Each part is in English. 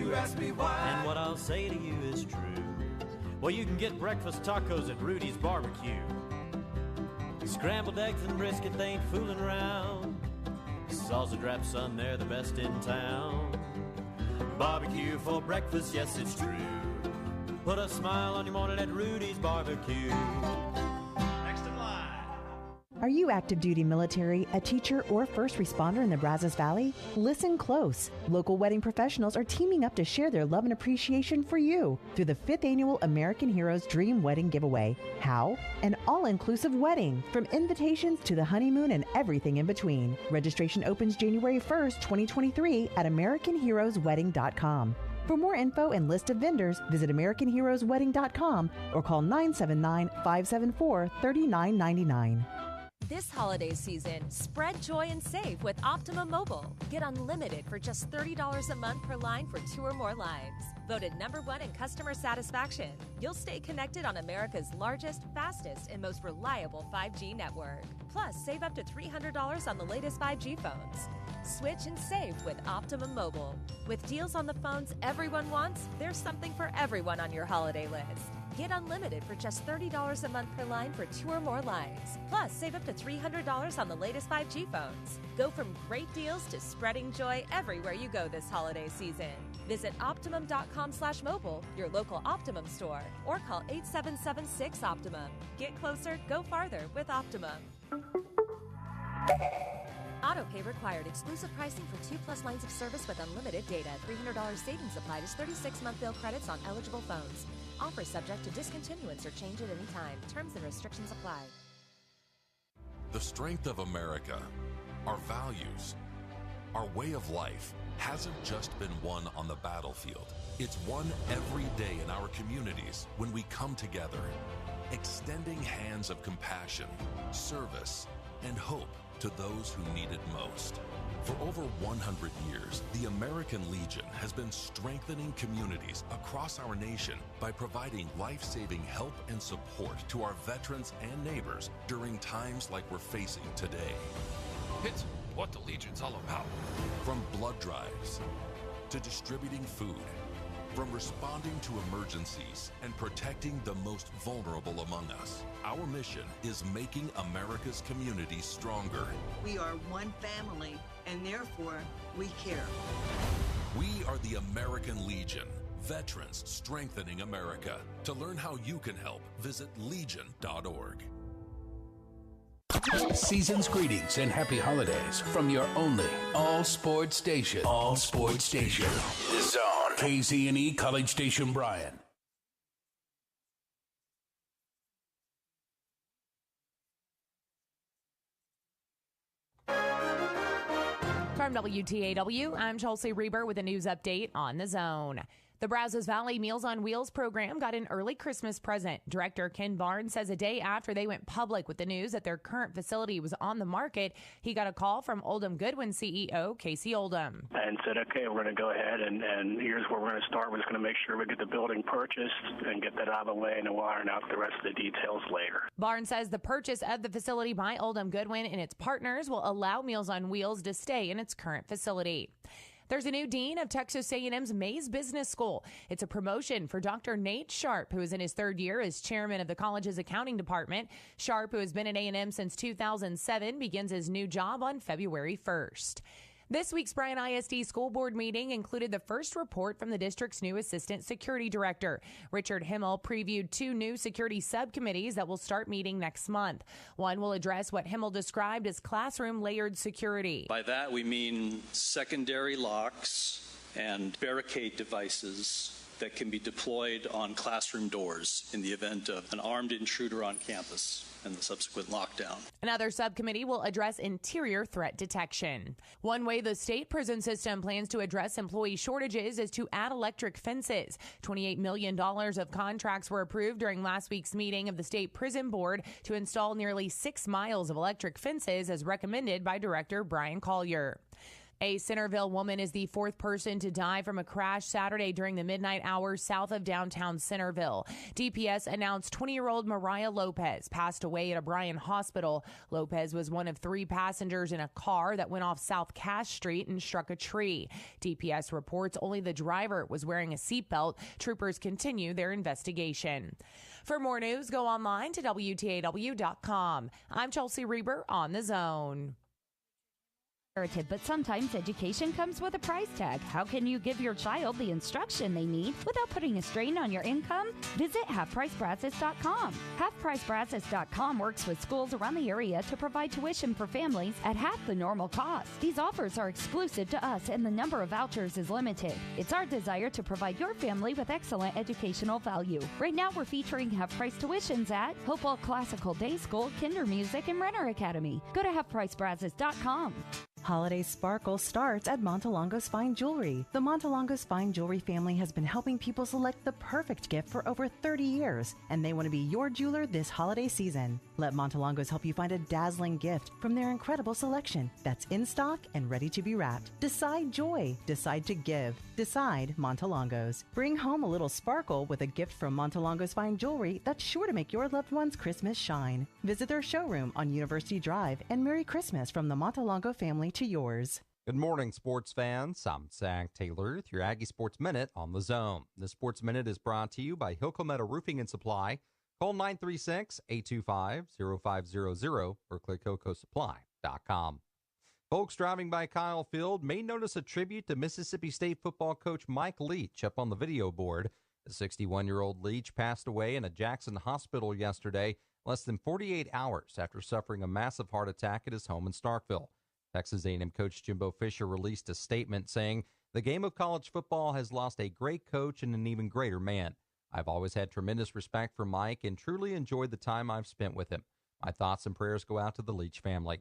you ask me why. And what I'll say to you is true. Well, you can get breakfast tacos at Rudy's Barbecue. Scrambled eggs and brisket, they ain't fooling around. Salsa drap, son, they're the best in town. Barbecue for breakfast, yes, it's true. Put a smile on your morning at Rudy's Barbecue. Next in line. Are you active duty military, a teacher, or first responder in the Brazos Valley? Listen close. Local wedding professionals are teaming up to share their love and appreciation for you through the 5th Annual American Heroes Dream Wedding Giveaway. How? An all-inclusive wedding, from invitations to the honeymoon and everything in between. Registration opens January 1st, 2023 at AmericanHeroesWedding.com. For more info and list of vendors, visit AmericanHeroesWedding.com or call 979-574-3999. This holiday season, spread joy and save with Optimum Mobile. Get unlimited for just $30 a month per line for 2 or more lines. Voted #1 in customer satisfaction. You'll stay connected on America's largest, fastest, and most reliable 5G network. Plus, save up to $300 on the latest 5G phones. Switch and save with Optimum Mobile. With deals on the phones everyone wants, there's something for everyone on your holiday list. Get unlimited for just $30 a month per line for 2 or more lines. Plus, save up to $300 on the latest 5G phones. Go from great deals to spreading joy everywhere you go this holiday season. Visit Optimum.com/mobile, your local Optimum store, or call 8776-OPTIMUM. Get closer, go farther with Optimum. Autopay required. Exclusive pricing for 2+ lines of service with unlimited data. $300 savings applied as 36-month bill credits on eligible phones. Offer subject to discontinuance or change at any time. Terms and restrictions apply. The strength of America, our values, our way of life hasn't just been won on the battlefield. It's won every day in our communities when we come together, extending hands of compassion, service, and hope to those who need it most. For over 100 years, the American Legion has been strengthening communities across our nation by providing life-saving help and support to our veterans and neighbors during times like we're facing today. It's what the Legion's all about. From blood drives to distributing food, from responding to emergencies and protecting the most vulnerable among us, our mission is making America's communities stronger. We are one family, and therefore, we care. We are the American Legion, veterans strengthening America. To learn how you can help, visit legion.org. Season's greetings and happy holidays from your only all-sports station. All-sports station. The Zone. KZNE College Station, Bryan. From WTAW, I'm Chelsea Reber with a news update on The Zone. The Brazos Valley Meals on Wheels program got an early Christmas present. Director Ken Barnes says a day after they went public with the news that their current facility was on the market, he got a call from Oldham Goodwin CEO Casey Oldham. And said, okay, we're going to go ahead and here's where we're going to start. We're just going to make sure we get the building purchased and get that out of the way, and then we'll iron out the rest of the details later. Barnes says the purchase of the facility by Oldham Goodwin and its partners will allow Meals on Wheels to stay in its current facility. There's a new dean of Texas A&M's Mays Business School. It's a promotion for Dr. Nate Sharp, who is in his 3rd year as chairman of the college's accounting department. Sharp, who has been at A&M since 2007, begins his new job on February 1st. This week's Bryan ISD School Board meeting included the first report from the district's new Assistant Security Director. Richard Himmel previewed 2 new security subcommittees that will start meeting next month. One will address what Himmel described as classroom layered security. By that, we mean secondary locks and barricade devices that can be deployed on classroom doors in the event of an armed intruder on campus and the subsequent lockdown. Another subcommittee will address interior threat detection. One way the state prison system plans to address employee shortages is to add electric fences. $28 million of contracts were approved during last week's meeting of the State Prison Board to install nearly 6 miles of electric fences as recommended by Director Brian Collier. A Centerville woman is the fourth person to die from a crash Saturday during the midnight hours south of downtown Centerville. DPS announced 20-year-old Mariah Lopez passed away at a Bryan hospital. Lopez was one of 3 passengers in a car that went off South Cass Street and struck a tree. DPS reports only the driver was wearing a seatbelt. Troopers continue their investigation. For more news, go online to WTAW.com. I'm Chelsea Reber on The Zone. But sometimes education comes with a price tag. How can you give your child the instruction they need without putting a strain on your income? Visit halfpricebrasses.com. Halfpricebrasses.com works with schools around the area to provide tuition for families at half the normal cost. These offers are exclusive to us and the number of vouchers is limited. It's our desire to provide your family with excellent educational value. Right now we're featuring half-price tuitions at Hopewell Classical Day School, Kinder Music, and Renner Academy. Go to halfpricebrasses.com. Holiday sparkle starts at Montelongo's Fine Jewelry. The Montelongo's Fine Jewelry family has been helping people select the perfect gift for over 30 years, and they want to be your jeweler this holiday season. Let Montelongo's help you find a dazzling gift from their incredible selection that's in stock and ready to be wrapped. Decide joy. Decide to give. Decide Montelongo's. Bring home a little sparkle with a gift from Montelongo's Fine Jewelry that's sure to make your loved one's Christmas shine. Visit their showroom on University Drive, and Merry Christmas from the Montelongo family to yours. Good morning, sports fans. I'm Zach Taylor with your Aggie Sports Minute on The Zone. The Sports Minute is brought to you by Hilco Metal Roofing and Supply. Call 936-825-0500 or click HilcoSupply.com. Folks driving by Kyle Field may notice a tribute to Mississippi State football coach Mike Leach up on the video board. The 61-year-old Leach passed away in a Jackson hospital yesterday, less than 48 hours after suffering a massive heart attack at his home in Starkville. Texas A&M coach Jimbo Fisher released a statement saying, "The game of college football has lost a great coach and an even greater man. I've always had tremendous respect for Mike and truly enjoyed the time I've spent with him. My thoughts and prayers go out to the Leach family."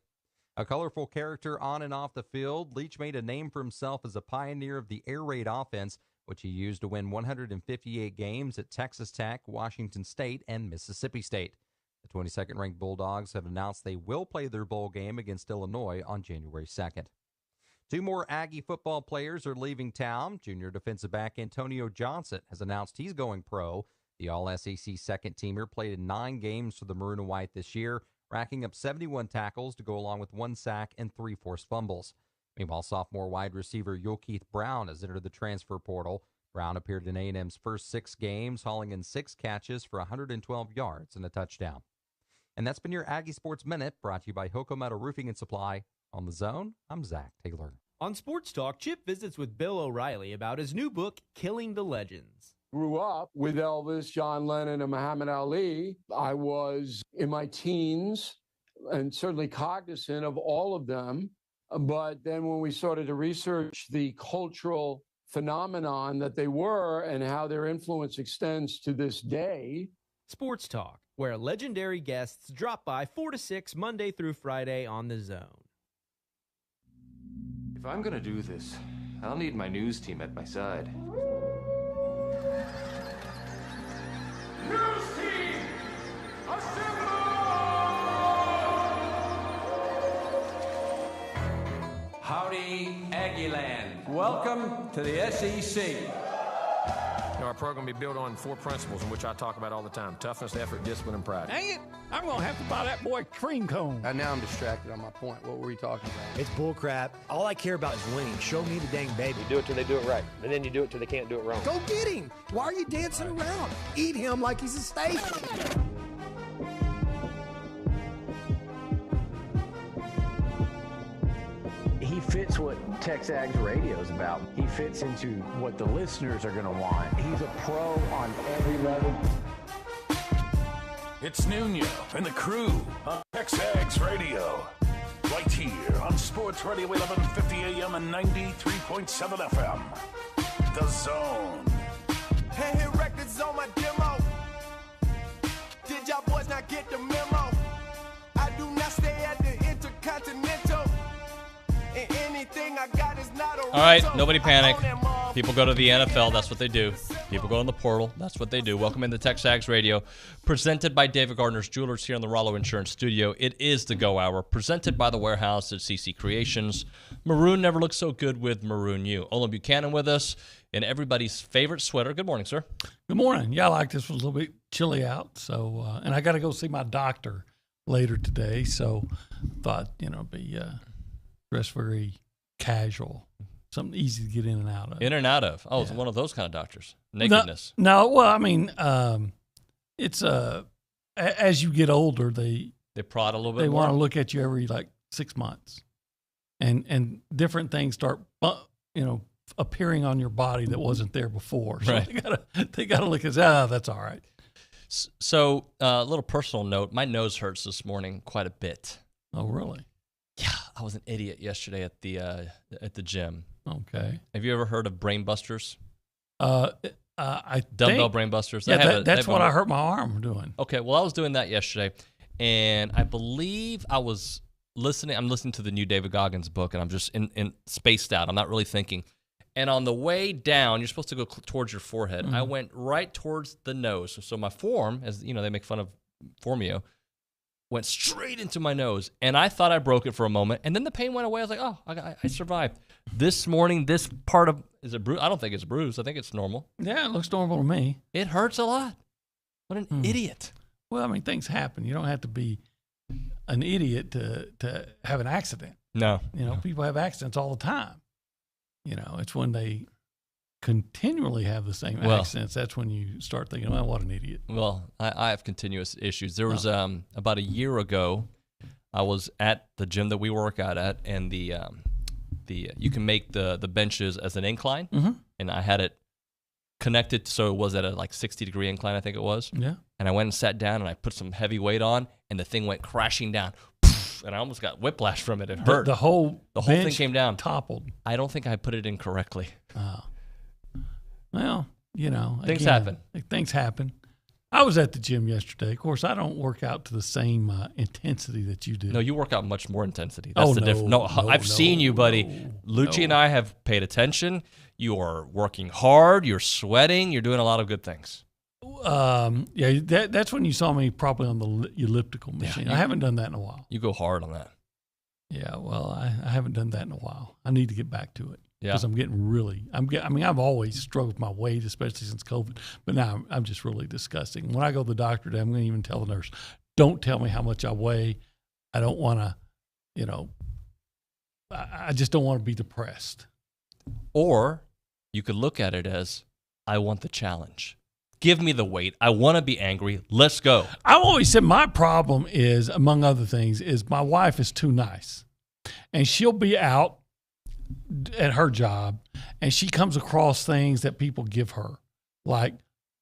A colorful character on and off the field, Leach made a name for himself as a pioneer of the air raid offense, which he used to win 158 games at Texas Tech, Washington State, and Mississippi State. The 22nd-ranked Bulldogs have announced they will play their bowl game against Illinois on January 2nd. 2 more Aggie football players are leaving town. Junior defensive back Antonio Johnson has announced he's going pro. The All-SEC second-teamer played in 9 games for the Maroon and White this year, racking up 71 tackles to go along with 1 sack and 3 forced fumbles. Meanwhile, sophomore wide receiver Yokeith Brown has entered the transfer portal. Brown appeared in A&M's first 6 games, hauling in 6 catches for 112 yards and a touchdown. And that's been your Aggie Sports Minute, brought to you by Hilco Metal Roofing and Supply. On The Zone, I'm Zach Taylor. On Sports Talk, Chip visits with Bill O'Reilly about his new book, Killing the Legends. Grew up with Elvis, John Lennon, and Muhammad Ali. I was in my teens and certainly cognizant of all of them. But then when we started to research the cultural phenomenon that they were and how their influence extends to this day. Sports Talk, where legendary guests drop by 4 to 6 Monday through Friday on The Zone. If I'm going to do this, I'll need my news team at my side. News team, assemble! Howdy, Aggieland. Welcome to the SEC. Our program will be built on 4 principles in which I talk about all the time: toughness, effort, discipline, and pride. Dang it! I'm going to have to buy that boy cream cone. Now I'm distracted on my point. What were we talking about? It's bull crap. All I care about is winning. Show me the dang baby. You do it till they do it right, and then you do it till they can't do it wrong. Go get him! Why are you dancing around? Eat him like he's a steak. He fits what TexAgs radio is about. He fits into what the listeners are going to want. He's a pro on every level. It's Nuño and the crew on TexAgs Radio. Right here on Sports Radio 1150 AM and 93.7 FM. The Zone. Hey, records on my demo. Did y'all boys not get the memo? I do not stay at the Intercontinental. And anything I got is not a all right, nobody panic. People go to the NFL. That's what they do. People go in the portal. That's what they do. Welcome into TexAgs Radio, presented by David Gardner's Jewelers here in the Rollo Insurance Studio. It is the Go Hour, presented by the Warehouse at CC Creations. Maroon never looks so good with Maroon You. Olin Buchanan with us in everybody's favorite sweater. Good morning, sir. Good morning. Yeah, I like this. It was a little bit chilly out, so and I got to go see my doctor later today, so thought be dressed very casual. Something easy to get in and out of. In and out of. Oh, yeah. It's one of those kind of doctors. Nakedness. No, well, I mean, it's as you get older, they prod a little bit. They more. want to look at you every 6 months, and different things start, appearing on your body that wasn't there before. So right. they gotta look at that's all right. So, a little personal note: my nose hurts this morning quite a bit. Oh, really? Yeah, I was an idiot yesterday at the gym. Okay. Have you ever heard of brain busters? I dumbbell brain busters. Yeah, that's what I hurt my arm doing. Okay, well, I was doing that yesterday, and I believe I was listening. I'm listening to the new David Goggins book, and I'm just in spaced out. I'm not really thinking. And on the way down, you're supposed to go towards your forehead. I went right towards the nose. So my forearm, as they make fun of Formio, went straight into my nose, and I thought I broke it for a moment, and then the pain went away. I was like, oh, I survived. This morning, this part of, is it bruised? I don't think it's bruised. I think it's normal. Yeah, it looks normal to me. It hurts a lot. What an idiot. Well, I mean, things happen. You don't have to be an idiot to have an accident. No. People have accidents all the time. It's when they continually have the same accidents. That's when you start thinking, well, what an idiot. Well, I have continuous issues. There was about a year ago, I was at the gym that we work out at, and the you can make the benches as an incline, and I had it connected so it was at a 60-degree incline, I think it was. Yeah. And I went and sat down, and I put some heavy weight on, and the thing went crashing down. And I almost got whiplash from it. It hurt. The whole thing came down. Toppled. I don't think I put it in correctly. Oh. Well, things happen. Things happen. I was at the gym yesterday. Of course, I don't work out to the same intensity that you do. No, you work out much more intensity. That's the difference. No, I've seen you, buddy. Lucci and I have paid attention. You are working hard. You're sweating. You're doing a lot of good things. Yeah, that's when you saw me probably on the elliptical machine. I haven't done that in a while. You go hard on that. Yeah, well, I haven't done that in a while. I need to get back to it. Yeah. Because I'm getting I've always struggled with my weight, especially since COVID, but now I'm just really disgusting. When I go to the doctor today, I'm going to even tell the nurse, don't tell me how much I weigh. I don't want to, I just don't want to be depressed. Or you could look at it as, I want the challenge. Give me the weight. I want to be angry. Let's go. I've always said my problem is, among other things, is my wife is too nice. And she'll be out at her job, and she comes across things that people give her, like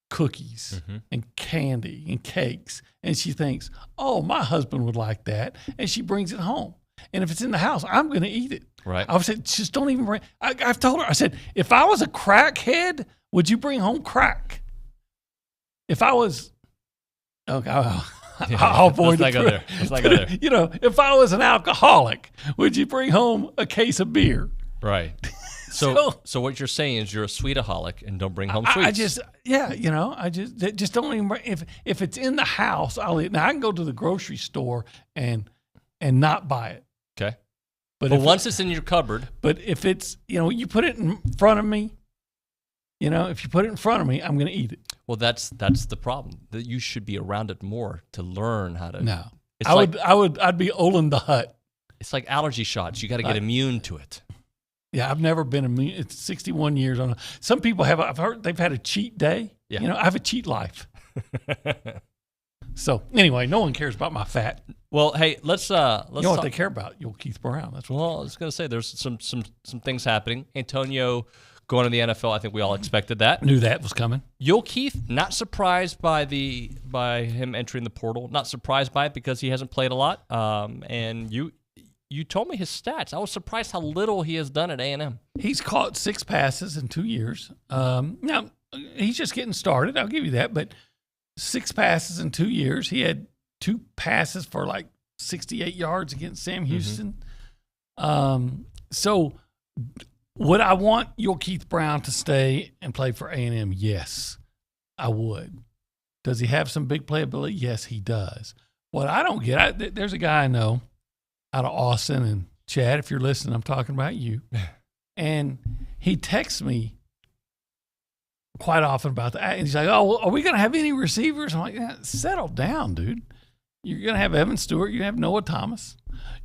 cookies and candy and cakes. And she thinks, oh, my husband would like that. And she brings it home. And if it's in the house, I'm going to eat it. Right. I said, just don't even bring. I've told her, I said, if I was a crackhead, would you bring home crack? If I was, okay, I'll avoid Let's not go there. Let's not go there. If I was an alcoholic, would you bring home a case of beer? Right. So what you're saying is you're a sweetaholic and don't bring home sweets. I just don't even bring, if it's in the house, I'll eat. Now I can go to the grocery store and not buy it. Okay. But once it's in your cupboard. But if it's, you put it in front of me, if you put it in front of me, I'm going to eat it. Well, that's the problem. That you should be around it more to learn how to. No, I'd be Olin the Hut. It's like allergy shots. You got to get immune to it. Yeah, I've never been immune. It's 61 years. Some people have. I've heard they've had a cheat day. Yeah. I have a cheat life. So anyway, no one cares about my fat. Well, hey, let's. You know what they care about? Keith Brown. That's what. Well, I was going to say there's some things happening. Antonio going to the NFL. I think we all expected that. Knew that was coming. Keith, not surprised by him entering the portal. Not surprised by it because he hasn't played a lot. And you told me his stats. I was surprised how little he has done at A&M. He's caught 6 passes in 2 years. Now he's just getting started. I'll give you that. But 6 passes in 2 years. He had 2 passes for 68 yards against Sam Houston. So Would I want your Keith Brown to stay and play for A&M? Yes, I would. Does he have some big playability? Yes, he does. What I don't get, there's a guy I know out of Austin, and Chad, if you're listening, I'm talking about you. And he texts me quite often about that. And he's like, oh, are we going to have any receivers? I'm like, yeah, settle down, dude. You're going to have Evan Stewart. You have Noah Thomas.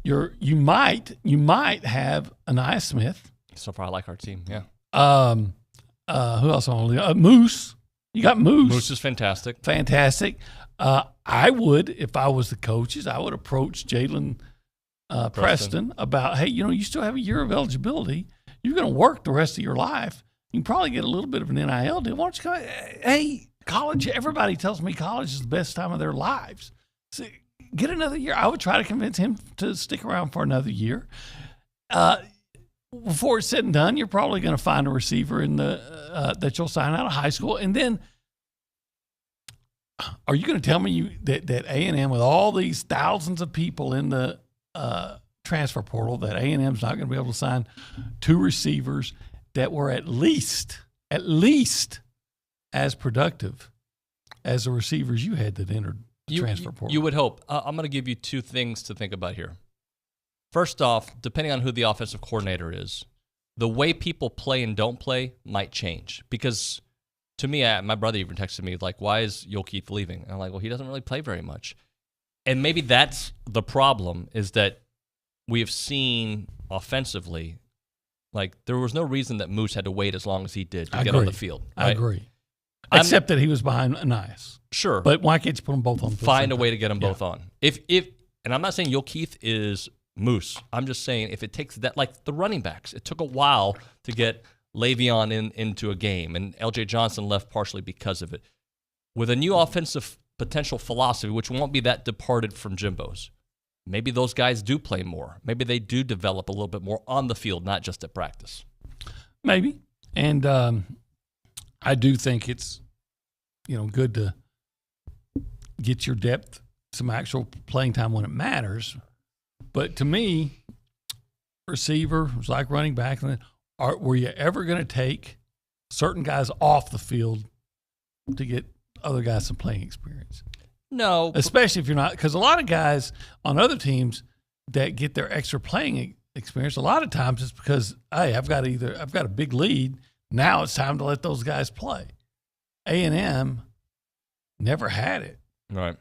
You might have Anaya Smith. So far, I like our team. Yeah. Who else on? Moose. You got Moose. Moose is fantastic. Fantastic. I would, if I was the coaches, I would approach Jalen Preston about, hey, you still have a year of eligibility. You're going to work the rest of your life. You can probably get a little bit of an NIL deal. Why don't you come? Hey, college. Everybody tells me college is the best time of their lives. So get another year. I would try to convince him to stick around for another year. Before it's said and done, you're probably going to find a receiver in the that you'll sign out of high school. And then, are you going to tell me that A&M, with all these thousands of people in the transfer portal, that A&M's not going to be able to sign 2 receivers that were at least as productive as the receivers you had that entered the transfer portal? You would hope. I'm going to give you 2 things to think about here. First off, depending on who the offensive coordinator is, the way people play and don't play might change. Because to me, my brother even texted me, like, why is Keith leaving? And I'm like, well, he doesn't really play very much. And maybe that's the problem, is that we have seen offensively, like, there was no reason that Moose had to wait as long as he did to get on the field. Right? I agree. Except that he was behind Anais. Sure. But why can't you put them both on? Find a way to get them both on. And I'm not saying Keith is Moose. I'm just saying if it takes that, like the running backs, it took a while to get Le'Veon into a game, and L.J. Johnson left partially because of it. With a new offensive potential philosophy, which won't be that departed from Jimbo's, maybe those guys do play more. Maybe they do develop a little bit more on the field, not just at practice. Maybe. And I do think it's, good to get your depth, some actual playing time when it matters. But to me, receiver was like running back. Were you ever going to take certain guys off the field to get other guys some playing experience? No. Especially if you're not, because a lot of guys on other teams that get their extra playing experience, a lot of times it's because, hey, I've got a big lead. Now it's time to let those guys play. A&M never had it. Right.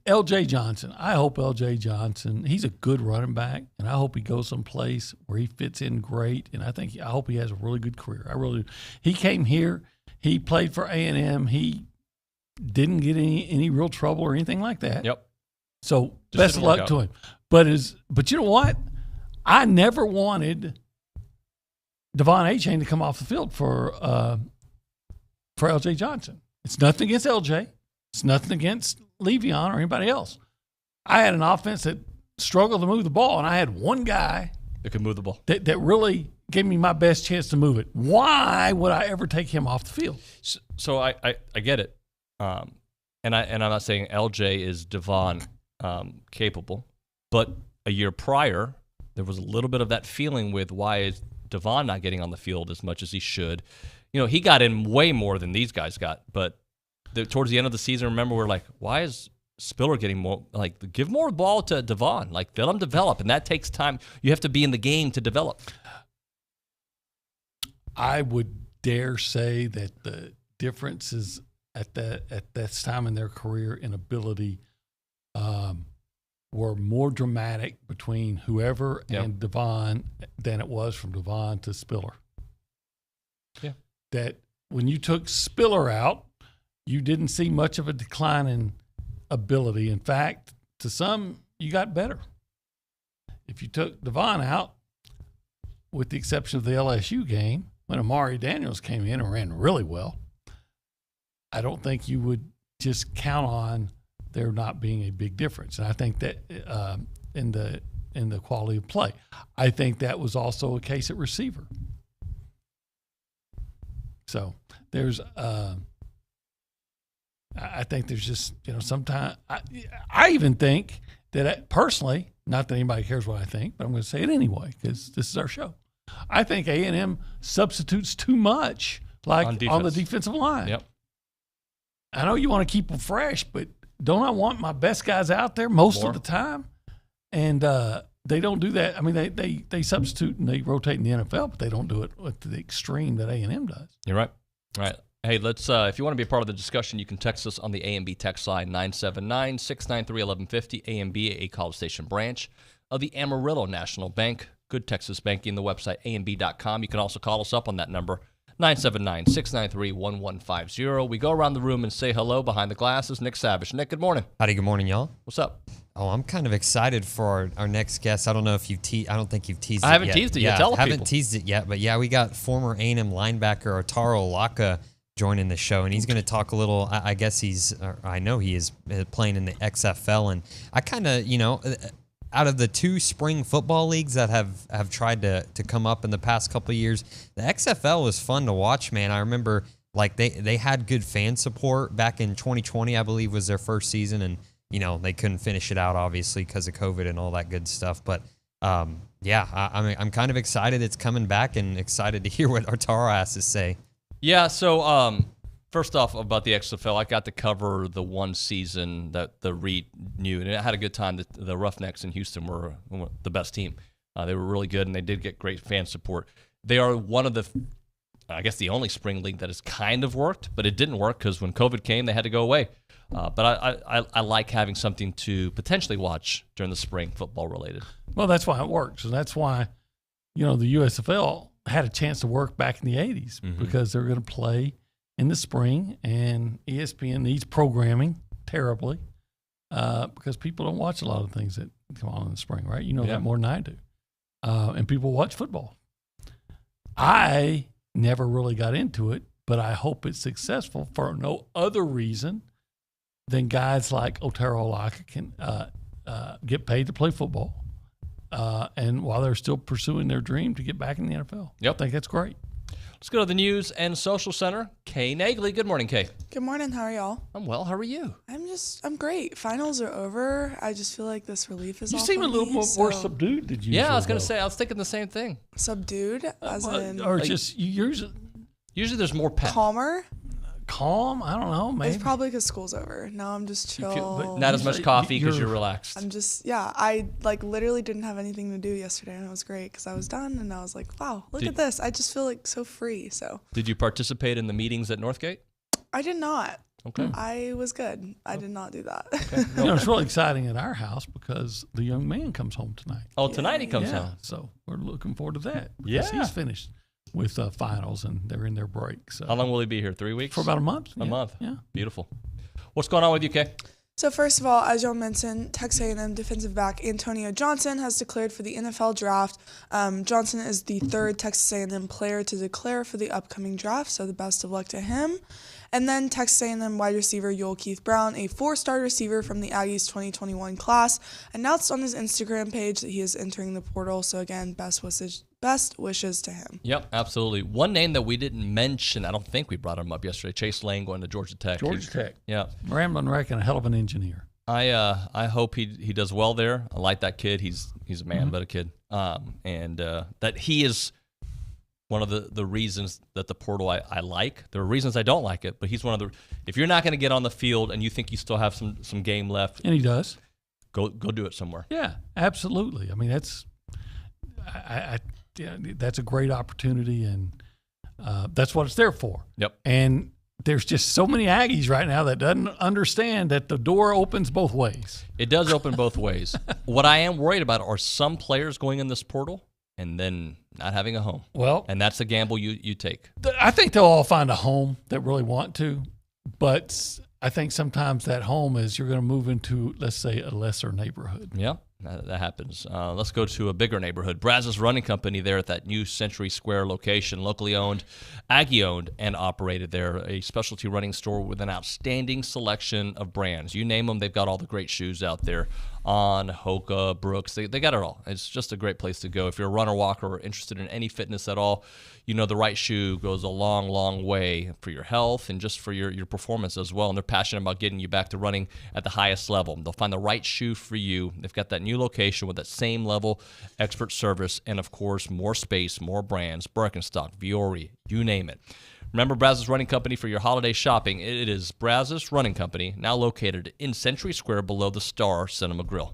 L.J. Johnson. I hope L.J. Johnson, he's a good running back, and I hope he goes someplace where he fits in great, and I hope he has a really good career. I really do. He came here. He played for A&M. He didn't get any real trouble or anything like that. Yep. So best of luck to him. But you know what? I never wanted Devon Achane to come off the field for L.J. Johnson. It's nothing against L.J. It's nothing against Le'Veon or anybody else. I had an offense that struggled to move the ball, and I had one guy that could move the ball that really gave me my best chance to move it. Why would I ever take him off the field? So I get it, and I'm not saying LJ is Devon capable, but a year prior there was a little bit of that feeling with why is Devon not getting on the field as much as he should. He got in way more than these guys got, but towards the end of the season, remember, we're like, why is Spiller getting more? Like, give more ball to Devon. Like, let him develop, and that takes time. You have to be in the game to develop. I would dare say that the differences at this time in their career in ability were more dramatic between whoever and Devon than it was from Devon to Spiller. Yeah. That when you took Spiller out, you didn't see much of a decline in ability. In fact, to some, you got better. If you took Devon out, with the exception of the LSU game, when Amari Daniels came in and ran really well, I don't think you would just count on there not being a big difference. And I think that in the quality of play. I think that was also a case at receiver. So there's I think there's just, sometimes I even think that personally Not that anybody cares what I think, but I'm going to say it anyway because this is our show. I think A&M substitutes too much, like on the defensive line. Yep. I know you want to keep them fresh, but don't I want my best guys out there most of the time? And they don't do that. I mean, they substitute and they rotate in the NFL, but they don't do it to the extreme that A&M does. You're right. All right. Hey, let's. If you want to be a part of the discussion, you can text us on the A&B text line 979-693-1150. A&B, a College Station branch of the Amarillo National Bank. Good Texas banking. The website amb.com. You can also call us up on that number 979-693-1150. We go around the room and say hello. Behind the glasses, Nick Savage. Nick, good morning. Howdy, good morning, y'all. What's up? Oh, I'm kind of excited for our next guest. I don't know if you've I don't think you've teased it yet. I haven't teased it yet. Tell people. Haven't teased it yet, but yeah, we got former A&M linebacker Otaro Laka joining the show, and he's going to talk a little. I guess I know he is playing in the XFL, and I kind of, out of the 2 spring football leagues that have tried to come up in the past couple of years, the XFL was fun to watch, man. I remember they had good fan support back in 2020, I believe was their first season, and they couldn't finish it out obviously because of COVID and all that good stuff. But I'm kind of excited it's coming back and excited to hear what Otaro has to say. Yeah, so first off about the XFL, I got to cover the one season that the REIT knew, and I had a good time. The Roughnecks in Houston were the best team. They were really good, and they did get great fan support. They are one of the, I guess, the only spring league that has kind of worked, but it didn't work because when COVID came, they had to go away. But I like having something to potentially watch during the spring, football related. Well, that's why it works, and that's why, the USFL had a chance to work back in the 80s because they're going to play in the spring, and ESPN needs programming terribly because people don't watch a lot of things that come on in the spring, right? You know that more than I do. And people watch football. I never really got into it, but I hope it's successful for no other reason than guys like Otaro Laka can get paid to play football. And while they're still pursuing their dream to get back in the NFL. Yep. I think that's great. Let's go to the News and Social Center. Kay Nagley. Good morning, Kay. Good morning. How are y'all? I'm well. How are you? I'm great. Finals are over. I just feel like this relief is off. You seem a little more subdued than usual. Yeah, I was going to say, I was thinking the same thing. Subdued? As in? Or just usually there's more pep. Calmer? Calm? I don't know. Maybe. It's probably because school's over. Now I'm just chill. But not as much coffee because you're relaxed. I'm just, I literally didn't have anything to do yesterday, and it was great because I was done, and I was like, wow, look at this. I just feel like so free. So. Did you participate in the meetings at Northgate? I did not. Okay. I was good. I did not do that. Okay. It's really exciting at our house because the young man comes home tonight. Oh, tonight he comes home. So we're looking forward to that. Yeah. He's finished with finals, and they're in their break. So. How long will he be here? 3 weeks? For about a month. A month. Yeah. Beautiful. What's going on with you, Kay? So first of all, as y'all mentioned, Texas A&M defensive back Antonio Johnson has declared for the NFL draft. Johnson is the 3rd Texas A&M player to declare for the upcoming draft, so the best of luck to him. And then Texas A&M wide receiver Yoel Keith Brown, a 4-star receiver from the Aggies 2021 class, announced on his Instagram page that he is entering the portal. So again, best wishes to him. Yep, absolutely. One name that we didn't mention, I don't think we brought him up yesterday, Chase Lane going to Georgia Tech. Georgia Tech. Yeah. Ramblin' Wreck, a hell of an engineer. I hope he does well there. I like that kid. He's a man, but a kid. And that he is one of the reasons that the portal I like. There are reasons I don't like it, but he's one of the. If you're not going to get on the field and you think you still have some game left, and he does, go do it somewhere. Yeah, absolutely. I mean, that's that's a great opportunity, and that's what it's there for. Yep. And there's just so many Aggies right now that doesn't understand that the door opens both ways. It does open both ways. What I am worried about are some players going in this portal and then not having a home. Well, and that's a gamble you take. I think they'll all find a home that really want to, but I think sometimes that home is you're going to move into, let's say, a lesser neighborhood. Yeah, that happens. Let's go to a bigger neighborhood. Brazos Running Company there at that new Century Square location, locally owned, Aggie-owned, and operated there. A specialty running store with an outstanding selection of brands. You name them, they've got all the great shoes out there. On, Hoka, Brooks, they got it all. It's just a great place to go. If you're a runner, walker, or interested in any fitness at all, you know the right shoe goes a long, long way for your health and just for your performance as well. And they're passionate about getting you back to running at the highest level. They'll find the right shoe for you. They've got that new location with that same level expert service and, of course, more space, more brands, Birkenstock, Viore, you name it. Remember Brazos Running Company for your holiday shopping. It is Brazos Running Company, now located in Century Square below the Star Cinema Grill.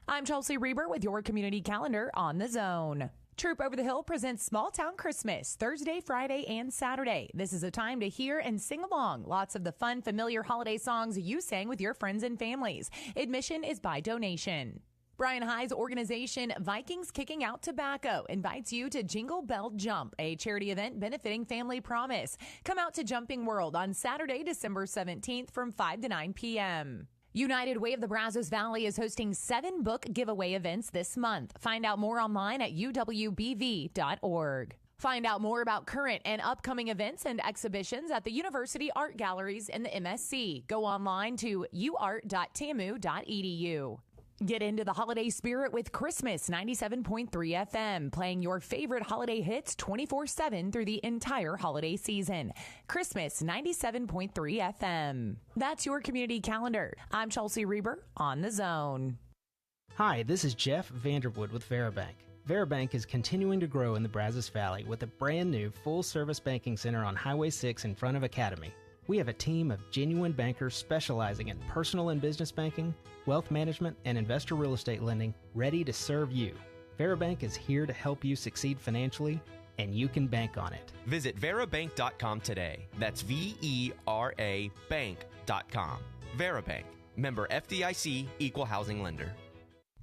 I'm Chelsea Reber with your community calendar on The Zone. Troop Over the Hill presents Small Town Christmas Thursday, Friday, and Saturday. This is a time to hear and sing along. Lots of the fun, familiar holiday songs you sang with your friends and families. Admission is by donation. Brian High's organization, Vikings Kicking Out Tobacco, invites you to Jingle Bell Jump, a charity event benefiting Family Promise. Come out to Jumping World on Saturday, December 17th from 5 to 9 p.m. United Way of the Brazos Valley is hosting 7 book giveaway events this month. Find out more online at uwbv.org. Find out more about current and upcoming events and exhibitions at the University Art Galleries in the MSC. Go online to uart.tamu.edu. Get into the holiday spirit with Christmas 97.3 FM, playing your favorite holiday hits 24/7 through the entire holiday season. Christmas 97.3 FM. That's your community calendar. I'm Chelsea Reber on The Zone. Hi, this is Jeff Vanderwood with Veribank. Veribank is continuing to grow in the Brazos Valley with a brand new full-service banking center on Highway 6 in front of Academy. We have a team of genuine bankers specializing in personal and business banking, wealth management, and investor real estate lending ready to serve you. Veribank is here to help you succeed financially, and you can bank on it. Visit Verabank.com today. That's VERA Bank.com. Verabank. Member FDIC, Equal Housing Lender.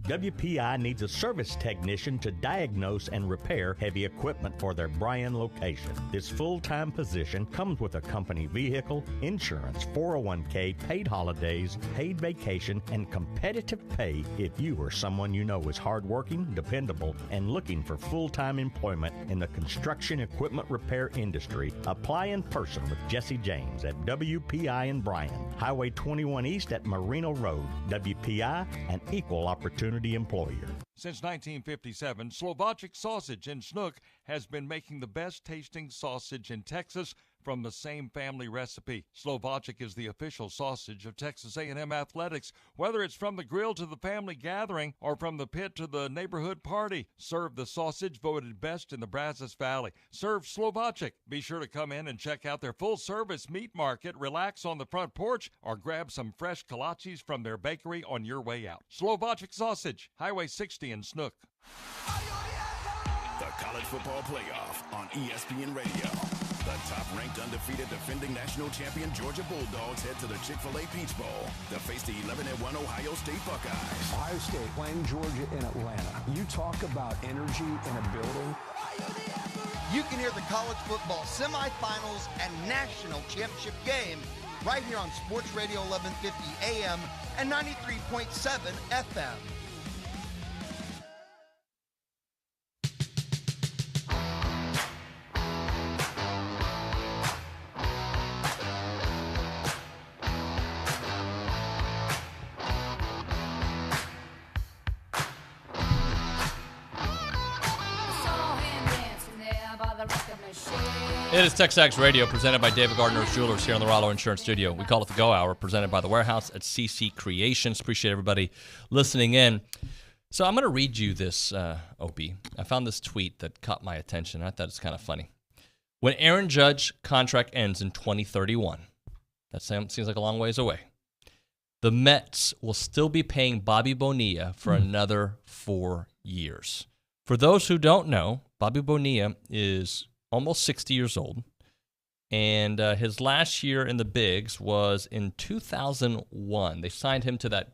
WPI needs a service technician to diagnose and repair heavy equipment for their Bryan location. This full-time position comes with a company vehicle, insurance, 401k, paid holidays, paid vacation, and competitive pay if you or someone you know is hardworking, dependable, and looking for full-time employment in the construction equipment repair industry. Apply in person with Jesse James at WPI in Bryan, Highway 21 East at Marino Road. WPI, an equal opportunity employer. Since 1957, Slovakic Sausage in Snook has been making the best tasting sausage in Texas from the same family recipe. Slovakic is the official sausage of Texas A&M Athletics. Whether it's from the grill to the family gathering or from the pit to the neighborhood party, serve the sausage voted best in the Brazos Valley. Serve Slovakic. Be sure to come in and check out their full-service meat market, relax on the front porch, or grab some fresh kolaches from their bakery on your way out. Slovakic Sausage, Highway 60 in Snook. The College Football Playoff on ESPN Radio. The top-ranked undefeated defending national champion Georgia Bulldogs head to the Chick-fil-A Peach Bowl to face the 11-1 Ohio State Buckeyes. Ohio State playing Georgia in Atlanta. You talk about energy in a building. You can hear the college football semifinals and national championship game right here on Sports Radio 1150 AM and 93.7 FM. It is TexAgs Radio, presented by David Gardner's Jewelers here in the Rollo Insurance Studio. We call it the Go Hour, presented by The Warehouse at CC Creations. Appreciate everybody listening in. So I'm going to read you this, Opie. I found this tweet that caught my attention. I thought it's kind of funny. When Aaron Judge's contract ends in 2031, that seems like a long ways away, the Mets will still be paying Bobby Bonilla for another 4 years. For those who don't know, Bobby Bonilla is almost 60 years old, and his last year in the bigs was in 2001. They signed him to that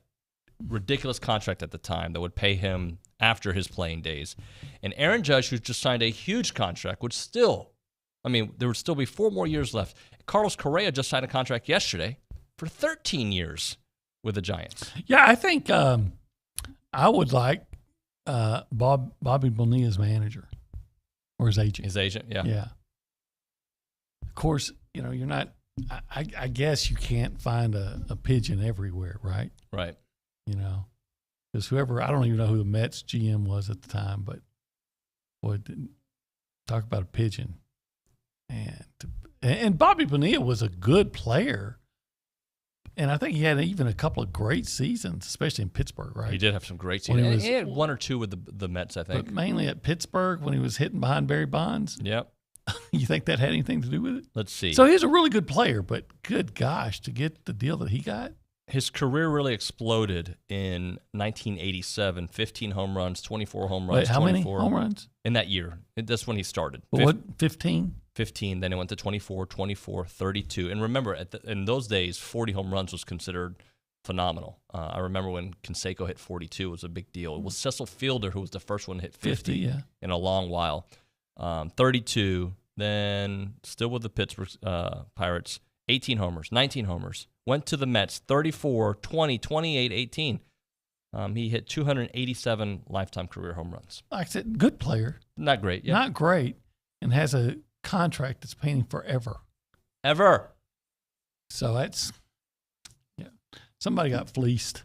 ridiculous contract at the time that would pay him after his playing days. And Aaron Judge, who's just signed a huge contract, would still, there would still be 4 more years left. Carlos Correa just signed a contract yesterday for 13 years with the Giants. Yeah, I think I would like Bobby Bonilla's manager. Or his agent. His agent, yeah. Yeah. Of course, you're not, I guess you can't find a pigeon everywhere, right? Right. Because whoever, I don't even know who the Mets GM was at the time, but boy, talk about a pigeon. And Bobby Bonilla was a good player. And I think he had even a couple of great seasons, especially in Pittsburgh, right? He did have some great seasons. He had one or two with the Mets, I think. But mainly at Pittsburgh when he was hitting behind Barry Bonds. Yep. You think that had anything to do with it? Let's see. So he's a really good player, but good gosh, to get the deal that he got. His career really exploded in 1987. 15 home runs, 24 home runs. Wait, how many home runs? In that year. That's when he started. But what, 15? 15. Then it went to 24, 24, 32. And remember, in those days, 40 home runs was considered phenomenal. I remember when Canseco hit 42, it was a big deal. It was Cecil Fielder who was the first one to hit 50 in a long while. 32, then still with the Pittsburgh Pirates, 18 homers, 19 homers. Went to the Mets, 34, 20, 28, 18. He hit 287 lifetime career home runs. Like I said, good player. Not great. Yeah. Not great, and has a contract that's paying forever. Ever. So that's, yeah. Somebody got fleeced.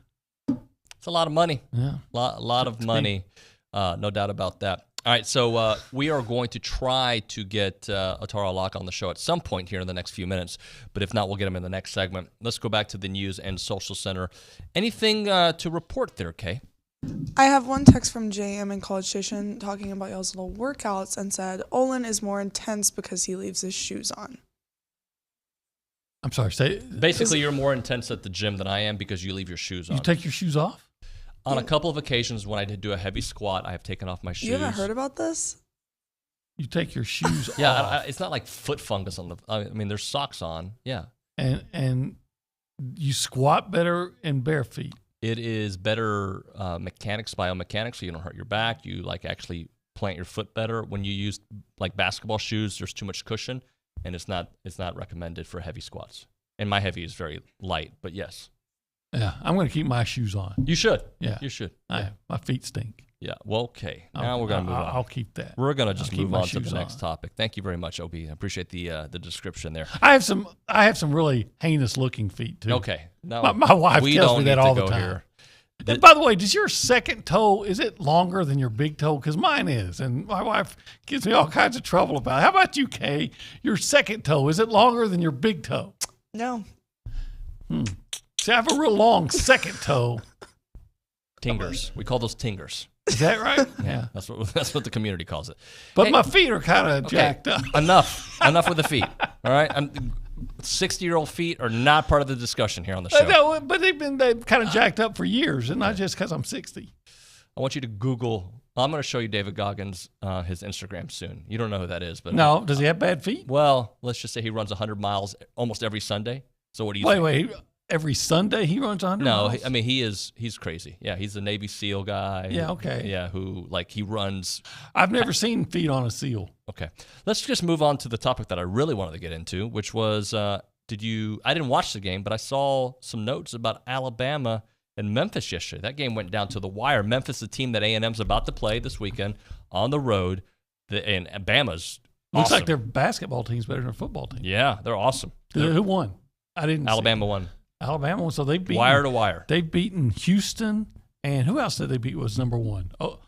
It's a lot of money. Yeah. Lot of money. No doubt about that. All right, so we are going to try to get Otaro Locke on the show at some point here in the next few minutes, but if not, we'll get him in the next segment. Let's go back to the News and Social Center. Anything to report there, Kay? I have one text from JM in College Station talking about y'all's little workouts and said, Olin is more intense because he leaves his shoes on. I'm sorry, say basically you're more intense at the gym than I am because you leave your shoes on. You take your shoes off? On a couple of occasions when I did do a heavy squat, I have taken off my shoes. You haven't heard about this? You take your shoes off. Yeah, it's not like foot fungus on the. I mean, there's socks on. Yeah. And you squat better in bare feet. It is better biomechanics, so you don't hurt your back. You actually plant your foot better. When you use basketball shoes, there's too much cushion, and it's not recommended for heavy squats. And my heavy is very light, but yes. Yeah, I'm going to keep my shoes on. You should. Yeah. You should. My feet stink. Yeah, well, okay. Now we're going to move on. I'll keep that. We're going to just move on to the next topic. Thank you very much, OB. I appreciate the description there. I have some really heinous looking feet too. Okay. No, my wife tells me that all the time. Here. And by the way, does your second toe, is it longer than your big toe? Because mine is, and my wife gives me all kinds of trouble about it. How about you, Kay? Your second toe, is it longer than your big toe? No. See, I have a real long second toe. Tingers. We call those tingers. Is that right? Yeah. That's what the community calls it. But my feet are kind of jacked up. Enough with the feet. All right? 60-year-old feet are not part of the discussion here on the show. No, but they've kind of jacked up for years, and not just because I'm 60. I want you to Google. I'm going to show you David Goggins, his Instagram soon. You don't know who that is, but no. Does he have bad feet? Well, let's just say he runs 100 miles almost every Sunday. So what do you think? Wait. Every Sunday he runs 100 miles? No, I mean, he's crazy. Yeah, he's a Navy SEAL guy. Yeah, okay. Yeah, who, he runs. I've never seen feet on a SEAL. Okay. Let's just move on to the topic that I really wanted to get into, which was, I didn't watch the game, but I saw some notes about Alabama and Memphis yesterday. That game went down to the wire. Memphis, the team that A&M's about to play this weekend on the road, and Bama's Looks awesome. like their basketball team's better than their football team. Yeah, they're awesome. Who won? I didn't Alabama won. Alabama won, so they've beaten wire to wire. They've beaten Houston, and who else did they beat was number one? Oh,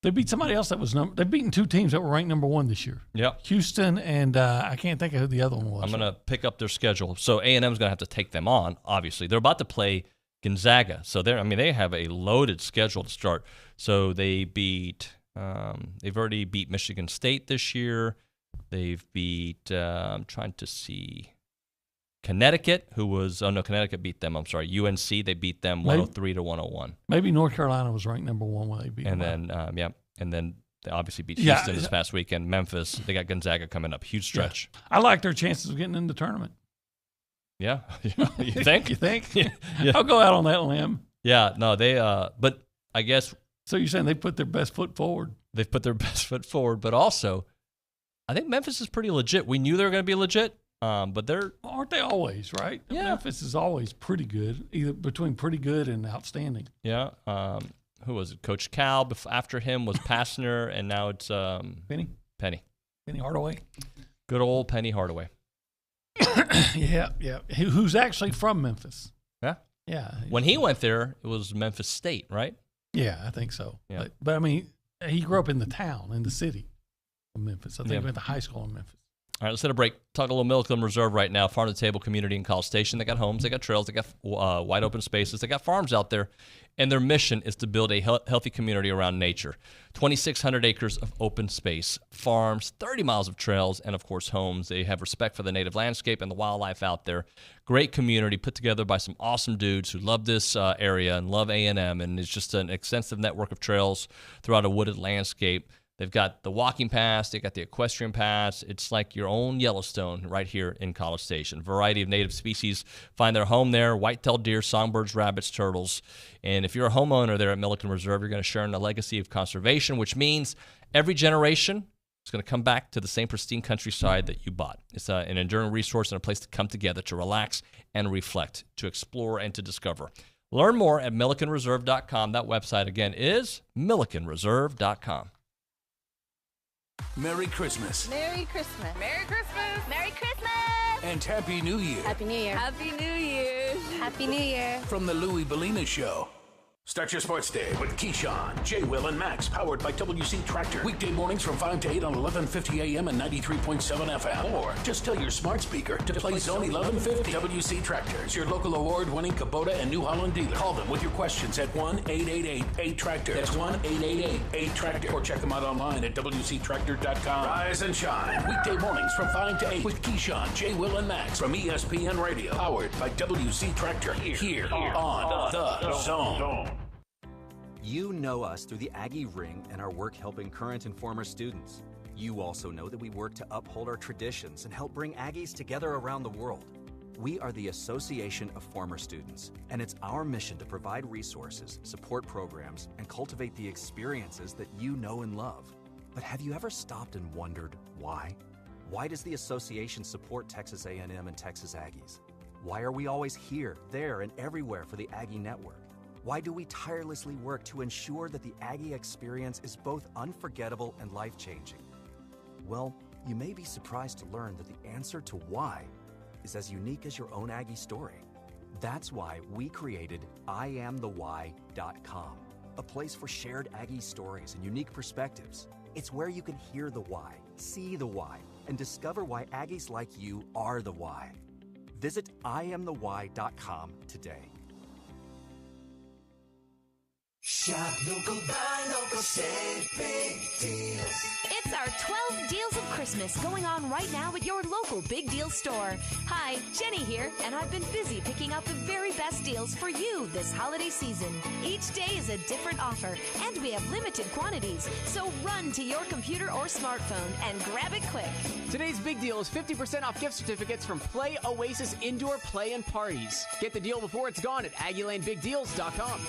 they beat somebody else that was they've beaten two teams that were ranked number one this year. Yep. Houston, and I can't think of who the other one was. I'm going to pick up their schedule. So A&M's going to have to take them on, obviously. They're about to play Gonzaga. So they have a loaded schedule to start. So they they've already beat Michigan State this year. They've beat, I'm trying to see, Connecticut, Connecticut beat them. I'm sorry, UNC, they beat them 103-101. Maybe North Carolina was ranked number one when they beat them. And then they obviously beat Houston this past weekend. Memphis, they got Gonzaga coming up. Huge stretch. Yeah. I like their chances of getting in the tournament. Yeah. You think? You think? Yeah. I'll go out on that limb. Yeah, no, they, but I guess. So you're saying they put their best foot forward? They've put their best foot forward, but also, I think Memphis is pretty legit. We knew they were going to be legit. But aren't they always, right? Yeah. Memphis is always pretty good, either between pretty good and outstanding. Yeah. Who was it? Coach Cal. After him was Passner, and now it's Penny Hardaway. Good old Penny Hardaway. Yeah. Who's actually from Memphis? Yeah. When he went there, it was Memphis State, right? Yeah, I think so. Yeah. But I mean, he grew up in the town, in the city of Memphis. I think he went to high school in Memphis. All right, let's hit a break. Talk a little Milliken Reserve right now. Farm to table community in College Station. They got homes, they got trails, they got wide open spaces, they got farms out there, and their mission is to build a healthy community around nature. 2,600 acres of open space, farms, 30 miles of trails, and of course homes. They have respect for the native landscape and the wildlife out there. Great community put together by some awesome dudes who love this area and love A&M, and it's just an extensive network of trails throughout a wooded landscape. They've got the walking paths, they've got the equestrian paths. It's like your own Yellowstone right here in College Station. Variety of native species find their home there: white-tailed deer, songbirds, rabbits, turtles. And if you're a homeowner there at Milliken Reserve, you're going to share in a legacy of conservation, which means every generation is going to come back to the same pristine countryside that you bought. It's an enduring resource and a place to come together, to relax and reflect, to explore and to discover. Learn more at millikenreserve.com. That website, again, is millikenreserve.com. Merry Christmas. Merry Christmas. Merry Christmas. Merry Christmas. And Happy New Year. Happy New Year. Happy New Year. Happy New Year. From the Louie Bellina Show. Start your sports day with Keyshawn, J. Will, and Max, powered by WC Tractor. Weekday mornings from 5 to 8 on 1150 AM and 93.7 FM. Or just tell your smart speaker to play Zone 1150. WC Tractor is your local award-winning Kubota and New Holland dealer. Call them with your questions at 1-888-8-TRACTOR. That's 1-888-8-TRACTOR. Or check them out online at WCTractor.com. Rise and shine. Weekday mornings from 5 to 8 with Keyshawn, J. Will, and Max from ESPN Radio. Powered by WC Tractor. Here on The Zone. You know us through the Aggie Ring and our work helping current and former students. You also know that we work to uphold our traditions and help bring Aggies together around the world. We are the Association of Former Students, and it's our mission to provide resources, support programs, and cultivate the experiences that you know and love. But have you ever stopped and wondered why? Why does the association support Texas A&M and Texas Aggies? Why are we always here, there, and everywhere for the Aggie Network? Why do we tirelessly work to ensure that the Aggie experience is both unforgettable and life-changing? Well, you may be surprised to learn that the answer to why is as unique as your own Aggie story. That's why we created IamTheWhy.com, a place for shared Aggie stories and unique perspectives. It's where you can hear the why, see the why, and discover why Aggies like you are the why. Visit IamTheWhy.com today. Shop local, buy local, save big deals. It's our 12 Deals of Christmas going on right now at your local Big Deal store. Hi, Jenny here, and I've been busy picking out the very best deals for you this holiday season. Each day is a different offer, and we have limited quantities, so run to your computer or smartphone and grab it quick. Today's big deal is 50% off gift certificates from Play Oasis Indoor Play and Parties. Get the deal before it's gone at AggieLaneBigDeals.com.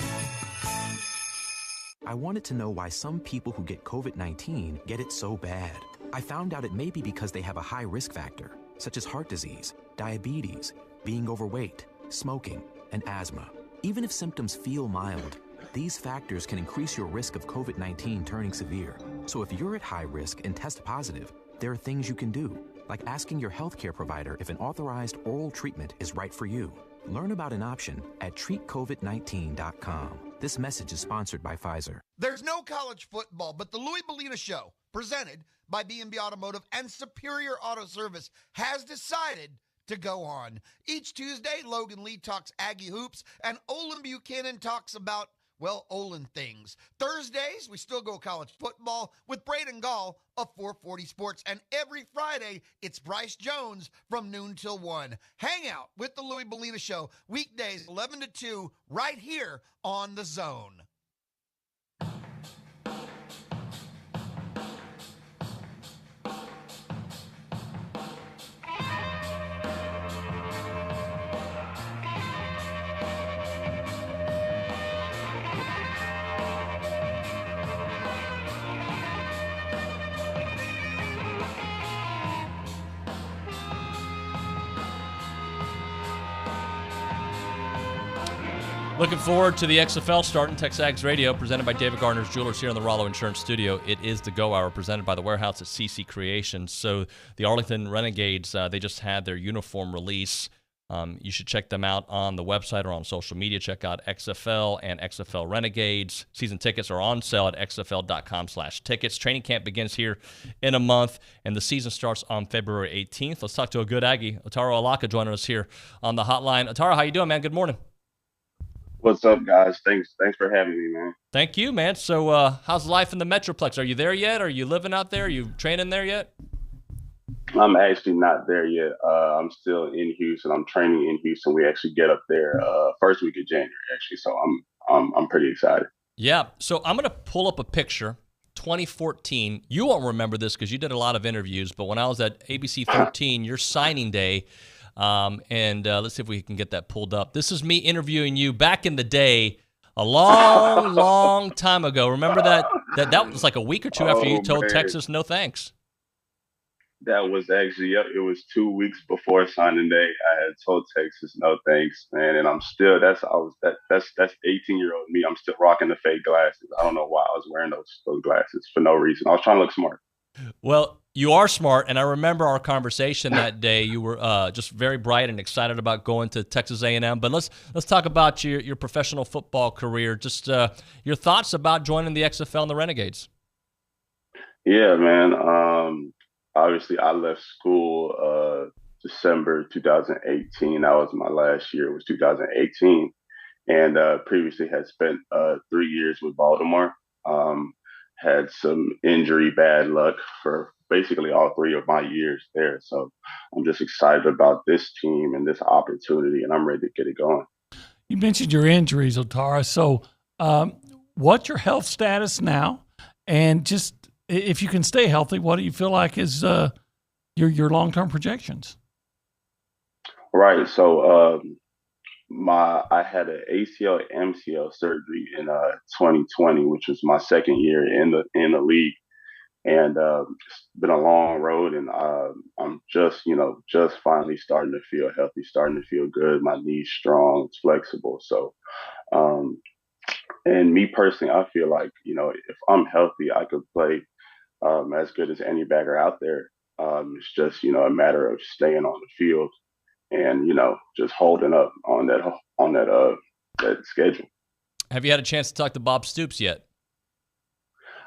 I wanted to know why some people who get COVID-19 get it so bad. I found out it may be because they have a high risk factor, such as heart disease, diabetes, being overweight, smoking, and asthma. Even if symptoms feel mild, these factors can increase your risk of COVID-19 turning severe. So if you're at high risk and test positive, there are things you can do, like asking your healthcare provider if an authorized oral treatment is right for you. Learn about an option at treatcovid19.com. This message is sponsored by Pfizer. There's no college football, but the Louie Bellina Show, presented by B&B Automotive and Superior Auto Service, has decided to go on. Each Tuesday, Logan Lee talks Aggie hoops, and Olin Buchanan talks about, well, Olin things. Thursdays, we still go college football with Braden Gall of 440 Sports. And every Friday, it's Bryce Jones from noon till 1. Hang out with the Louie Bellina Show, weekdays 11 to 2, right here on The Zone. Looking forward to the XFL starting TexAgs Radio, presented by David Gardner's Jewelers here in the Rollo Insurance Studio. It is the Go Hour, presented by the Warehouse at CC Creations. So the Arlington Renegades, they just had their uniform release. You should check them out on the website or on social media. Check out XFL and XFL Renegades. Season tickets are on sale at xfl.com/tickets. Training camp begins here in a month, and the season starts on February 18th. Let's talk to a good Aggie. Otaro Alaka joining us here on the hotline. Otaro, how you doing, man? Good morning. What's up, guys? Thanks for having me, man. Thank you, man. So how's life in the Metroplex? Are you there yet? Are you living out there? Are you training there yet? I'm actually not there yet. I'm still in Houston. I'm training in Houston. We actually get up there first week of January, actually. So I'm pretty excited. Yeah. So I'm gonna pull up a picture. 2014. You won't remember this because you did a lot of interviews. But when I was at ABC 13, your signing day, and let's see if we can get that pulled up. This is me interviewing you back in the day, a long, long time ago. Remember that? That was like a week or two after you told Texas no thanks. That was actually, yep, it was 2 weeks before signing day. I had told Texas no thanks, man, and I'm still that's 18-year-old me. I'm still rocking the fake glasses. I don't know why I was wearing those glasses for no reason. I was trying to look smart. Well, you are smart, and I remember our conversation that day. You were just very bright and excited about going to Texas A&M. But let's talk about your professional football career. Just your thoughts about joining the XFL and the Renegades. Yeah, man. Obviously, I left school December 2018. That was my last year. It was 2018, and previously had spent 3 years with Baltimore. Had some injury bad luck for basically all 3 of my years there. So I'm just excited about this team and this opportunity, and I'm ready to get it going. You mentioned your injuries, Otaro. So what's your health status now? And just if you can stay healthy, what do you feel like is your long-term projections? Right. So I had an ACL MCL surgery in 2020, which was my second year in the league, and it's been a long road. And I'm just finally starting to feel healthy, starting to feel good. My knee's strong, it's flexible. So, and me personally, I feel like if I'm healthy, I could play as good as any backer out there. It's just a matter of staying on the field and just holding up on that schedule. Have you had a chance to talk to Bob Stoops yet?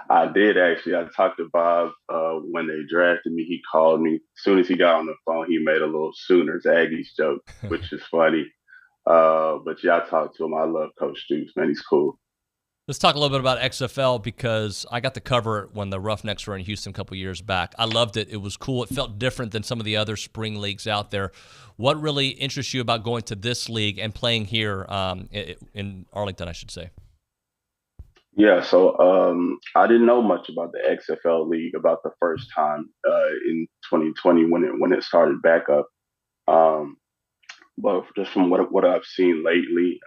I did, actually. I talked to Bob when they drafted me. He called me. As soon as he got on the phone, he made a little Sooners Aggies joke, which is funny. But yeah, I talked to him. I love Coach Stoops, man. He's cool. Let's talk a little bit about XFL because I got to cover it when the Roughnecks were in Houston a couple years back. I loved it. It was cool. It felt different than some of the other spring leagues out there. What really interests you about going to this league and playing here in Arlington, I should say? Yeah, so I didn't know much about the XFL league about the first time in 2020 when it started back up. But just from what I've seen lately,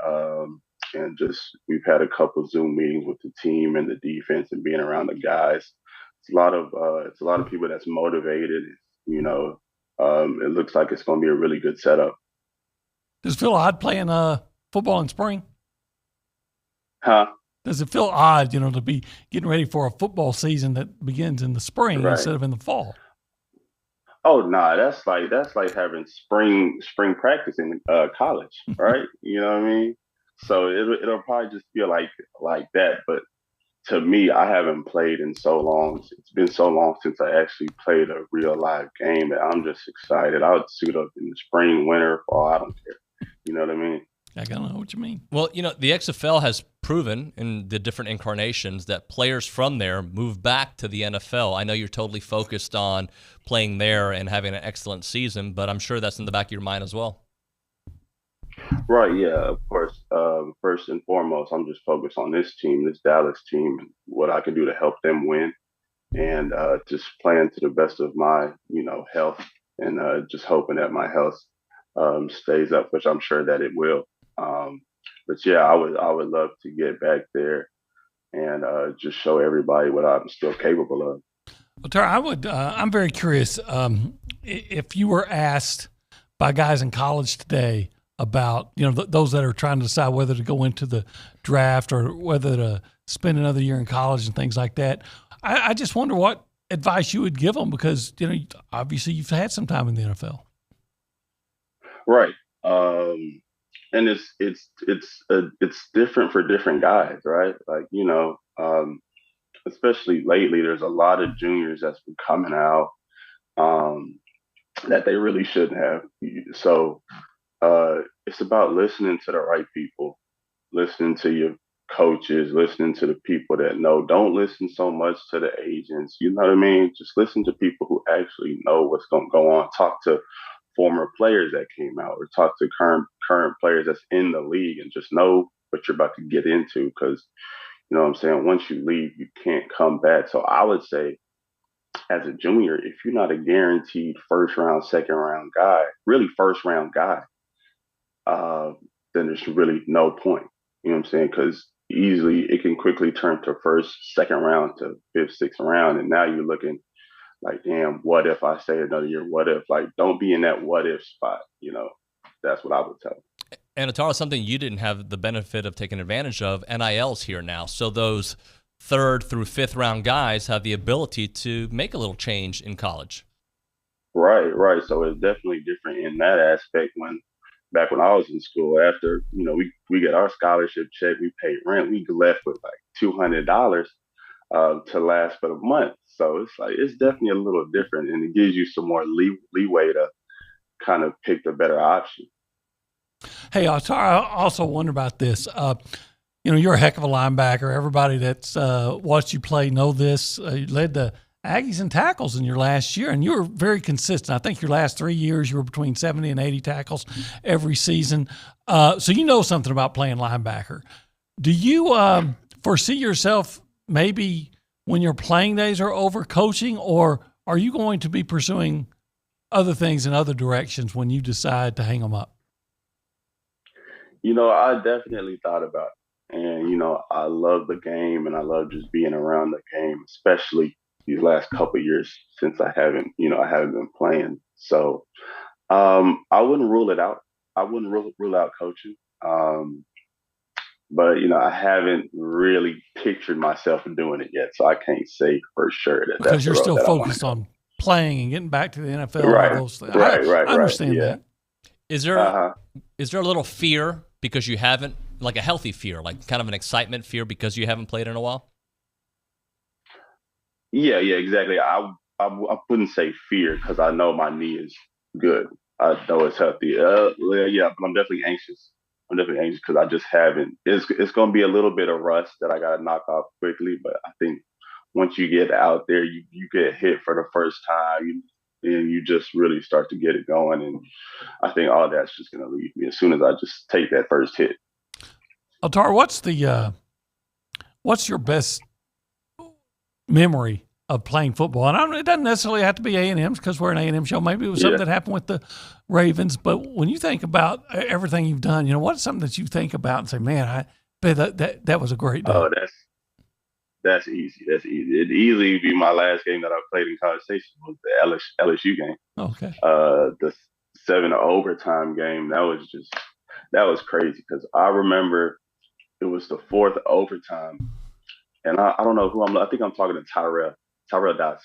and just we've had a couple Zoom meetings with the team and the defense and being around the guys. It's a lot of people that's motivated. It looks like it's going to be a really good setup. Does it feel odd playing football in spring? Huh? Does it feel odd, to be getting ready for a football season that begins in the spring instead of in the fall? Oh no, that's like having spring practice in college, right? You know what I mean? So it'll probably just feel like that. But to me, I haven't played in so long. It's been so long since I actually played a real live game that I'm just excited. I would suit up in the spring, winter, fall. I don't care. You know what I mean? I don't know what you mean. Well, the XFL has proven in the different incarnations that players from there move back to the NFL. I know you're totally focused on playing there and having an excellent season, but I'm sure that's in the back of your mind as well. Right, yeah, of course. First and foremost, I'm just focused on this team, this Dallas team, and what I can do to help them win, and just playing to the best of my, health, and just hoping that my health stays up, which I'm sure that it will. But yeah, I would love to get back there and just show everybody what I'm still capable of. Well, Tara, I'm very curious if you were asked by guys in college today about, those that are trying to decide whether to go into the draft or whether to spend another year in college and things like that. I just wonder what advice you would give them because, obviously you've had some time in the NFL. Right. And it's different for different guys, right? Like, especially lately, there's a lot of juniors that's been coming out um, that they really shouldn't have. So it's about listening to the right people, listening to your coaches, listening to the people that know. Don't listen so much to the agents. You know what I mean? Just listen to people who actually know what's going to go on. Talk to former players that came out, or talk to current players that's in the league, and just know what you're about to get into. Because you know what I'm saying. Once you leave, you can't come back. So I would say, as a junior, if you're not a guaranteed first round, second round guy, really first round guy, uh, then there's really no point. You know what I'm saying? Because easily it can quickly turn to first, second round to fifth, sixth round, and now you're looking like, damn, what if I stay another year? What if? Like, don't be in that what if spot. That's what I would tell them. And Atara, something you didn't have the benefit of taking advantage of, NIL's here now. So those third through fifth round guys have the ability to make a little change in college. Right. So it's definitely different in that aspect. Back when I was in school, after we get our scholarship check, we paid rent, we left with like $200 to last for the month. So it's like it's definitely a little different, and it gives you some more leeway to kind of pick the better option. Hey, Atara, I also wonder about this. You're a heck of a linebacker. Everybody that's watched you play know this. You led the Aggies in tackles in your last year, and you were very consistent. I think your last 3 years you were between 70 and 80 tackles every season. So you know something about playing linebacker. Do you foresee yourself maybe when your playing days are over coaching, or are you going to be pursuing other things in other directions when you decide to hang them up? I definitely thought about it. And, I love the game, and I love just being around the game, especially these last couple of years since I haven't been playing. So I wouldn't rule it out. I wouldn't rule out coaching. But I haven't really pictured myself doing it yet, so I can't say for sure that. Because you're still focused on playing and getting back to the NFL. Right. And those things. Right. I understand that. Is there a little fear because you haven't, like a healthy fear, like kind of an excitement fear because you haven't played in a while? Yeah, exactly. I wouldn't say fear, because I know my knee is good. I know it's healthy. Yeah, but I'm definitely anxious. Because I just haven't. It's going to be a little bit of rust that I got to knock off quickly. But I think once you get out there, you get hit for the first time, and you just really start to get it going. And I think all that's just going to leave me as soon as I just take that first hit. Atara, what's your best memory of playing football? And it doesn't necessarily have to be A&M's, because we're an A&M show. Maybe it was something that happened with the Ravens. But when you think about everything you've done, what's something that you think about and say, man, that was a great day? Oh, that's easy. That's easy. It'd easily be my last game that I played in College Station was the LSU game. Okay. The 7 overtime game. That was crazy, because I remember it was the 4th overtime, and I don't know who I think I'm talking to Tyrell Dotson,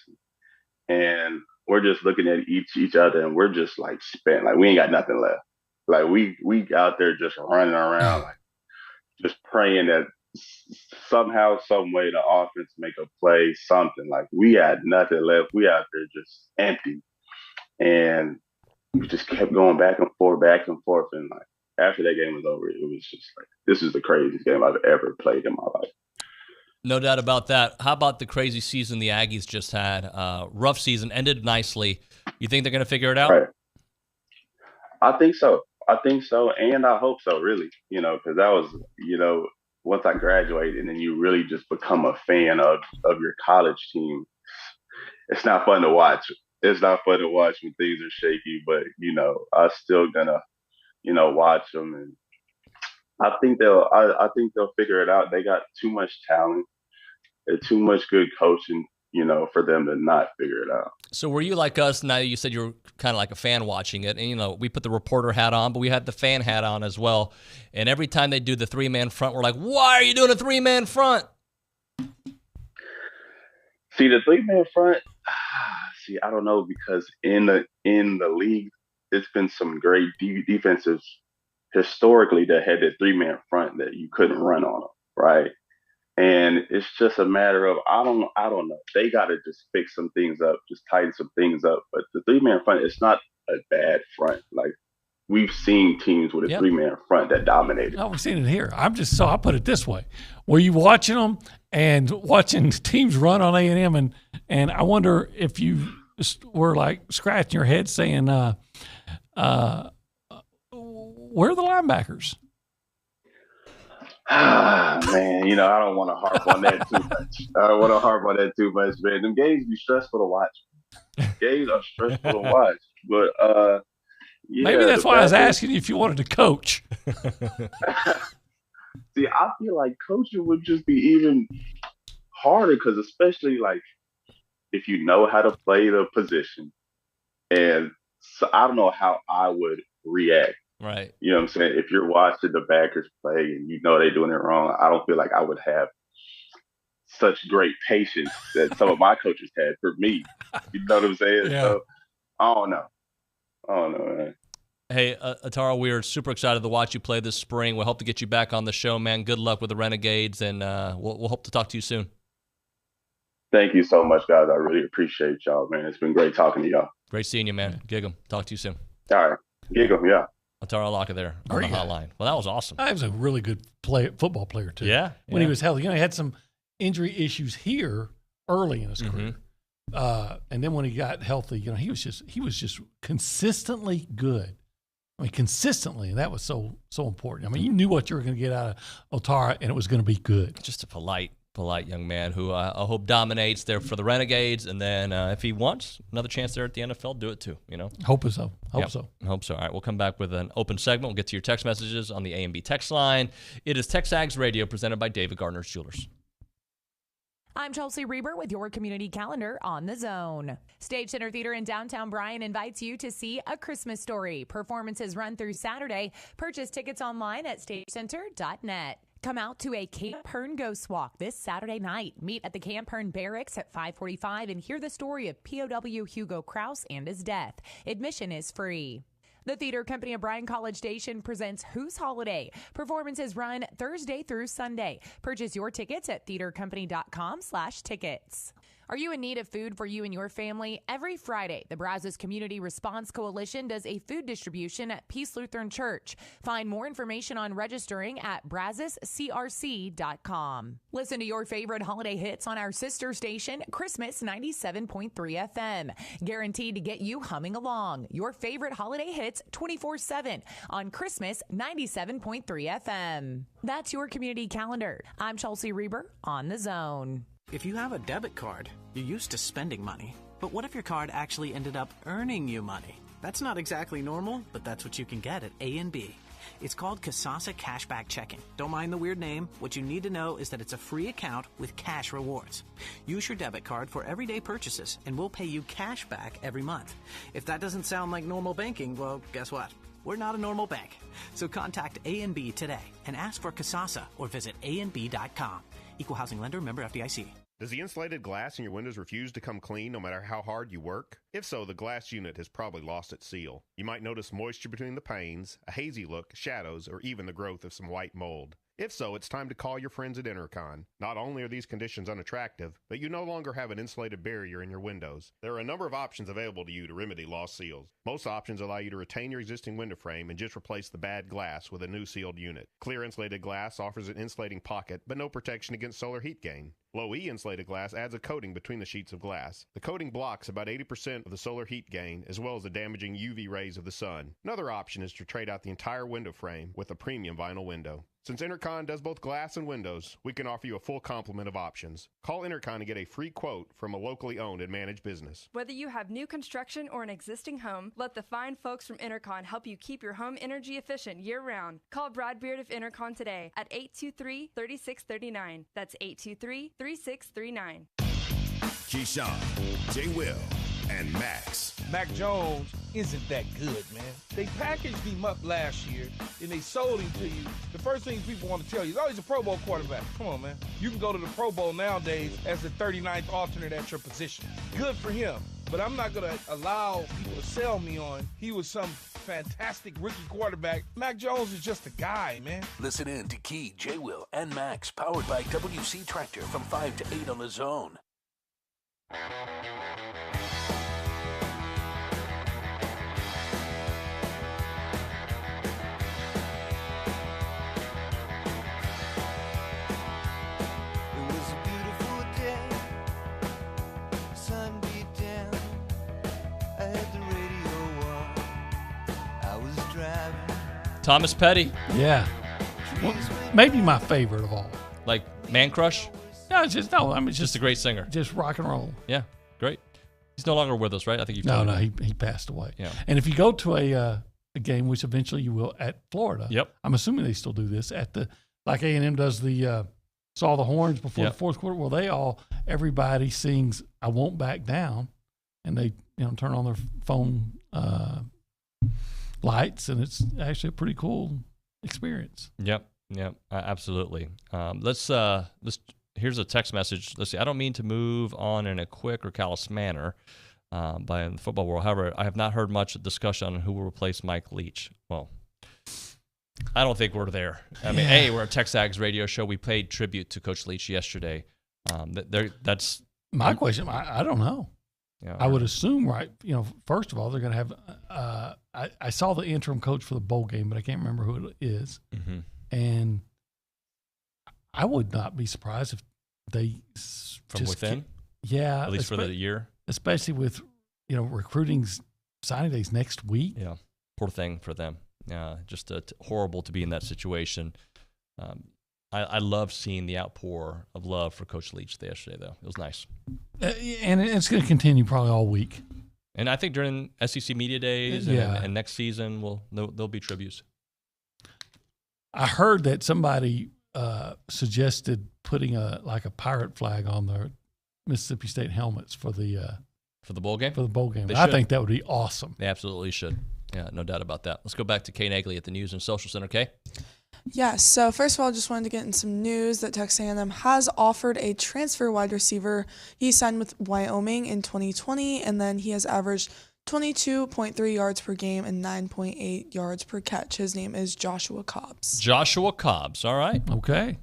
and we're just looking at each other, and we're just like spent, like we ain't got nothing left. Like we out there just running around, like just praying that somehow, some way, the offense make a play, something. Like we had nothing left. We out there just empty, and we just kept going back and forth, and like after that game was over, it was just like, this is the craziest game I've ever played in my life. No doubt about that. How about the crazy season the Aggies just had? Rough season, ended nicely. You think they're going to figure it out? Right. I think so, and I hope so, really. Because that was, once I graduated, and then you really just become a fan of your college team. It's not fun to watch. It's not fun to watch when things are shaky, but I'm still gonna, watch them, and I think they'll figure it out. They got too much talent and too much good coaching, for them to not figure it out. So were you like us? Now you said you were kind of like a fan watching it, and we put the reporter hat on, but we had the fan hat on as well. And every time they do the 3-man front, we're like, "Why are you doing a 3-man front?" See, the 3-man front. I don't know, because in the league, it's been some great defenses historically that had that 3-man front that you couldn't run on them, right? And it's just a matter of I don't know. They got to just fix some things up, just tighten some things up. But the 3-man front, it's not a bad front. Like we've seen teams with a 3-man front that dominated. No, we've seen it here. I'll put it this way: were you watching them and watching teams run on A&M, and I wonder if you were like scratching your head saying, "Where are the linebackers?" Man, I don't want to harp on that too much. Man. Them games be stressful to watch. Games are stressful to watch. But maybe that's why I was asking you if you wanted to coach. See, I feel like coaching would just be even harder because especially like if you know how to play the position. And so I don't know how I would react. Right. You know what I'm saying? If you're watching the backers play and you know they're doing it wrong, I don't feel like I would have such great patience that some of my coaches had for me. You know what I'm saying? Yeah. So I don't know, man. Hey, Atara, we are super excited to watch you play this spring. We'll hope to get you back on the show, man. Good luck with the Renegades, and we'll hope to talk to you soon. Thank you so much, guys. I really appreciate y'all, man. It's been great talking to y'all. Great seeing you, man. Gig 'em. Talk to you soon. All right. Gig 'em, yeah. Atara Laka there on the hotline. Well, that was awesome. He was a really good football player, too. Yeah. When he was healthy. He had some injury issues here early in his career. And then when he got healthy, he was just consistently good. I mean, consistently, and that was so important. I mean, you knew what you were going to get out of Otara, and it was going to be good. Just a polite young man who I hope dominates there for the Renegades, and then if he wants another chance there at the NFL, do it too. Hope so. Hope so. All right, we'll come back with an open segment. We'll get to your text messages on the A&B text line. It is TexAgs Radio presented by David Gardner's Jewelers. I'm Chelsea Reber with your community calendar on the Zone. Stage Center Theater in downtown Bryan invites you to see A Christmas Story. Performances run through Saturday. Purchase tickets online at stagecenter.net. Come out to a Camp Hearn Ghost Walk this Saturday night. Meet at the Camp Hearn Barracks at 5:45 and hear the story of POW Hugo Kraus and his death. Admission is free. The Theater Company of Bryan College Station presents Who's Holiday. Performances run Thursday through Sunday. Purchase your tickets at theatercompany.com/tickets. Are you in need of food for you and your family? Every Friday, the Brazos Community Response Coalition does a food distribution at Peace Lutheran Church. Find more information on registering at brazoscrc.com. Listen to your favorite holiday hits on our sister station, Christmas 97.3 FM. Guaranteed to get you humming along. Your favorite holiday hits 24/7 on Christmas 97.3 FM. That's your community calendar. I'm Chelsea Reber on the Zone. If you have a debit card, you're used to spending money. But what if your card actually ended up earning you money? That's not exactly normal, but that's what you can get at A&B. It's called Kasasa Cashback Checking. Don't mind the weird name. What you need to know is that it's a free account with cash rewards. Use your debit card for everyday purchases, and we'll pay you cash back every month. If that doesn't sound like normal banking, well, guess what? We're not a normal bank. So contact A&B today and ask for Kasasa or visit ANB.com. Equal housing lender, member FDIC. Does the insulated glass in your windows refuse to come clean no matter how hard you work? If so, the glass unit has probably lost its seal. You might notice moisture between the panes, a hazy look, shadows, or even the growth of some white mold. If so, it's time to call your friends at Intercon. Not only are these conditions unattractive, but you no longer have an insulated barrier in your windows. There are a number of options available to you to remedy lost seals. Most options allow you to retain your existing window frame and just replace the bad glass with a new sealed unit. Clear insulated glass offers an insulating pocket, but no protection against solar heat gain. Low E insulated glass adds a coating between the sheets of glass. The coating blocks about 80% of the solar heat gain, as well as the damaging UV rays of the sun. Another option is to trade out the entire window frame with a premium vinyl window. Since Intercon does both glass and windows, we can offer you a full complement of options. Call Intercon to get a free quote from a locally owned and managed business. Whether you have new construction or an existing home, let the fine folks from Intercon help you keep your home energy efficient year-round. Call Brad Beard of Intercon today at 823-3639. That's 823-3639. Keyshawn, J. Will, and Max. Mac Jones isn't that good, man. They packaged him up last year, and they sold him to you. The first thing people want to tell you is, oh, he's a Pro Bowl quarterback. Come on, man. You can go to the Pro Bowl nowadays as the 39th alternate at your position. Good for him. but I'm not going to allow people to sell me on he was some fantastic rookie quarterback. Mac Jones is just a guy, man. Listen in to Key, J. Will, and Max, powered by WC Tractor from 5 to 8 on the Zone. Thomas Petty. Yeah. Well, maybe my favorite of all. Like Man Crush? No, it's just a great singer. Just rock and roll. Yeah, great. He's no longer with us, right? I think he passed away. Yeah. And if you go to a game, which eventually you will at Florida, yep. I'm assuming they still do this at the like A&M does the saw the horns before the fourth quarter. Well, everybody sings "I Won't Back Down," and they turn on their phone lights, and it's actually a pretty cool experience. Yep, absolutely. Here's a text message. Let's see. I don't mean to move on in a quick or callous manner by the football world. However, I have not heard much discussion on who will replace Mike Leach. Well, I don't think we're there. I mean, we're a TexAgs radio show. We paid tribute to Coach Leach yesterday. That's my question. I don't know. Yeah, I would assume, right? First of all, they're going to have. I saw the interim coach for the bowl game, but I can't remember who it is. Mm-hmm. And I would not be surprised if they from within. At least for the year, especially with recruiting signing days next week. Yeah, poor thing for them. Just horrible to be in that situation. I love seeing the outpour of love for Coach Leach yesterday, though. It was nice. And it's going to continue probably all week. And I think during SEC Media Days and next season, there'll be tributes. I heard that somebody suggested putting a pirate flag on the Mississippi State helmets for the bowl game? For the bowl game. I think that would be awesome. They absolutely should. Yeah, no doubt about that. Let's go back to Kay Nagley at the News and Social Center. Kay? Yes, so first of all, I just wanted to get in some news that Texas A&M has offered a transfer wide receiver. He signed with Wyoming in 2020, and then he has averaged 22.3 yards per game and 9.8 yards per catch. His name is Joshua Cobbs. Joshua Cobbs, all right. Okay.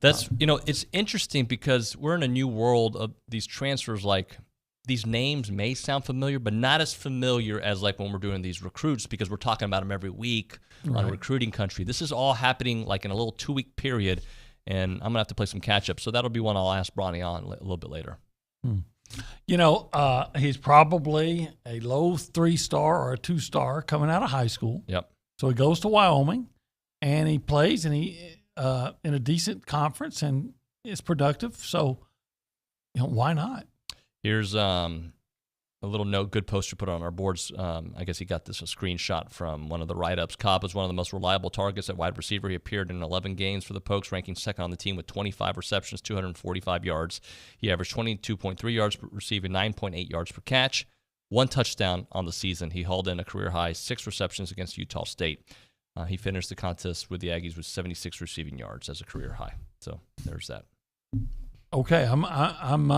That's, it's interesting because we're in a new world of these transfers. Like, these names may sound familiar, but not as familiar as like when we're doing these recruits because we're talking about them every week on Recruiting Country. This is all happening like in a little 2-week period, and I'm going to have to play some catch-up. So that'll be one I'll ask Bronny on a little bit later. He's probably a low 3-star or a 2-star coming out of high school. Yep. So he goes to Wyoming, and he plays in a decent conference, and it's productive. So, why not? Here's a little note, good poster put on our boards. I guess he got a screenshot from one of the write-ups. Cobb was one of the most reliable targets at wide receiver. He appeared in 11 games for the Pokes, ranking second on the team with 25 receptions, 245 yards. He averaged 22.3 yards per receiving, 9.8 yards per catch, 1 touchdown on the season. He hauled in a career-high 6 receptions against Utah State. He finished the contest with the Aggies with 76 receiving yards as a career high. So there's that. Okay, I'm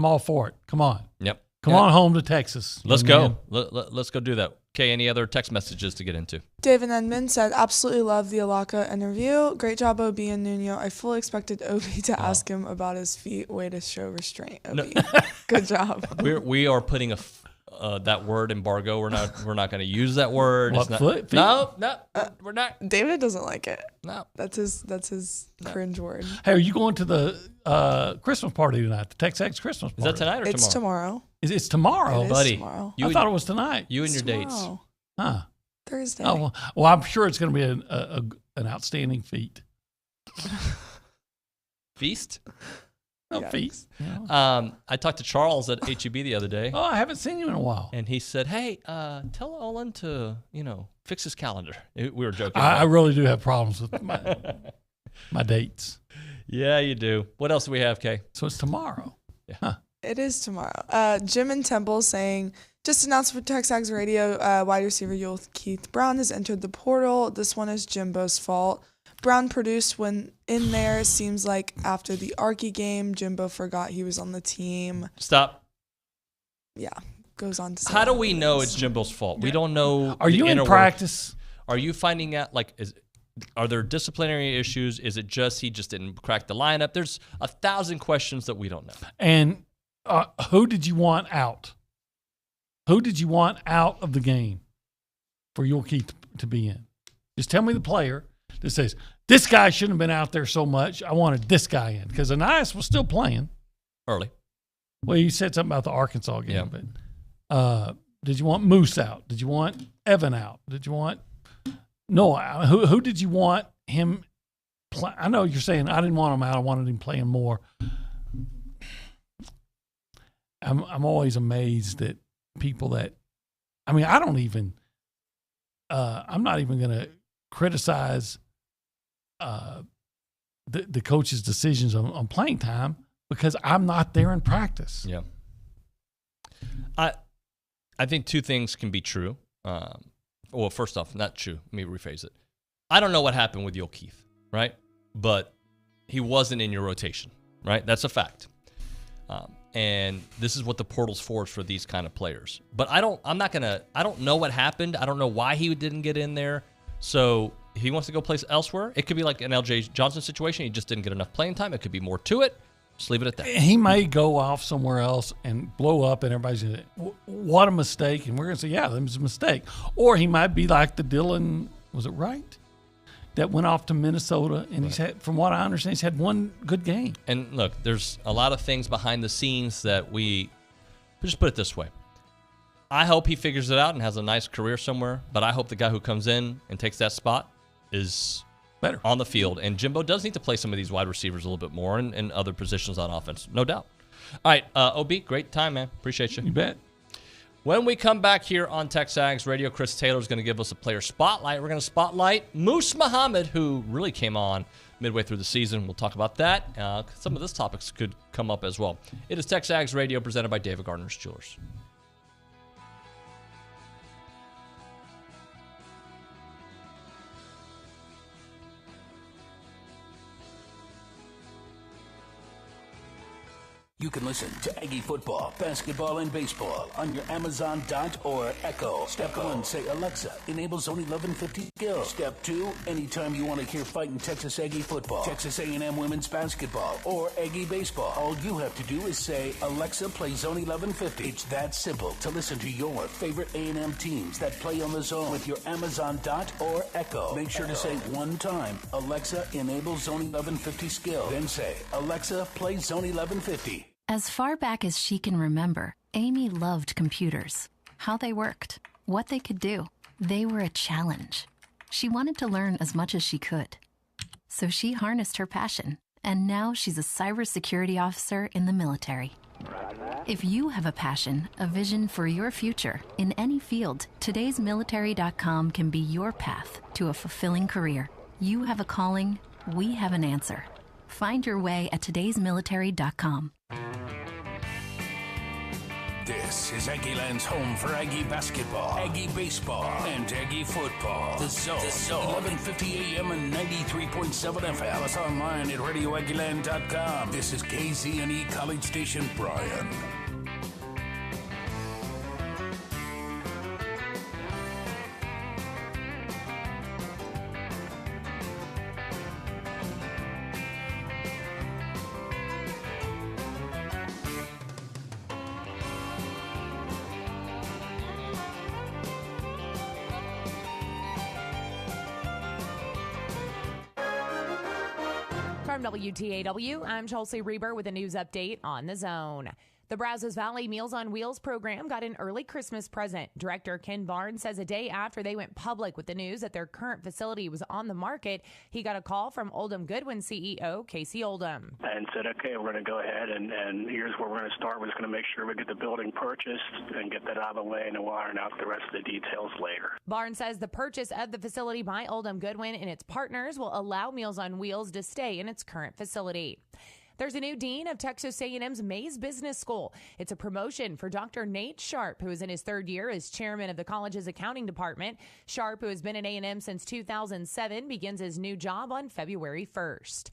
all for it. Come on. Yep. Come on home to Texas. Let's go. Let's go do that. Okay, any other text messages to get into? David Edmond said, absolutely love the Alaka interview. Great job, OB and Nuño. I fully expected OB to ask him about his feet. Way to show restraint, OB. No. Good job. We are putting that word embargo. We're not going to use that word. What, foot? No, we're not. David doesn't like it. No. That's his cringe word. Hey, are you going to the Christmas party tonight? The TexAgs Christmas party? Is that tonight or tomorrow? It's tomorrow. It's tomorrow? Buddy. Tomorrow. I thought it was tonight. You and your dates. Huh. Thursday. Oh, well, I'm sure it's going to be an outstanding feat. Feast? Feast. Yeah. I talked to Charles at HEB the other day. Oh, I haven't seen you in a while. And he said, hey, tell Olin to, fix his calendar. We were joking. I really do have problems with my dates. Yeah, you do. What else do we have, Kay? So it's tomorrow. Yeah. Huh. It is tomorrow. Jim and Temple saying, just announced for TexAgs Radio, wide receiver Keith Brown has entered the portal. This one is Jimbo's fault. Brown produced when in there. Seems like after the Archie game, Jimbo forgot he was on the team. Stop. goes on to say How do we know it's Jimbo's fault? We don't know. Are you in practice? Are you finding out, are there disciplinary issues? Is it just he just didn't crack the lineup? There's 1,000 questions that we don't know. And who did you want out? Who did you want out of the game for York Keith to be in? Just tell me the player that says, this guy shouldn't have been out there so much. I wanted this guy in. Because Anais was still playing. Early. Well, you said something about the Arkansas game. But did you want Moose out? Did you want Evan out? Did you want Noah? Who did you want him play? I know you're saying I didn't want him out. I wanted him playing more. I'm always amazed that people that, I mean, I don't even, I'm not even going to criticize the coach's decisions on playing time because I'm not there in practice. Yeah. I think two things can be true. Well, first off, not true. Let me rephrase it. I don't know what happened with York Keith, right? But he wasn't in your rotation, right? That's a fact. And this is what the portal's for these kind of players. But I don't know what happened. I don't know why he didn't get in there. So if he wants to go play elsewhere, it could be like an LJ Johnson situation. He just didn't get enough playing time. It could be more to it. Just leave it at that. He may go off somewhere else and blow up, and everybody's going to, what a mistake. And we're going to say, yeah, that was a mistake. Or he might be like the Dylan, was it right? That went off to Minnesota, and he's had, from what I understand, he's had one good game. And look, there's a lot of things behind the scenes that just put it this way. I hope he figures it out and has a nice career somewhere, but I hope the guy who comes in and takes that spot is better on the field. And Jimbo does need to play some of these wide receivers a little bit more and other positions on offense, no doubt. All right, OB, great time, man. Appreciate you. You bet. When we come back here on TexAgs Radio, Chris Taylor is going to give us a player spotlight. We're going to spotlight Moose Muhammad, who really came on midway through the season. We'll talk about that. Some of these topics could come up as well. It is TexAgs Radio presented by David Gardner's Jewelers. You can listen to Aggie football, basketball, and baseball on your Amazon Dot or Echo. Step 1, say, Alexa, enable Zone 1150 skills. Step 2, anytime you want to hear fighting Texas Aggie football, Texas A&M women's basketball, or Aggie baseball, all you have to do is say, Alexa, play Zone 1150. It's that simple to listen to your favorite A&M teams that play on the Zone with your Amazon Dot or Echo. Make sure to say one time, Alexa, enable Zone 1150 skill. Then say, Alexa, play Zone 1150. As far back as she can remember, Amy loved computers. How they worked, what they could do. They were a challenge. She wanted to learn as much as she could. So she harnessed her passion, and now she's a cybersecurity officer in the military. If you have a passion, a vision for your future in any field, todaysmilitary.com can be your path to a fulfilling career. You have a calling, we have an answer. Find your way at todaysmilitary.com. This is Aggieland's home for Aggie basketball, Aggie baseball, and Aggie football. The Zone. 1150 AM and 93.7 FM. Plus online at radioaggieland.com. This is KZNE College Station, Bryan. From WTAW, I'm Chelsea Reber with a news update on the Zone. The Brazos Valley Meals on Wheels program got an early Christmas present. Director Ken Barnes says a day after they went public with the news that their current facility was on the market, he got a call from Oldham Goodwin CEO Casey Oldham. And said, okay, we're going to go ahead and here's where we're going to start. We're just going to make sure we get the building purchased and get that out of the way, and then we'll iron out the rest of the details later. Barnes says the purchase of the facility by Oldham Goodwin and its partners will allow Meals on Wheels to stay in its current facility. There's a new dean of Texas A&M's Mays Business School. It's a promotion for Dr. Nate Sharp, who is in his third year as chairman of the college's accounting department. Sharp, who has been at A&M since 2007, begins his new job on February 1st.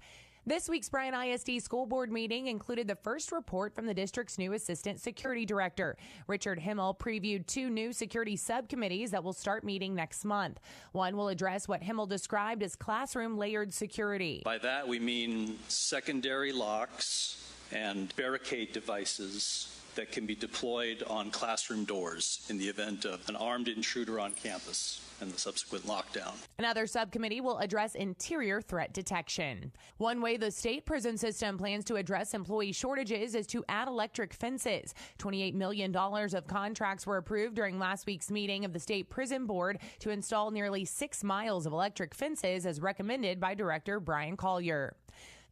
This week's Bryan ISD School Board meeting included the first report from the district's new Assistant Security Director. Richard Himmel previewed 2 new security subcommittees that will start meeting next month. One will address what Himmel described as classroom layered security. By that, we mean secondary locks and barricade devices that can be deployed on classroom doors in the event of an armed intruder on campus and the subsequent lockdown. Another subcommittee will address interior threat detection. One way the state prison system plans to address employee shortages is to add electric fences. $28 million of contracts were approved during last week's meeting of the State Prison Board to install nearly 6 miles of electric fences as recommended by Director Brian Collier.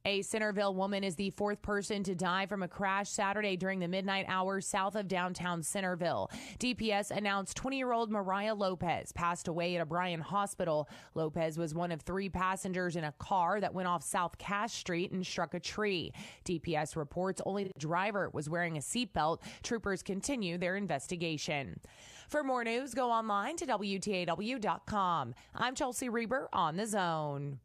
A Centerville woman is the 4th person to die from a crash Saturday during the midnight hours south of downtown Centerville. DPS announced 20-year-old Mariah Lopez passed away at a Bryan hospital. Lopez was one of 3 passengers in a car that went off South Cash Street and struck a tree. DPS reports only the driver was wearing a seatbelt. Troopers continue their investigation. For more news, go online to WTAW.com. I'm Chelsea Reber on The Zone.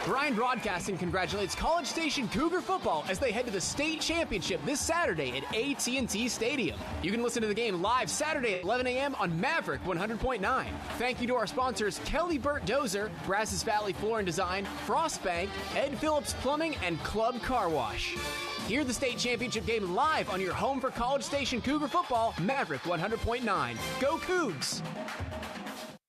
Bryan Broadcasting congratulates College Station Cougar football as they head to the state championship this Saturday at AT&T Stadium. You can listen to the game live Saturday at 11 a.m. on Maverick 100.9. Thank you to our sponsors Kelly Burt Dozer, Brazos Valley Floor and Design, Frostbank, Ed Phillips Plumbing, and Club Car Wash. Hear the state championship game live on your home for College Station Cougar football, Maverick 100.9. Go Cougs!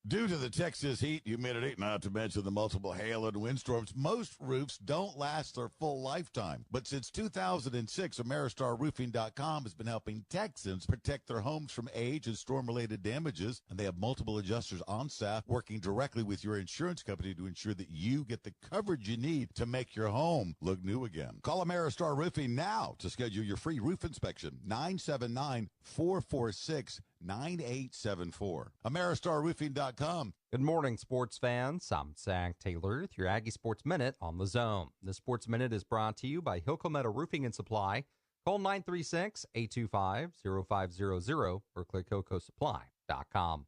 Due to the Texas heat, humidity, not to mention the multiple hail and windstorms, most roofs don't last their full lifetime. But since 2006, AmeriStarRoofing.com has been helping Texans protect their homes from age and storm-related damages, and they have multiple adjusters on staff working directly with your insurance company to ensure that you get the coverage you need to make your home look new again. Call Ameristar Roofing now to schedule your free roof inspection, 979-446-9874. AmeriStarRoofing.com. Good morning, sports fans. I'm Zach Taylor with your Aggie Sports Minute on The Zone. This Sports Minute is brought to you by Hilco Metal Roofing and Supply. Call 936-825-0500 or click HilcoSupply.com.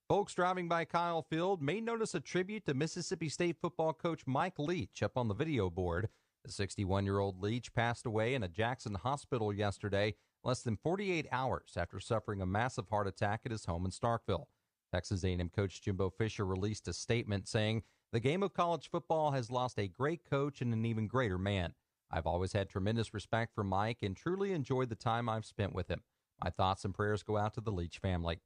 Folks driving by Kyle Field may notice a tribute to Mississippi State football coach Mike Leach up on the video board. The 61-year-old Leach passed away in a Jackson hospital yesterday, less than 48 hours after suffering a massive heart attack at his home in Starkville. Texas A&M coach Jimbo Fisher released a statement saying, "The game of college football has lost a great coach and an even greater man. I've always had tremendous respect for Mike and truly enjoyed the time I've spent with him. My thoughts and prayers go out to the Leach family."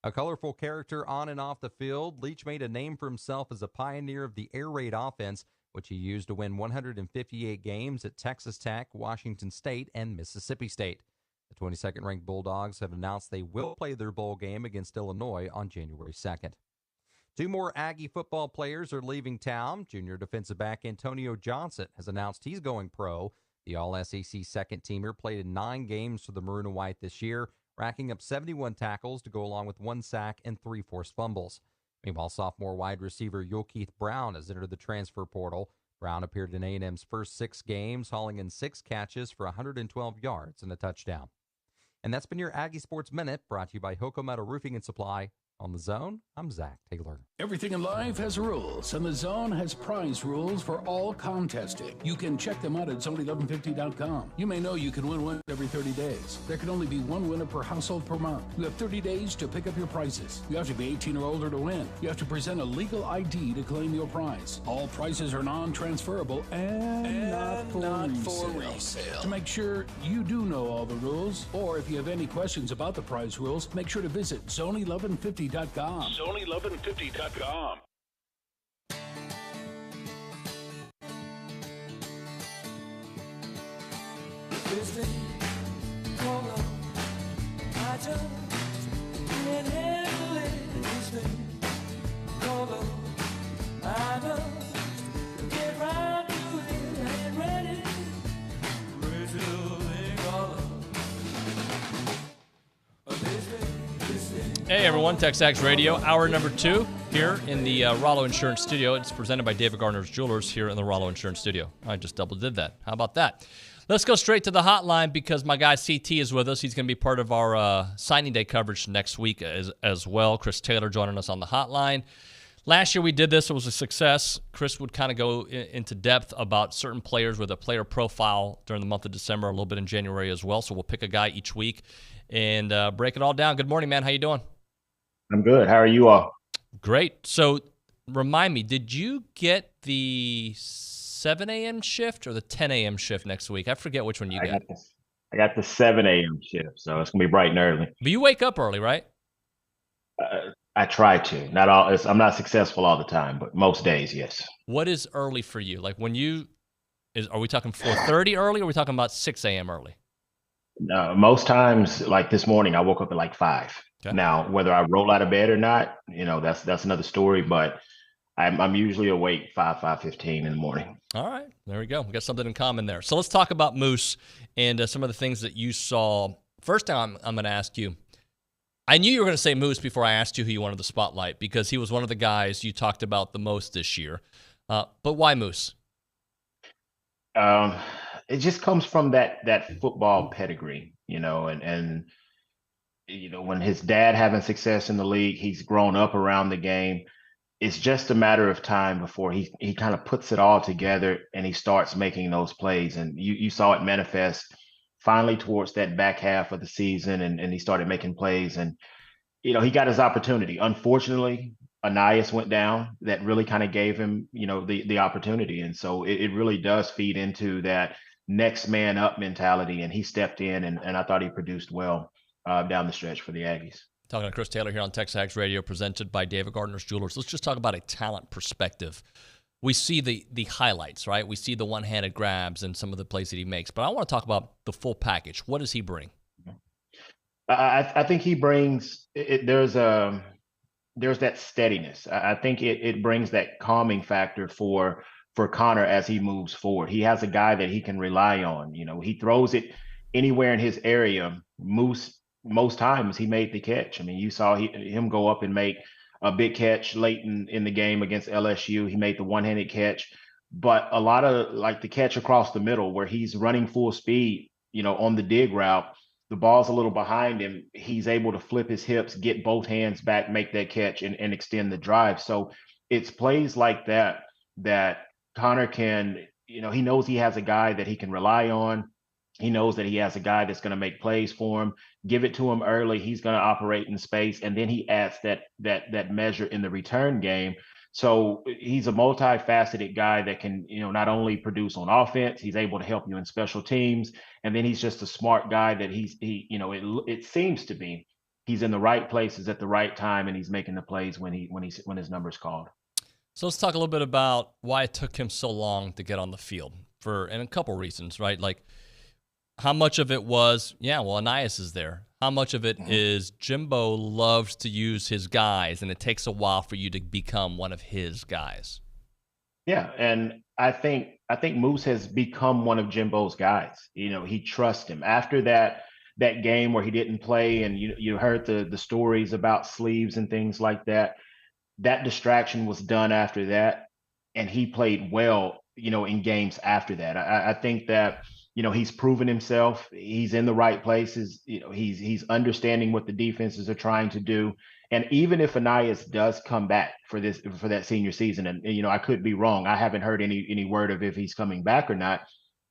A colorful character on and off the field, Leach made a name for himself as a pioneer of the air raid offense, which he used to win 158 games at Texas Tech, Washington State, and Mississippi State. The 22nd-ranked Bulldogs have announced they will play their bowl game against Illinois on January 2nd. 2 more Aggie football players are leaving town. Junior defensive back Antonio Johnson has announced he's going pro. The All-SEC second-teamer played in 9 games for the Maroon and White this year, racking up 71 tackles to go along with 1 sack and 3 forced fumbles. Meanwhile, sophomore wide receiver Yokeith Brown has entered the transfer portal. Brown appeared in A&M's first 6 games, hauling in 6 catches for 112 yards and a touchdown. And that's been your Aggie Sports Minute, brought to you by Hilco Metal Roofing and Supply. On The Zone, I'm Zach Taylor. Everything in life has rules, and The Zone has prize rules for all contesting. You can check them out at zone1150.com. You may know you can win one every 30 days. There can only be 1 winner per household per month. You have 30 days to pick up your prizes. You have to be 18 or older to win. You have to present a legal ID to claim your prize. All prizes are non-transferable and not for resale. To make sure you do know all the rules, or if you have any questions about the prize rules, make sure to visit zone1150.com. Zone1150.com. This thing called love, I just can't handle it. This thing called love, I must get right to it. I ain't ready. This thing called love. This thing. Hey everyone, TexAgs Radio, hour number 2 here in the Rollo Insurance Studio. It's presented by David Gardner's Jewelers here in the Rollo Insurance Studio. I just double did that. How about that? Let's go straight to the hotline because my guy CT is with us. He's going to be part of our signing day coverage next week as well. Chris Taylor joining us on the hotline. Last year we did this. It was a success. Chris would kind of go into depth about certain players with a player profile during the month of December, a little bit in January as well. So we'll pick a guy each week and break it all down. Good morning, man. How you doing? I'm good. How are you all? Great. So remind me, did you get the 7 a.m. shift or the 10 a.m. shift next week? I forget which one you got. I got the 7 a.m. shift, so it's going to be bright and early. But you wake up early, right? I try to. Not all. I'm not successsul all the time, but most days, yes. What is early for you? Like when are we talking 4:30 early or are we talking about 6 a.m. early? No, most times, like this morning, I woke up at like 5. Okay. Now, whether I roll out of bed or not, that's another story. But I'm usually awake 5:15 in the morning. All right, there we go. We got something in common there. So let's talk about Moose and some of the things that you saw. First time I'm going to ask you. I knew you were going to say Moose before I asked you who you wanted the spotlight because he was one of the guys you talked about the most this year. But why Moose? It just comes from that football pedigree, and when his dad having success in the league, he's grown up around the game. It's just a matter of time before he kind of puts it all together and he starts making those plays. And you saw it manifest finally towards that back half of the season, and he started making plays. And he got his opportunity. Unfortunately, Anias went down. That really kind of gave him the opportunity. And so it really does feed into that next man up mentality. And he stepped in, and I thought he produced well down the stretch for the Aggies. Talking to Chris Taylor here on TexAgs Radio, presented by David Gardner's Jewelers. Let's just talk about a talent perspective. We see the highlights, right? We see the one-handed grabs and some of the plays that he makes. But I want to talk about the full package. What does he bring? I think he brings there's that steadiness. I think it brings that calming factor for Connor as he moves forward. He has a guy that he can rely on. He throws it anywhere in his area. Moose, most times he made the catch. I mean, you saw him go up and make a big catch late in the game against LSU. He made the one-handed catch, but a lot of like the catch across the middle where he's running full speed, on the dig route, the ball's a little behind him. He's able to flip his hips, get both hands back, make that catch and extend the drive. So it's plays like that Connor can, he knows he has a guy that he can rely on. He knows that he has a guy that's going to make plays for him. Give it to him early. He's going to operate in space, and then he adds that measure in the return game. So he's a multifaceted guy that can, not only produce on offense, he's able to help you in special teams, and then he's just a smart guy that it seems to be he's in the right places at the right time, and he's making the plays when his number's called. So let's talk a little bit about why it took him so long to get on the field and a couple reasons, right? Like, how much of it was, Anias is there. How much of it is Jimbo loves to use his guys, and it takes a while for you to become one of his guys? Yeah, and I think Moose has become one of Jimbo's guys. He trusts him. After that game where he didn't play, and you heard the stories about sleeves and things like that, that distraction was done after that, and he played well, in games after that. I think that he's proven himself. He's in the right places. He's understanding what the defenses are trying to do. And even if Anias does come back for that senior season, and I could be wrong. I haven't heard any word of if he's coming back or not.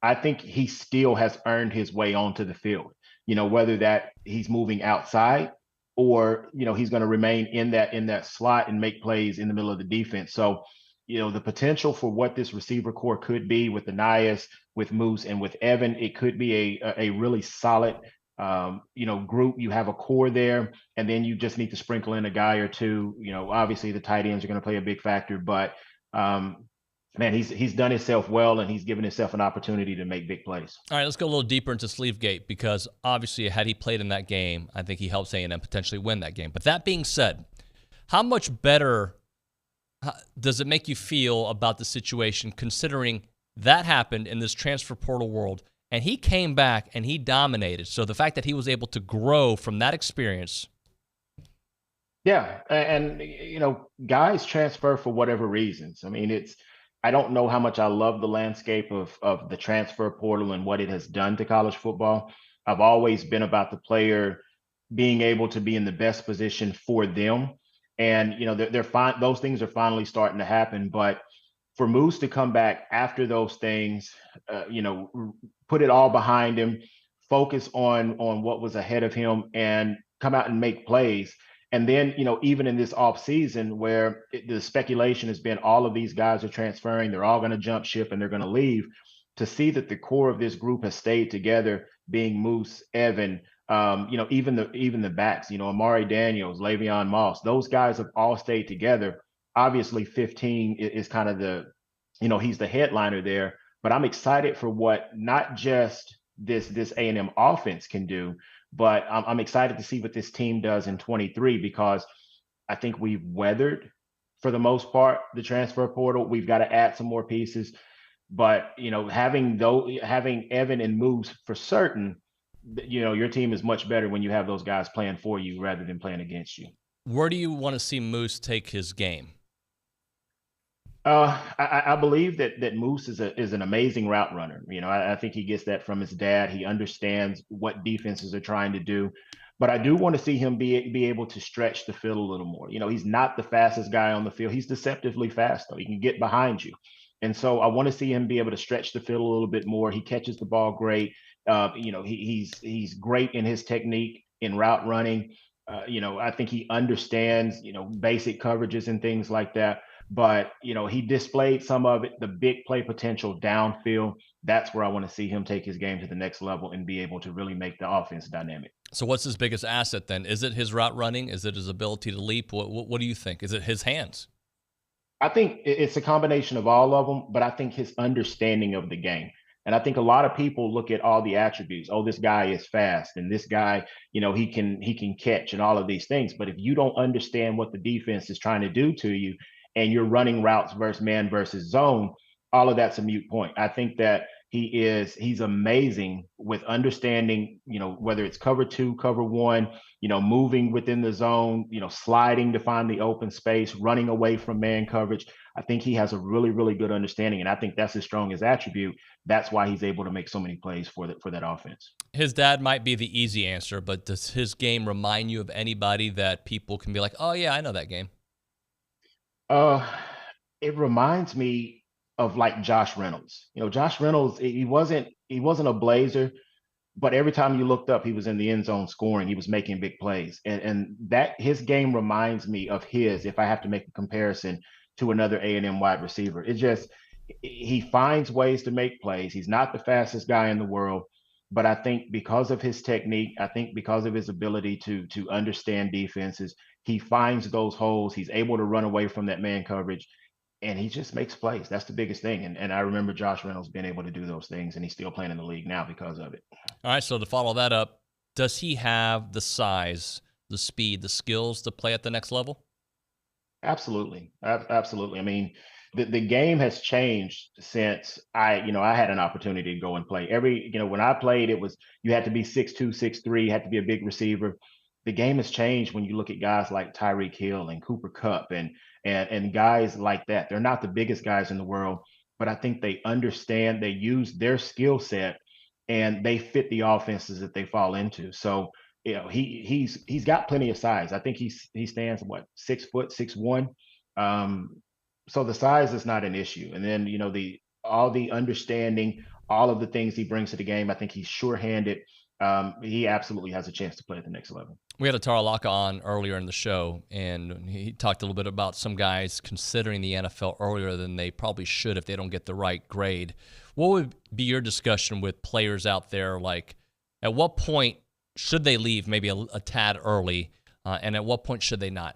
I think he still has earned his way onto the field. Whether that he's moving outside or he's going to remain in that slot and make plays in the middle of the defense. So the potential for what this receiver core could be with Anias, with Moose, and with Evan, it could be a really solid, group. You have a core there, and then you just need to sprinkle in a guy or two. Obviously the tight ends are going to play a big factor, but man, he's done himself well, and he's given himself an opportunity to make big plays. All right, let's go a little deeper into Sleevegate because obviously had he played in that game, I think he helps A&M potentially win that game. But that being said, how much better does it make you feel about the situation considering that happened in this transfer portal world and he came back and he dominated? So the fact that he was able to grow from that experience. Yeah. And guys transfer for whatever reasons. I mean, I don't know how much I love the landscape of the transfer portal and what it has done to college football. I've always been about the player being able to be in the best position for them. And, they're fine. Those things are finally starting to happen. But for Moose to come back after those things, put it all behind him, focus on what was ahead of him, and come out and make plays. And then, even in this off season where the speculation has been all of these guys are transferring, they're all going to jump ship and they're going to leave. To see that the core of this group has stayed together, being Moose, Evan, even the backs, Amari Daniels, Le'Veon Moss, those guys have all stayed together. Obviously, 15 is kind of he's the headliner there. But I'm excited for what not just this A&M offense can do, but I'm excited to see what this team does in 23, because I think we've weathered, for the most part, the transfer portal. We've got to add some more pieces. But having Evan and Moose for certain, your team is much better when you have those guys playing for you rather than playing against you. Where do you want to see Moose take his game? I believe that Moose is an amazing route runner. I think he gets that from his dad. He understands what defenses are trying to do. But I do want to see him be able to stretch the field a little more. He's not the fastest guy on the field. He's deceptively fast, though. He can get behind you. And so I want to see him be able to stretch the field a little bit more. He catches the ball great. He's great in his technique in route running. I think he understands, basic coverages and things like that. But, he displayed some of it, the big play potential downfield. That's where I want to see him take his game to the next level and be able to really make the offense dynamic. So what's his biggest asset then? Is it his route running? Is it his ability to leap? What do you think? Is it his hands? I think it's a combination of all of them, but I think his understanding of the game. And I think a lot of people look at all the attributes. Oh, this guy is fast, and this guy, he can catch, and all of these things. But if you don't understand what the defense is trying to do to you, and you're running routes versus man versus zone, all of that's a moot point. I think that he's amazing with understanding, whether it's cover 2, cover 1, moving within the zone, sliding to find the open space, running away from man coverage. I think he has a really, really good understanding, and I think that's his strongest attribute. That's why he's able to make so many plays for that offense. His dad might be the easy answer, but does his game remind you of anybody that people can be like, oh yeah, I know that game? It reminds me of like Josh Reynolds. Josh Reynolds, he wasn't a Blazer, but every time you looked up, he was in the end zone scoring. He was making big plays. And that his game reminds me of his, if I have to make a comparison to another A&M wide receiver. He finds ways to make plays. He's not the fastest guy in the world, but I think because of his technique, I think because of his ability to understand defenses, he finds those holes. He's able to run away from that man coverage, and he just makes plays. That's the biggest thing. And I remember Josh Reynolds being able to do those things, and he's still playing in the league now because of it. All right, so to follow that up, does he have the size, the speed, the skills to play at the next level? Absolutely. Absolutely. I mean, the game has changed since I had an opportunity to go and play. When I played, you had to be 6'2", 6'3", you had to be a big receiver. The game has changed when you look at guys like Tyreek Hill and Cooper Kupp and guys like that. They're not the biggest guys in the world, but I think they understand, they use their skill set, and they fit the offenses that they fall into. So, he's got plenty of size. I think he stands 6 foot, 6'1". So the size is not an issue. And then, all the understanding, all of the things he brings to the game, I think he's sure-handed. He absolutely has a chance to play at the next level. We had a Taralaka on earlier in the show, and he talked a little bit about some guys considering the NFL earlier than they probably should if they don't get the right grade. What would be your discussion with players out there? Like, at what point should they leave maybe a tad early, and at what point should they not?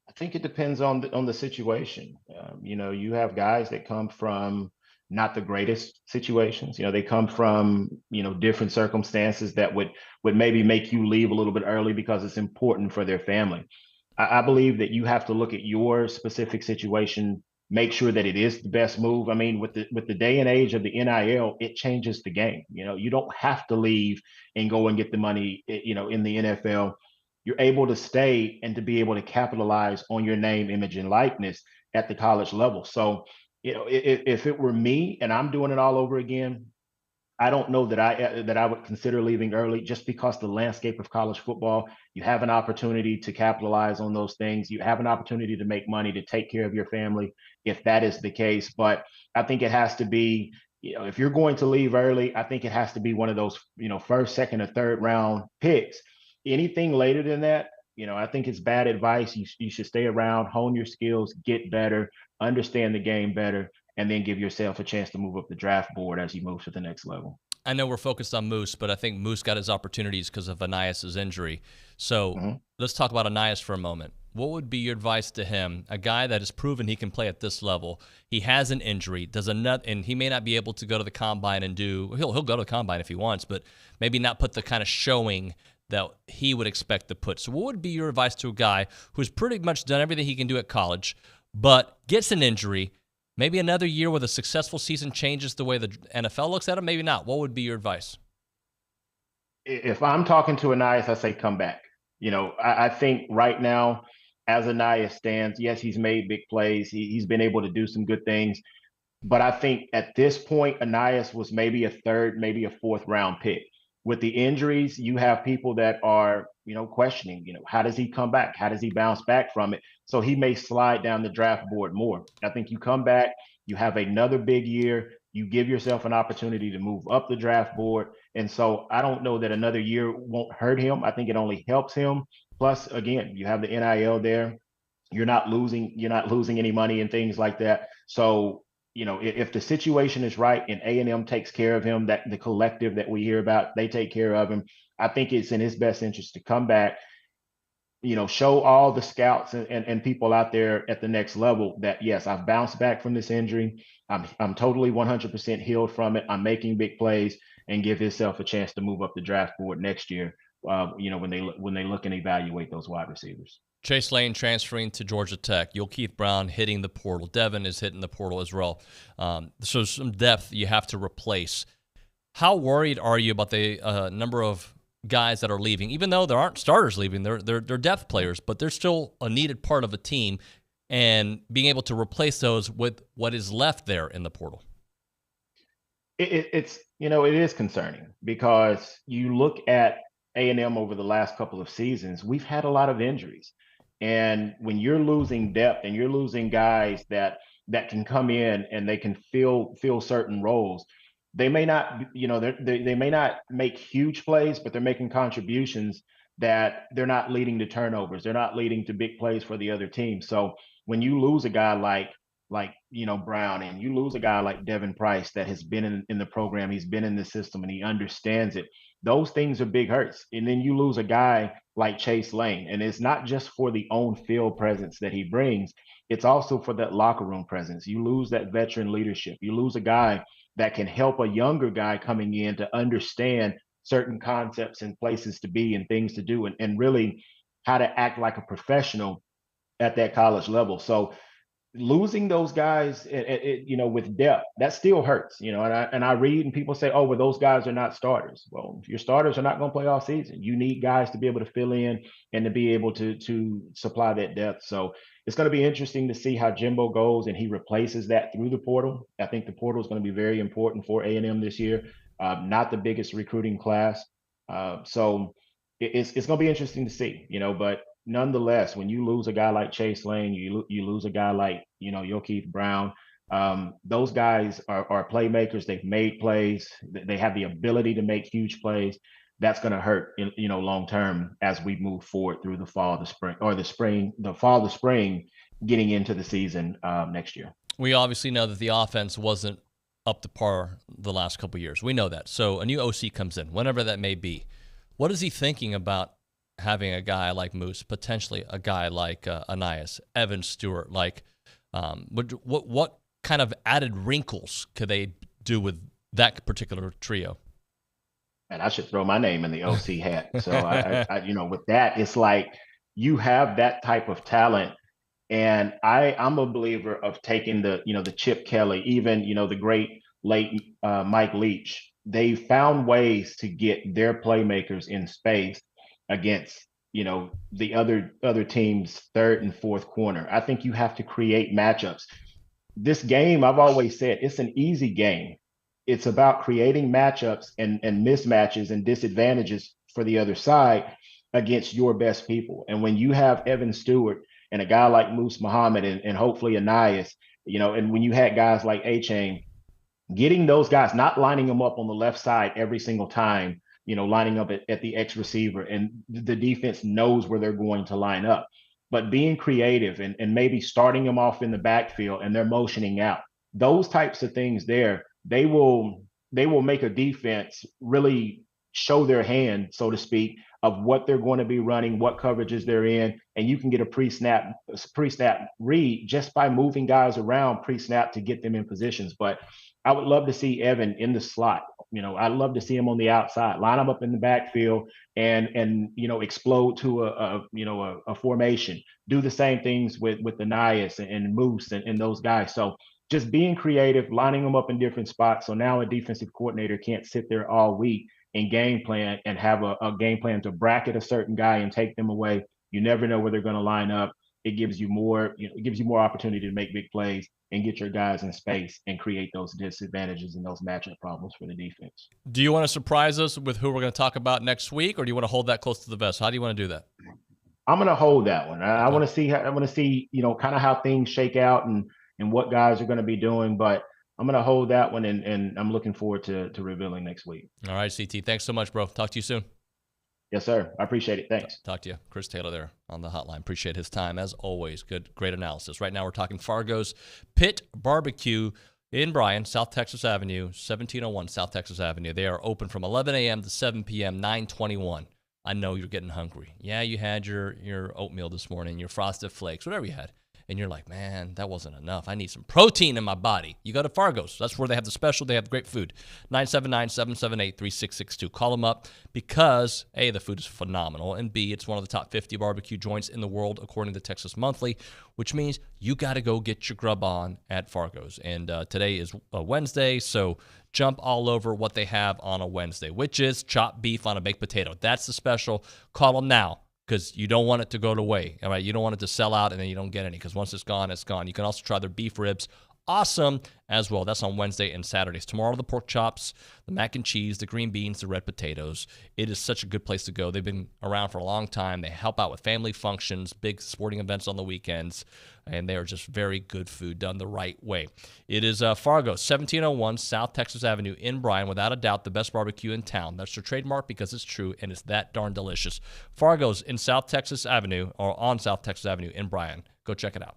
I think it depends on the situation. You have guys that come from not the greatest situations. They come from, different circumstances that would maybe make you leave a little bit early because it's important for their family. I believe that you have to look at your specific situation, make sure that it is the best move. I mean, with the day and age of the NIL, it changes the game. You don't have to leave and go and get the money, in the NFL. You're able to stay and to be able to capitalize on your name, image, and likeness at the college level. So, if it were me and I'm doing it all over again, I don't know that I would consider leaving early, just because the landscape of college football, you have an opportunity to capitalize on those things. You have an opportunity to make money, to take care of your family, if that is the case. But I think it has to be, if you're going to leave early, I think it has to be one of those, first, second, or third round picks. Anything later than that, I think it's bad advice. You should stay around, hone your skills, get better, understand the game better, and then give yourself a chance to move up the draft board as you move to the next level. I know we're focused on Moose, but I think Moose got his opportunities because of Anias's injury. So let's talk about Anias for a moment. What would be your advice to him, a guy that has proven he can play at this level? He has an injury, and he may not be able to go to the combine and he'll go to the combine if he wants, but maybe not put the kind of showing that he would expect to put. So what would be your advice to a guy who's pretty much done everything he can do at college, but gets an injury? Maybe another year with a successful season changes the way the NFL looks at him. Maybe not. What would be your advice? If I'm talking to Anias, I say come back. I think right now, as Anias stands, yes, he's made big plays. He's been able to do some good things. But I think at this point, Anias was maybe a third, maybe a fourth round pick. With the injuries, you have people that are, questioning, how does he come back? How does he bounce back from it? So he may slide down the draft board more. I think you come back, you have another big year, you give yourself an opportunity to move up the draft board. And so I don't know that another year won't hurt him. I think it only helps him. Plus, again, you have the NIL there. You're not losing any money and things like that. So if the situation is right and A&M takes care of him, that the collective that we hear about, they take care of him, I think it's in his best interest to come back, show all the scouts and people out there at the next level that, yes, I've bounced back from this injury. I'm totally 100% healed from it. I'm making big plays, and give himself a chance to move up the draft board next year, when they look and evaluate those wide receivers. Chase Lane transferring to Georgia Tech. Keith Brown hitting the portal. Devin is hitting the portal as well. So some depth you have to replace. How worried are you about the number of guys that are leaving? Even though there aren't starters leaving, they're depth players, but they're still a needed part of a team, and being able to replace those with what is left there in the portal. It is concerning, because you look at A&M over the last couple of seasons, we've had a lot of injuries. And when you're losing depth and you're losing guys that can come in and they can fill certain roles, they may not, they may not make huge plays, but they're making contributions that they're not leading to turnovers. They're not leading to big plays for the other team. So when you lose a guy like Brown, and you lose a guy like Devin Price that has been in the program, he's been in the system and he understands it, those things are big hurts. And then you lose a guy like Chase Lane, and it's not just for the on-field presence that he brings, it's also for that locker room presence. You lose that veteran leadership. You lose a guy that can help a younger guy coming in to understand certain concepts and places to be and things to do, and really how to act like a professional at that college level. So losing those guys, with depth, that still hurts, and I read and people say, oh, well, those guys are not starters. Well, your starters are not going to play all season. You need guys to be able to fill in and to be able to supply that depth. So it's going to be interesting to see how Jimbo goes and he replaces that through the portal. I think the portal is going to be very important for A&M this year. Not the biggest recruiting class. So it's going to be interesting to see, but nonetheless, when you lose a guy like Chase Lane, you lose a guy like, Keith Brown, those guys are playmakers. They've made plays. They have the ability to make huge plays. That's going to hurt, long term as we move forward through the fall, the spring, getting into the season next year. We obviously know that the offense wasn't up to par the last couple of years. We know that. So a new OC comes in, whenever that may be. What is he thinking about having a guy like Moose, potentially a guy like Anias, Evan Stewart? Like, what kind of added wrinkles could they do with that particular trio? And I should throw my name in the OC hat. So I with that, it's like you have that type of talent. And I'm a believer of taking the Chip Kelly, even, the great late Mike Leach. They found ways to get their playmakers in space against, the other team's third and fourth corner. I think you have to create matchups. This game, I've always said, it's an easy game it's about creating matchups and mismatches and disadvantages for the other side against your best people. And when you have Evan Stewart and a guy like Moose Muhammad and hopefully Anais, and when you had guys like A-Chain, getting those guys, not lining them up on the left side every single time, lining up at the X receiver, and the defense knows where they're going to line up. But being creative and maybe starting them off in the backfield and they're motioning out, those types of things there, they will make a defense really show their hand, so to speak, of what they're going to be running, what coverages they're in, and you can get a pre-snap read just by moving guys around pre-snap to get them in positions. But I would love to see Evan in the slot. I'd love to see him on the outside, line him up in the backfield, and explode to a formation. Do the same things with the Nias and Moose and those guys. So just being creative, lining them up in different spots. So now a defensive coordinator can't sit there all week and game plan and have a game plan to bracket a certain guy and take them away. You never know where they're going to line up. It gives you more, it gives you more opportunity to make big plays and get your guys in space and create those disadvantages and those matchup problems for the defense. Do you want to surprise us with who we're going to talk about next week, or do you want to hold that close to the vest? How do you want to do that? I'm going to hold that one. I want to see kind of how things shake out and what guys are going to be doing, but I'm going to hold that one, and I'm looking forward to revealing next week. All right, CT. Thanks so much, bro. Talk to you soon. Yes, sir. I appreciate it. Thanks. Talk to you. Chris Taylor there on the hotline. Appreciate his time, as always. Great analysis. Right now we're talking Fargo's Pit Barbecue in Bryan, South Texas Avenue, 1701 South Texas Avenue. They are open from 11 a.m. to 7 p.m., 9/21. I know you're getting hungry. Yeah, you had your oatmeal this morning, your Frosted Flakes, whatever you had. And you're like, man, that wasn't enough. I need some protein in my body. You go to Fargo's. That's where they have the special. They have great food. 979-778-3662. Call them up because, A, the food is phenomenal, and B, it's one of the top 50 barbecue joints in the world according to Texas Monthly, which means you got to go get your grub on at Fargo's. And today is a Wednesday, so jump all over what they have on a Wednesday, which is chopped beef on a baked potato. That's the special. Call them now, because you don't want it to go away. All right, you don't want it to sell out and then you don't get any, because once it's gone, it's gone. You can also try their beef ribs. Awesome as well. That's on Wednesday and Saturdays. Tomorrow, the pork chops, the mac and cheese, the green beans, the red potatoes. It is such a good place to go. They've been around for a long time. They help out with family functions, big sporting events on the weekends, and they are just very good food done the right way. It is Fargo, 1701 South Texas Avenue in Bryan. Without a doubt, the best barbecue in town. That's their trademark because it's true, and it's that darn delicious. Fargo's in South Texas Avenue, or on South Texas Avenue in Bryan. Go check it out.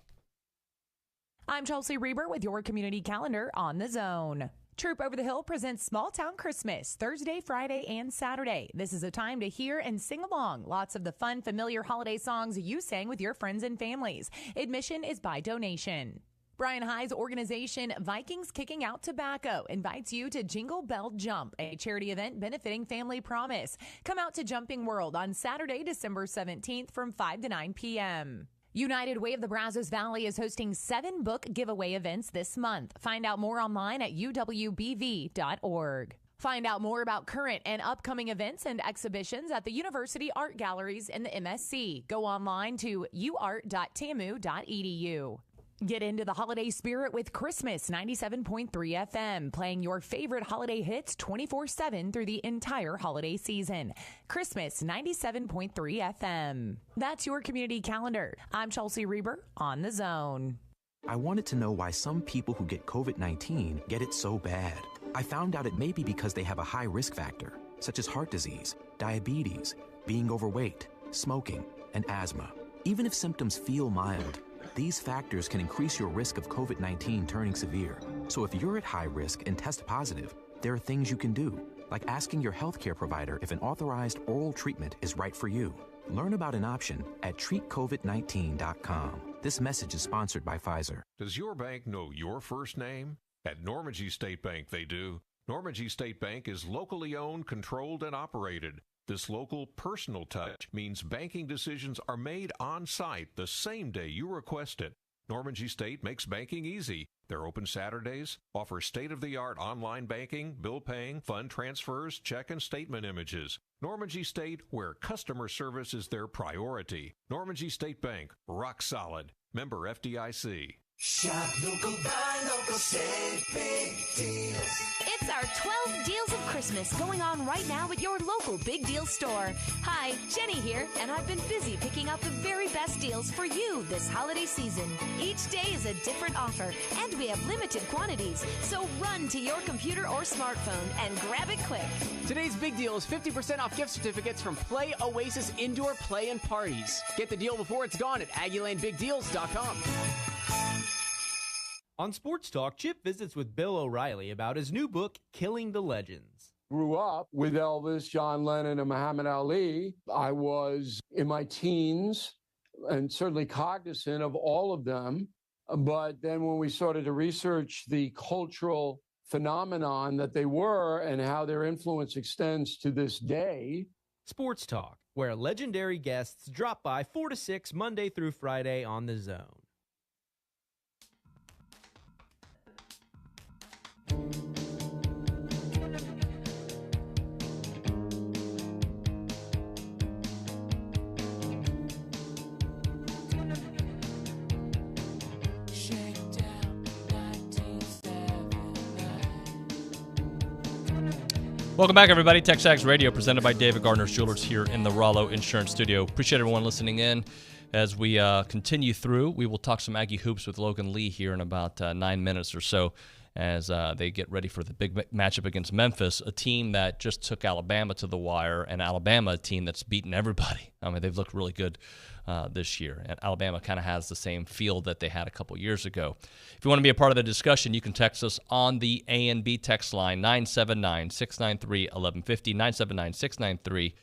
I'm Chelsea Reber with your community calendar on The Zone. Troop Over the Hill presents Small Town Christmas Thursday, Friday, and Saturday. This is a time to hear and sing along. Lots of the fun, familiar holiday songs you sang with your friends and families. Admission is by donation. Bryan High's organization, Vikings Kicking Out Tobacco, invites you to Jingle Bell Jump, a charity event benefiting Family Promise. Come out to Jumping World on Saturday, December 17th from 5 to 9 p.m. United Way of the Brazos Valley is hosting 7 book giveaway events this month. Find out more online at uwbv.org. Find out more about current and upcoming events and exhibitions at the University Art Galleries in the MSC. Go online to uart.tamu.edu. Get into the holiday spirit with Christmas 97.3 FM, playing your favorite holiday hits 24/7 through the entire holiday season. Christmas 97.3 FM. That's your community calendar. I'm Chelsea Reber on The Zone. I wanted to know why some people who get COVID-19 get it so bad. I found out it may be because they have a high risk factor, such as heart disease, diabetes, being overweight, smoking, and asthma. Even if symptoms feel mild, these factors can increase your risk of COVID-19 turning severe. So if you're at high risk and test positive, there are things you can do, like asking your healthcare provider if an authorized oral treatment is right for you. Learn about an option at treatcovid19.com. This message is sponsored by Pfizer. Does your bank know your first name? At Normandy State Bank, they do. Normandy State Bank is locally owned, controlled, and operated. This local personal touch means banking decisions are made on site the same day you request it. Normandy State makes banking easy. They're open Saturdays, offer state-of-the-art online banking, bill paying, fund transfers, check and statement images. Normandy State, where customer service is their priority. Normandy State Bank, rock solid. Member FDIC. Shop local, buy local, save big deals. It's our 12 Deals of Christmas going on right now at your local Big Deal store. Hi, Jenny here, and I've been busy picking out the very best deals for you this holiday season. Each day is a different offer, and we have limited quantities, so run to your computer or smartphone and grab it quick. Today's big deal is 50% off gift certificates from Play Oasis Indoor Play and Parties. Get the deal before it's gone at AggieLandBigDeals.com. On Sports Talk, Chip visits with Bill O'Reilly about his new book, Killing the Legends. Grew up with Elvis, John Lennon, and Muhammad Ali. I was in my teens and certainly cognizant of all of them. But then when we started to research the cultural phenomenon that they were and how their influence extends to this day. Sports Talk, where legendary guests drop by 4 to 6 Monday through Friday on The Zone. Welcome back, everybody. TexAgs Radio, presented by David Gardner's Jewelers here in the Rollo Insurance Studio. Appreciate everyone listening in. As we continue through, we will talk some Aggie hoops with Logan Lee here in about 9 minutes or so as they get ready for the big matchup against Memphis, a team that just took Alabama to the wire, and Alabama, a team that's beaten everybody. I mean, they've looked really good this year. And Alabama kind of has the same feel that they had a couple years ago. If you want to be a part of the discussion, you can text us on the A&B text line, 979-693-1150,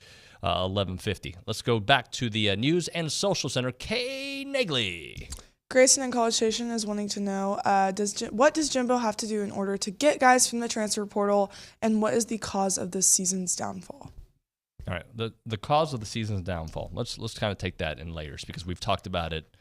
979-693-1150. Let's go back to the News and Social Center. Kay Negley. Grayson in College Station is wanting to know, what does Jimbo have to do in order to get guys from the transfer portal, and what is the cause of this season's downfall? All right, the cause of the season's downfall. Let's kind of take that in layers because we've talked about it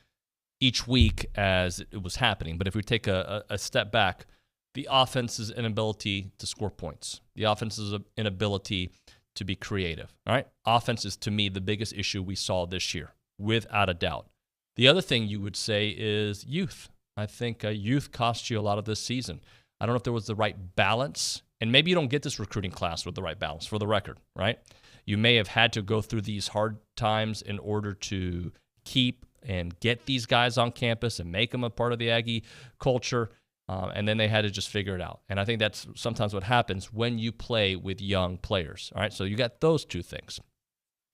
each week as it was happening. But if we take a step back, the offense's inability to score points, the offense's inability to be creative. All right, offense is to me the biggest issue we saw this year, without a doubt. The other thing you would say is youth. I think youth cost you a lot of this season. I don't know if there was the right balance, and maybe you don't get this recruiting class with the right balance, for the record, right? You may have had to go through these hard times in order to keep and get these guys on campus and make them a part of the Aggie culture, and then they had to just figure it out. And I think that's sometimes what happens when you play with young players. All right, so you got those two things.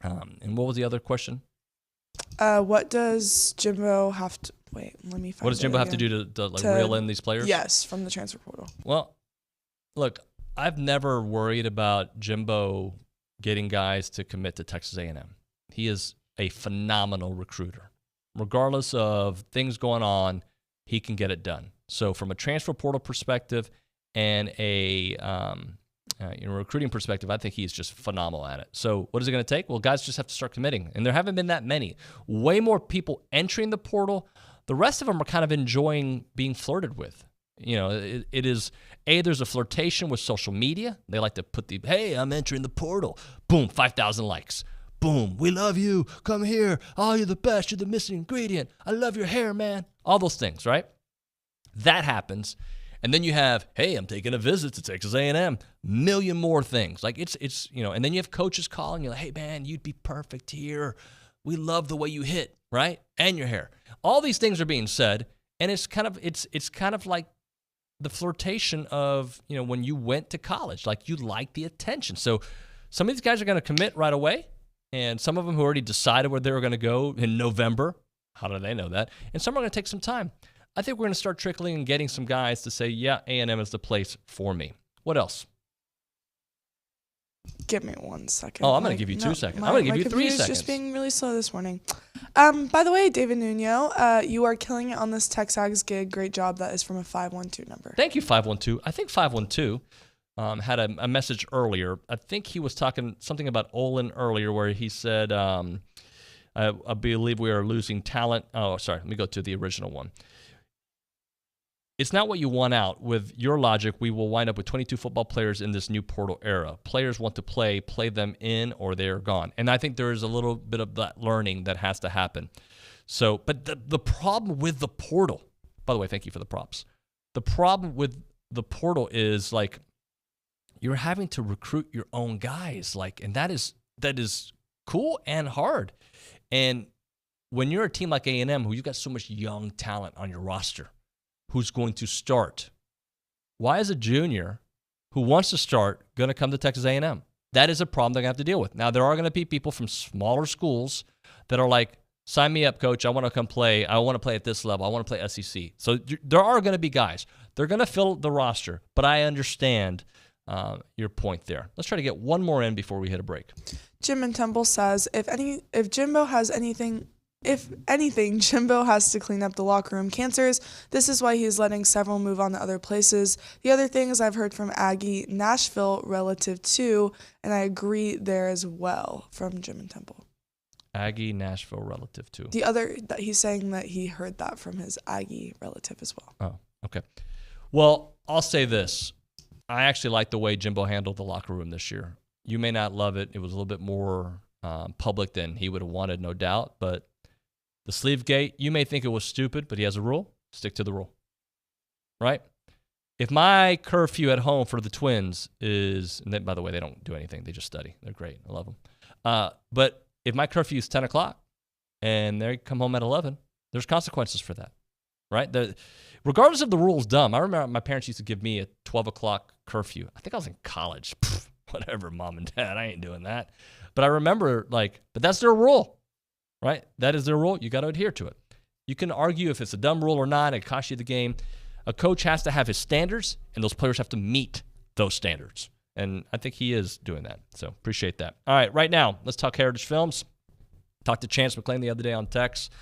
And what was the other question? What does Jimbo have to – wait, let me find it. What does Jimbo have to do to reel in these players? Yes, from the transfer portal. Well, look, I've never worried about Jimbo getting guys to commit to Texas A&M. He is a phenomenal recruiter. Regardless of things going on, he can get it done. So from a transfer portal perspective and a recruiting perspective, I think he's just phenomenal at it. So what is it going to take? Well, guys just have to start committing, and there haven't been that many. Way more people entering the portal. The rest of them are kind of enjoying being flirted with. You know, it is, there's a flirtation with social media. They like to put hey, I'm entering the portal. Boom, 5,000 likes. Boom, we love you. Come here. Oh, you're the best. You're the missing ingredient. I love your hair, man. All those things, right? That happens. And then you have, hey, I'm taking a visit to Texas A&M. Million more things. Like it's and then you have coaches calling you like, hey, man, you'd be perfect here. We love the way you hit, right? And your hair. All these things are being said, and it's kind of like the flirtation of, when you went to college. Like, you like the attention. So some of these guys are going to commit right away, and some of them who already decided where they were going to go in November. How do they know that? And some are going to take some time. I think we're going to start trickling and getting some guys to say, yeah, A&M is the place for me. What else? Give me 1 second. Oh, I'm going to give you 2 seconds. I'm going to give you 3 seconds. Just being really slow this morning. By the way, David Nuño, you are killing it on this TexAgs gig. Great job. That is from a 512 number. Thank you, 512. I think 512 had a message earlier. I think he was talking something about Olin earlier where he said, I believe we are losing talent. Oh, sorry. Let me go to the original one. It's not what you want out. With your logic, we will wind up with 22 football players in this new portal era. Players want to play them in, or they're gone. And I think there is a little bit of that learning that has to happen. So, but the problem with the portal By the way, thank you for the props. The problem with the portal is like you're having to recruit your own guys, like, and that is cool and hard. And when you're a team like A&M, who you've got so much young talent on your roster, who's going to start? Why is a junior who wants to start going to come to Texas A&M? That is a problem they're going to have to deal with. Now, there are going to be people from smaller schools that are like, sign me up, coach. I want to come play. I want to play at this level. I want to play SEC. So there are going to be guys. They're going to fill the roster, but I understand your point there. Let's try to get one more in before we hit a break. Jim in Temple says, if anything, Jimbo has to clean up the locker room cancers. This is why he's letting several move on to other places. The other thing is I've heard from Aggie Nashville relative to, and I agree there as well, from Jim in Temple. Aggie Nashville relative to. The other, that he's saying that he heard that from his Aggie relative as well. Oh, okay. Well, I'll say this. I actually like the way Jimbo handled the locker room this year. You may not love it. It was a little bit more public than he would have wanted, no doubt. But the sleeve gate, you may think it was stupid, but he has a rule. Stick to the rule. Right? If my curfew at home for the Twins is, and then, by the way, they don't do anything. They just study. They're great. I love them. But if my curfew is 10 o'clock and they come home at 11, there's consequences for that, right? Regardless of the rule's dumb. I remember my parents used to give me a 12 o'clock curfew. I think I was in college. Whatever, mom and dad, I ain't doing that. But I remember, but that's their rule, right? That is their rule. You got to adhere to it. You can argue if it's a dumb rule or not. It costs you the game. A coach has to have his standards, and those players have to meet those standards. And I think he is doing that. So appreciate that. All right, right now, let's talk Heritage Films. Talked to Chance McClain the other day on text.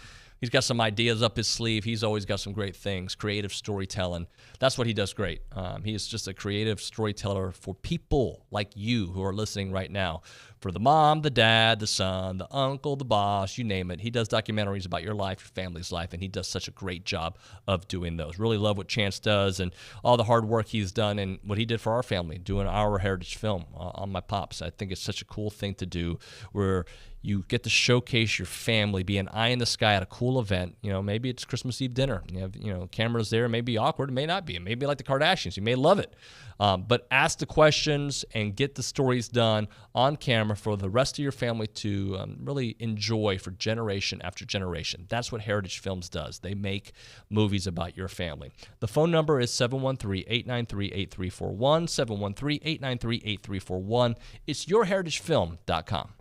He's got some ideas up his sleeve. He's always got some great things, creative storytelling. That's what he does great. He is just a creative storyteller for people like you who are listening right now. For the mom, the dad, the son, the uncle, the boss, you name it. He does documentaries about your life, your family's life, and he does such a great job of doing those. Really love what Chance does and all the hard work he's done and what he did for our family, doing our Heritage Film on my pops. I think it's such a cool thing to do where you get to showcase your family, be an eye in the sky at a cool event. You know, maybe it's Christmas Eve dinner. You have, cameras there. It may be awkward. It may not be. It may be like the Kardashians. You may love it. But ask the questions and get the stories done on camera for the rest of your family to really enjoy for generation after generation. That's what Heritage Films does. They make movies about your family. The phone number is 713-893-8341, 713-893-8341. It's yourheritagefilm.com.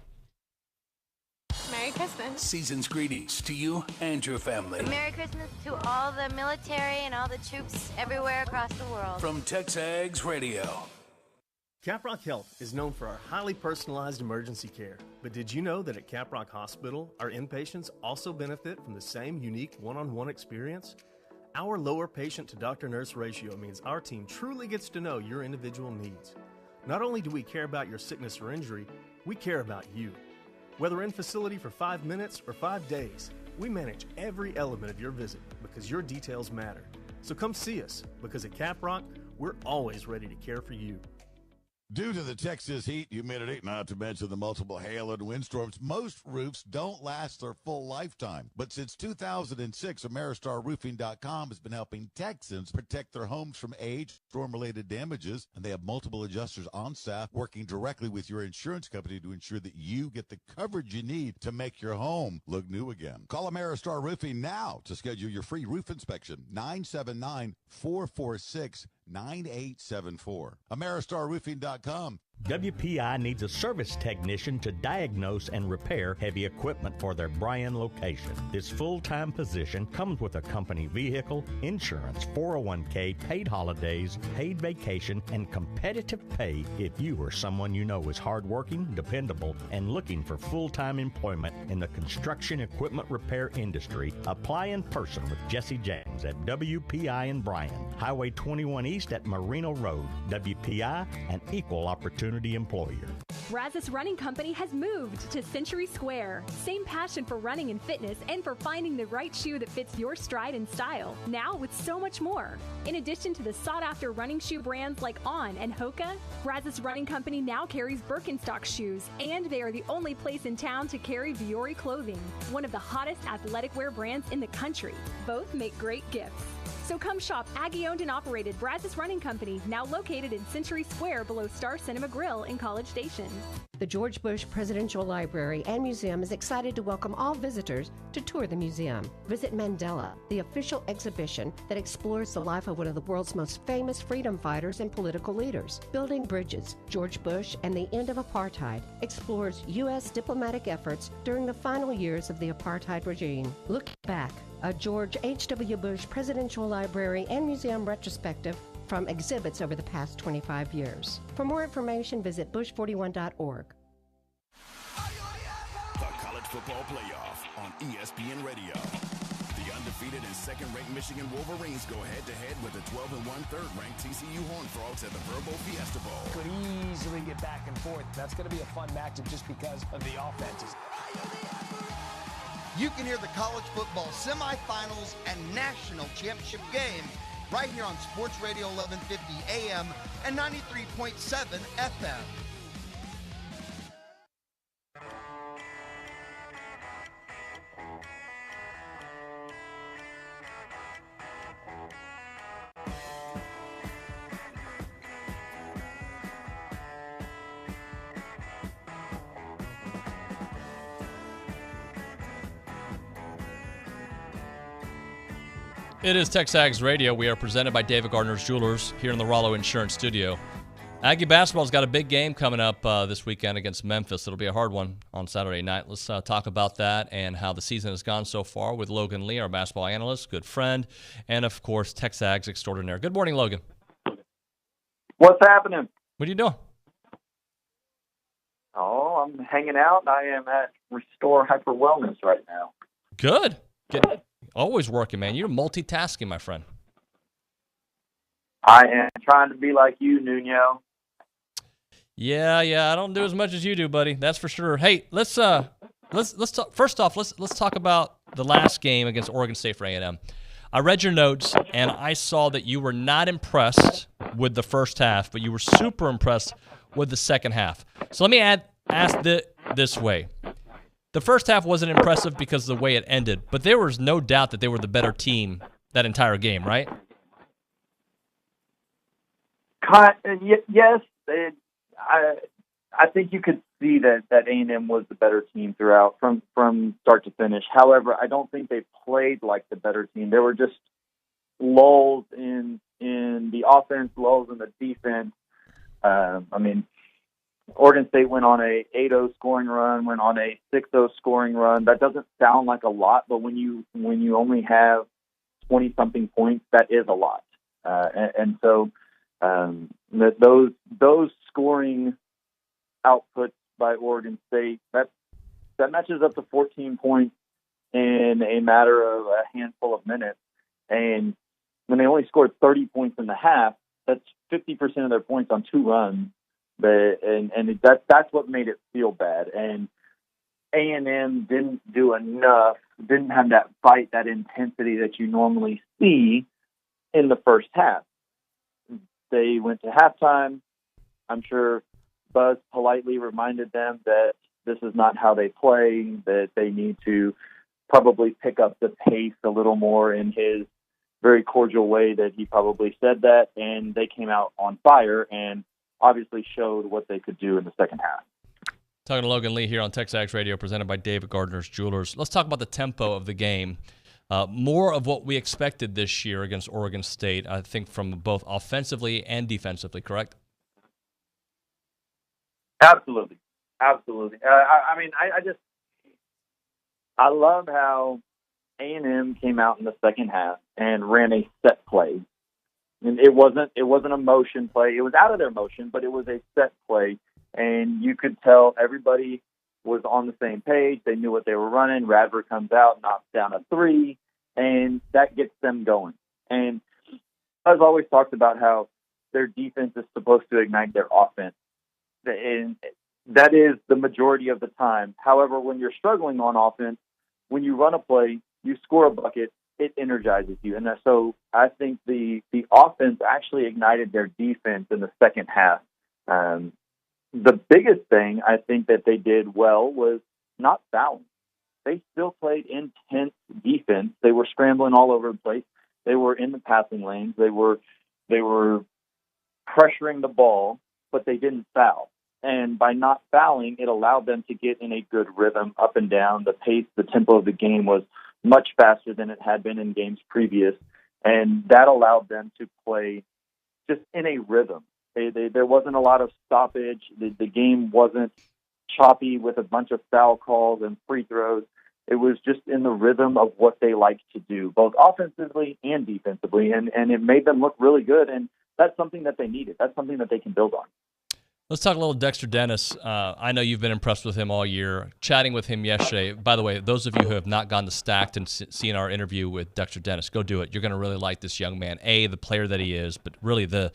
Merry Christmas. Season's greetings to you and your family. Merry Christmas to all the military and all the troops everywhere across the world. From TexAgs Radio. Caprock Health is known for our highly personalized emergency care. But did you know that at Caprock Hospital, our inpatients also benefit from the same unique one-on-one experience? Our lower patient-to-doctor-nurse ratio means our team truly gets to know your individual needs. Not only do we care about your sickness or injury, we care about you. Whether in facility for 5 minutes or 5 days, we manage every element of your visit because your details matter. So come see us, because at Caprock, we're always ready to care for you. Due to the Texas heat, humidity, not to mention the multiple hail and windstorms, most roofs don't last their full lifetime. But since 2006, AmeriStarRoofing.com has been helping Texans protect their homes from age, storm-related damages, and they have multiple adjusters on staff working directly with your insurance company to ensure that you get the coverage you need to make your home look new again. Call AmeriStar Roofing now to schedule your free roof inspection, 979-446-9874. AmeriStarRoofing.com. WPI needs a service technician to diagnose and repair heavy equipment for their Bryan location. This full-time position comes with a company vehicle, insurance, 401k, paid holidays, paid vacation, and competitive pay if you or someone you know is hardworking, dependable, and looking for full-time employment in the construction equipment repair industry. Apply in person with Jesse James at WPI in Bryan, Highway 21 East at Marino Road. WPI, an equal opportunity employer. Brazos Running Company has moved to Century Square. Same passion for running and fitness and for finding the right shoe that fits your stride and style. Now with so much more. In addition to the sought-after running shoe brands like On and Hoka, Brazos Running Company now carries Birkenstock shoes, and they are the only place in town to carry Viore clothing, one of the hottest athletic wear brands in the country. Both make great gifts. So come shop Aggie-owned and operated Brazos Running Company, now located in Century Square below Star Cinema Grill in College Station. The George Bush Presidential Library and Museum is excited to welcome all visitors to tour the museum. Visit Mandela, the official exhibition that explores the life of one of the world's most famous freedom fighters and political leaders. Building Bridges, George Bush and the End of Apartheid explores U.S. diplomatic efforts during the final years of the apartheid regime. Look back, a George H.W. Bush Presidential Library and Museum retrospective from exhibits over the past 25 years. For more information, visit bush41.org. The College Football Playoff on ESPN Radio. The undefeated and second-ranked Michigan Wolverines go head-to-head with the 12-1 third-ranked TCU Horned Frogs at the Verbo Fiesta Bowl. Could easily get back and forth. That's going to be a fun matchup just because of the offenses. You can hear the college football semifinals and national championship game right here on Sports Radio 1150 AM and 93.7 FM. It is TexAgs Radio. We are presented by David Gardner's Jewelers here in the Rollo Insurance Studio. Aggie basketball's got a big game coming up this weekend against Memphis. It'll be a hard one on Saturday night. Let's talk about that and how the season has gone so far with Logan Lee, our basketball analyst, good friend, and, of course, TexAgs extraordinaire. Good morning, Logan. What's happening? What are you doing? Oh, I'm hanging out. I am at Restore Hyper Wellness right now. Good. Always working, man. You're multitasking, my friend. I am trying to be like you, Nuño. Yeah. I don't do as much as you do, buddy. That's for sure. Hey, let's talk. First off, let's talk about the last game against Oregon State for A&M. I read your notes and I saw that you were not impressed with the first half, but you were super impressed with the second half. So let me ask this way. The first half wasn't impressive because of the way it ended, but there was no doubt that they were the better team that entire game, right? Yes, I think you could see that A&M was the better team throughout from start to finish. However, I don't think they played like the better team. There were just lulls in the offense, lulls in the defense. Oregon State went on a 8-0 scoring run, went on a 6-0 scoring run. That doesn't sound like a lot, but when you only have 20-something points, that is a lot. So those scoring outputs by Oregon State, that matches up to 14 points in a matter of a handful of minutes. And when they only scored 30 points in the half, that's 50% of their points on 2 runs. That's what made it feel bad. And A&M didn't do enough, didn't have that fight, that intensity that you normally see in the first half. They went to halftime. I'm sure Buzz politely reminded them that this is not how they play, that they need to probably pick up the pace a little more in his very cordial way that he probably said that, and they came out on fire and obviously showed what they could do in the second half. Talking to Logan Lee here on TexAgs Radio, presented by David Gardner's Jewelers. Let's talk about the tempo of the game. More of what we expected this year against Oregon State, I think, from both offensively and defensively, correct? Absolutely. I love how A&M came out in the second half and ran a set play. And it wasn't a motion play. It was out of their motion, but it was a set play. And you could tell everybody was on the same page. They knew what they were running. Radford comes out, knocks down a 3, and that gets them going. And I've always talked about how their defense is supposed to ignite their offense. And that is the majority of the time. However, when you're struggling on offense, when you run a play, you score a bucket, it energizes you. And so I think the offense actually ignited their defense in the second half. The biggest thing I think that they did well was not fouling. They still played intense defense. They were scrambling all over the place. They were in the passing lanes. They were pressuring the ball, but they didn't foul. And by not fouling, it allowed them to get in a good rhythm up and down. The pace, the tempo of the game was much faster than it had been in games previous. And that allowed them to play just in a rhythm. There wasn't a lot of stoppage. The game wasn't choppy with a bunch of foul calls and free throws. It was just in the rhythm of what they like to do, both offensively and defensively. And it made them look really good. And that's something that they needed. That's something that they can build on. Let's talk a little Dexter Dennis. I know you've been impressed with him all year. Chatting with him yesterday. By the way, those of you who have not gone to Stacked and seen our interview with Dexter Dennis, go do it. You're going to really like this young man. The player that he is, but really the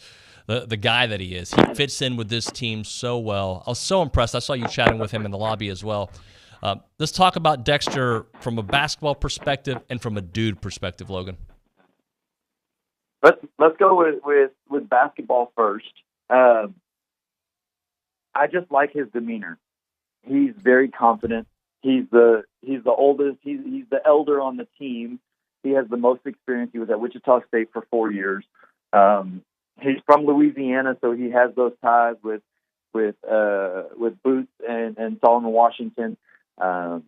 guy that he is. He fits in with this team so well. I was so impressed. I saw you chatting with him in the lobby as well. Let's talk about Dexter from a basketball perspective and from a dude perspective, Logan. Let's go with basketball first. I just like his demeanor. He's very confident. He's the oldest. He's the elder on the team. He has the most experience. He was at Wichita State for 4 years. He's from Louisiana, so he has those ties with Boots and Solomon Washington. So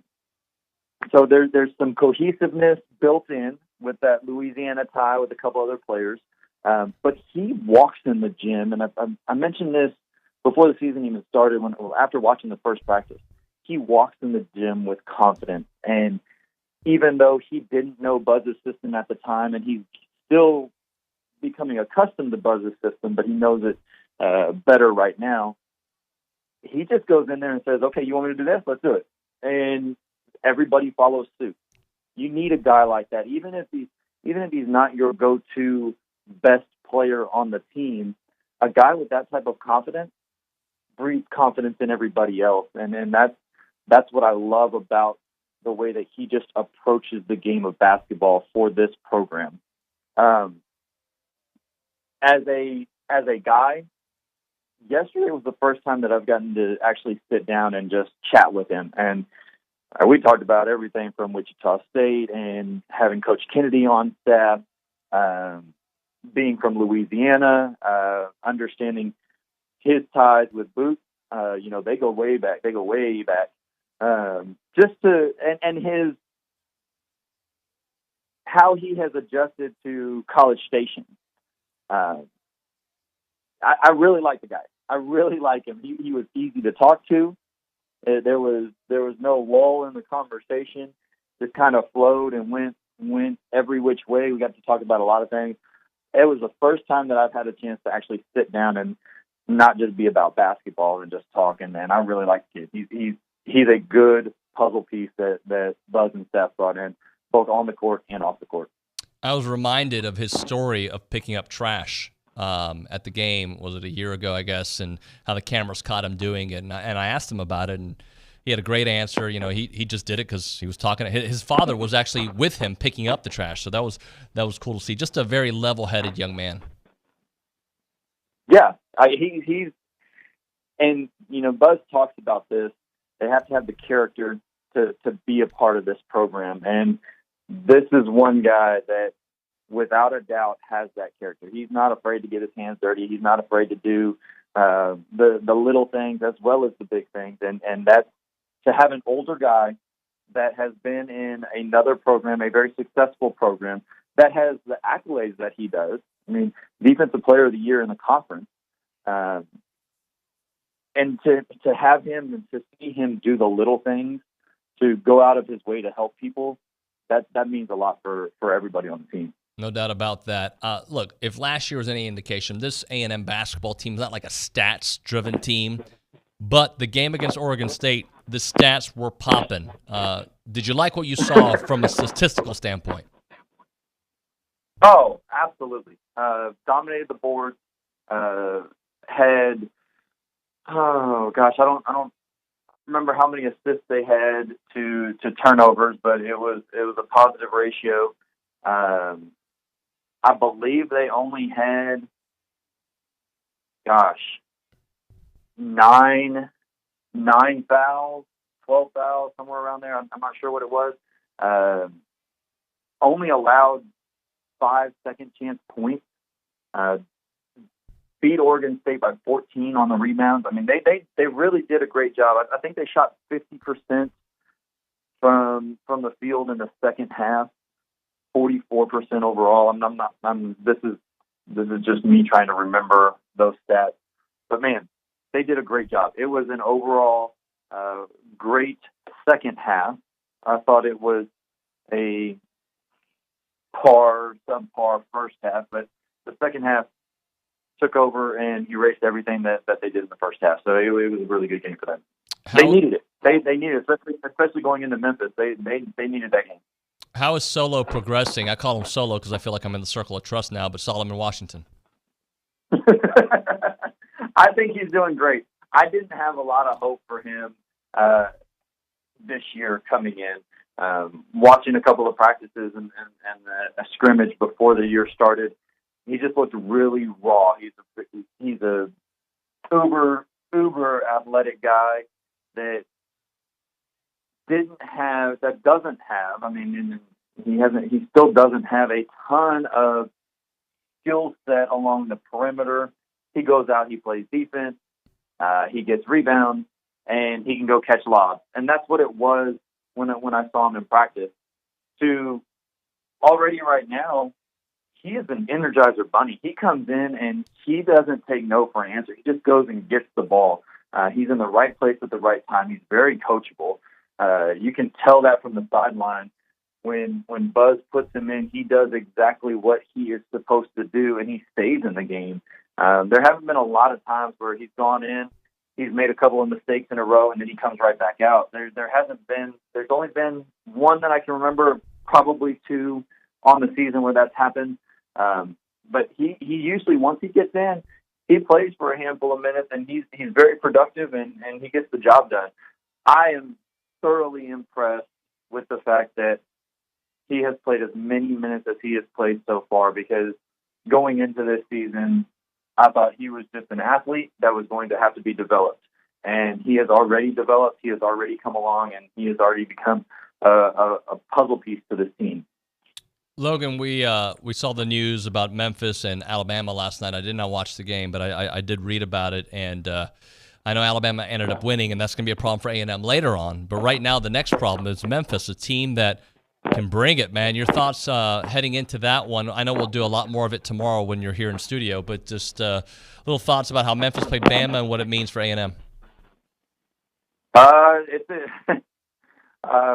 there's some cohesiveness built in with that Louisiana tie with a couple other players. But he walks in the gym, and I mentioned this before the season even started, after watching the first practice. He walks in the gym with confidence. And even though he didn't know Buzz's system at the time, and he's still becoming accustomed to Buzz's system, but he knows it better right now, he just goes in there and says, okay, you want me to do this? Let's do it. And everybody follows suit. You need a guy like that. Even if he's not your go-to best player on the team, a guy with that type of confidence breeds confidence in everybody else. And that's what I love about the way that he just approaches the game of basketball for this program. As a guy, yesterday was the first time that I've gotten to actually sit down and just chat with him. And we talked about everything from Wichita State and having Coach Kennedy on staff, being from Louisiana, understanding his ties with Boots. They go way back. And his how he has adjusted to College Station. I really like the guy. I really like him. He was easy to talk to. There was no lull in the conversation. Just kind of flowed and went every which way. We got to talk about a lot of things. It was the first time that I've had a chance to actually sit down and not just be about basketball and just talk. And I really like the kid. He's a good puzzle piece that Buzz and staff brought in, both on the court and off the court. I was reminded of his story of picking up trash at the game. Was it a year ago, I guess, and how the cameras caught him doing it. And I asked him about it, and he had a great answer. He just did it because he was talking. His father was actually with him picking up the trash, so that was cool to see. Just a very level-headed young man. Yeah, he's and Buzz talks about this. They have to have the character to be a part of this program, and this is one guy that, without a doubt, has that character. He's not afraid to get his hands dirty. He's not afraid to do the little things as well as the big things, and that's to have an older guy that has been in another program, a very successful program, that has the accolades that he does. I mean, Defensive Player of the Year in the conference. And to have him and to see him do the little things, to go out of his way to help people, that means a lot for everybody on the team. No doubt about that. Look, if last year was any indication, this A&M basketball team is not like a stats-driven team, but the game against Oregon State, the stats were popping. Did you like what you saw from a statistical standpoint? Oh, absolutely. Dominated the board, had oh gosh, I don't remember how many assists they had to turnovers, but it was a positive ratio. I believe they only had, gosh, nine fouls, 12 fouls, somewhere around there. I'm not sure what it was. Only allowed 5 second chance points. Beat Oregon State by 14 on the rebounds. I mean, they really did a great job. I think they shot 50% from the field in the second half, 44% overall. This is just me trying to remember those stats. But man, they did a great job. It was an overall great second half. I thought it was a subpar first half, but the second half took over and erased everything that they did in the first half. So it was a really good game for them. They needed it. They needed it, especially going into Memphis. They needed that game. How is Solo progressing? I call him Solo because I feel like I'm in the circle of trust now, but Solomon Washington. I think he's doing great. I didn't have a lot of hope for him this year coming in. Watching a couple of practices and a scrimmage before the year started, he just looked really raw. He's a uber athletic guy that doesn't have. I mean, he still doesn't have a ton of skill set along the perimeter. He goes out, he plays defense, he gets rebounds, and he can go catch lobs. And that's what it was when I saw him in practice. To already right now, he is an Energizer bunny. He comes in and he doesn't take no for an answer. He just goes and gets the ball. He's in the right place at the right time. He's very coachable. You can tell that from the sideline. When Buzz puts him in, he does exactly what he is supposed to do, and he stays in the game. There haven't been a lot of times where he's gone in, he's made a couple of mistakes in a row, and then he comes right back out. There's only been one that I can remember, probably two on the season where that's happened. But he usually, once he gets in, he plays for a handful of minutes, and he's very productive, and he gets the job done. I am thoroughly impressed with the fact that he has played as many minutes as he has played so far, because going into this season, I thought he was just an athlete that was going to have to be developed. And he has already developed, he has already come along, and he has already become a puzzle piece to this team. Logan, we saw the news about Memphis and Alabama last night. I did not watch the game, but I did read about it, and I know Alabama ended up winning, and that's going to be a problem for A&M later on. But right now, the next problem is Memphis, a team that can bring it, man. Your thoughts heading into that one? I know we'll do a lot more of it tomorrow when you're here in studio, but just little thoughts about how Memphis played Bama and what it means for A&M.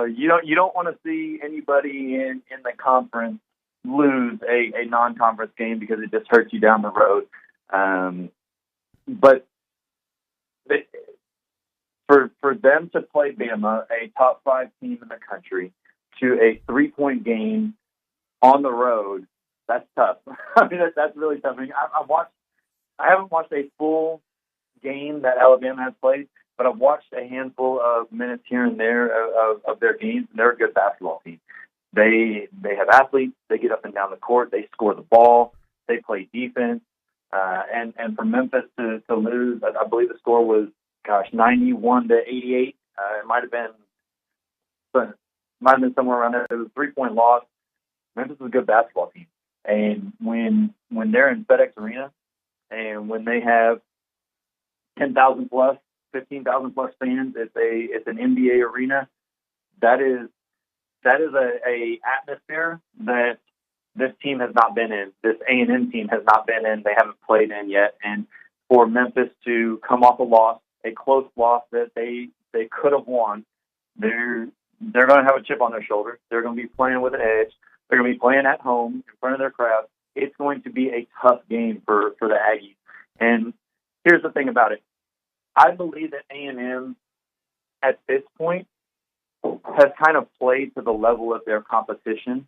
You don't want to see anybody in the conference lose a non-conference game, because it just hurts you down the road. But for them to play Bama, a top 5 team in the country, to a 3-point game on the road, that's tough. I mean, that's really tough. I mean, I haven't watched a full game that Alabama has played, but I've watched a handful of minutes here and there of their games, and they're a good basketball team. They have athletes. They get up and down the court. They score the ball. They play defense. And for Memphis to lose, I believe the score was, 91-88. It might have been somewhere around there. It was a 3-point loss. Memphis is a good basketball team. And when they're in FedEx Arena, and when they have 10,000 plus, 15,000 plus fans, it's an NBA arena. That is a atmosphere that this team has not been in. This A&M team has not been in. They haven't played in yet. And for Memphis to come off a close loss that they could have won, they're going to have a chip on their shoulder. They're going to be playing with an edge. They're going to be playing at home in front of their crowd. It's going to be a tough game for the Aggies. And here's the thing about it. I believe that A&M at this point has kind of played to the level of their competition.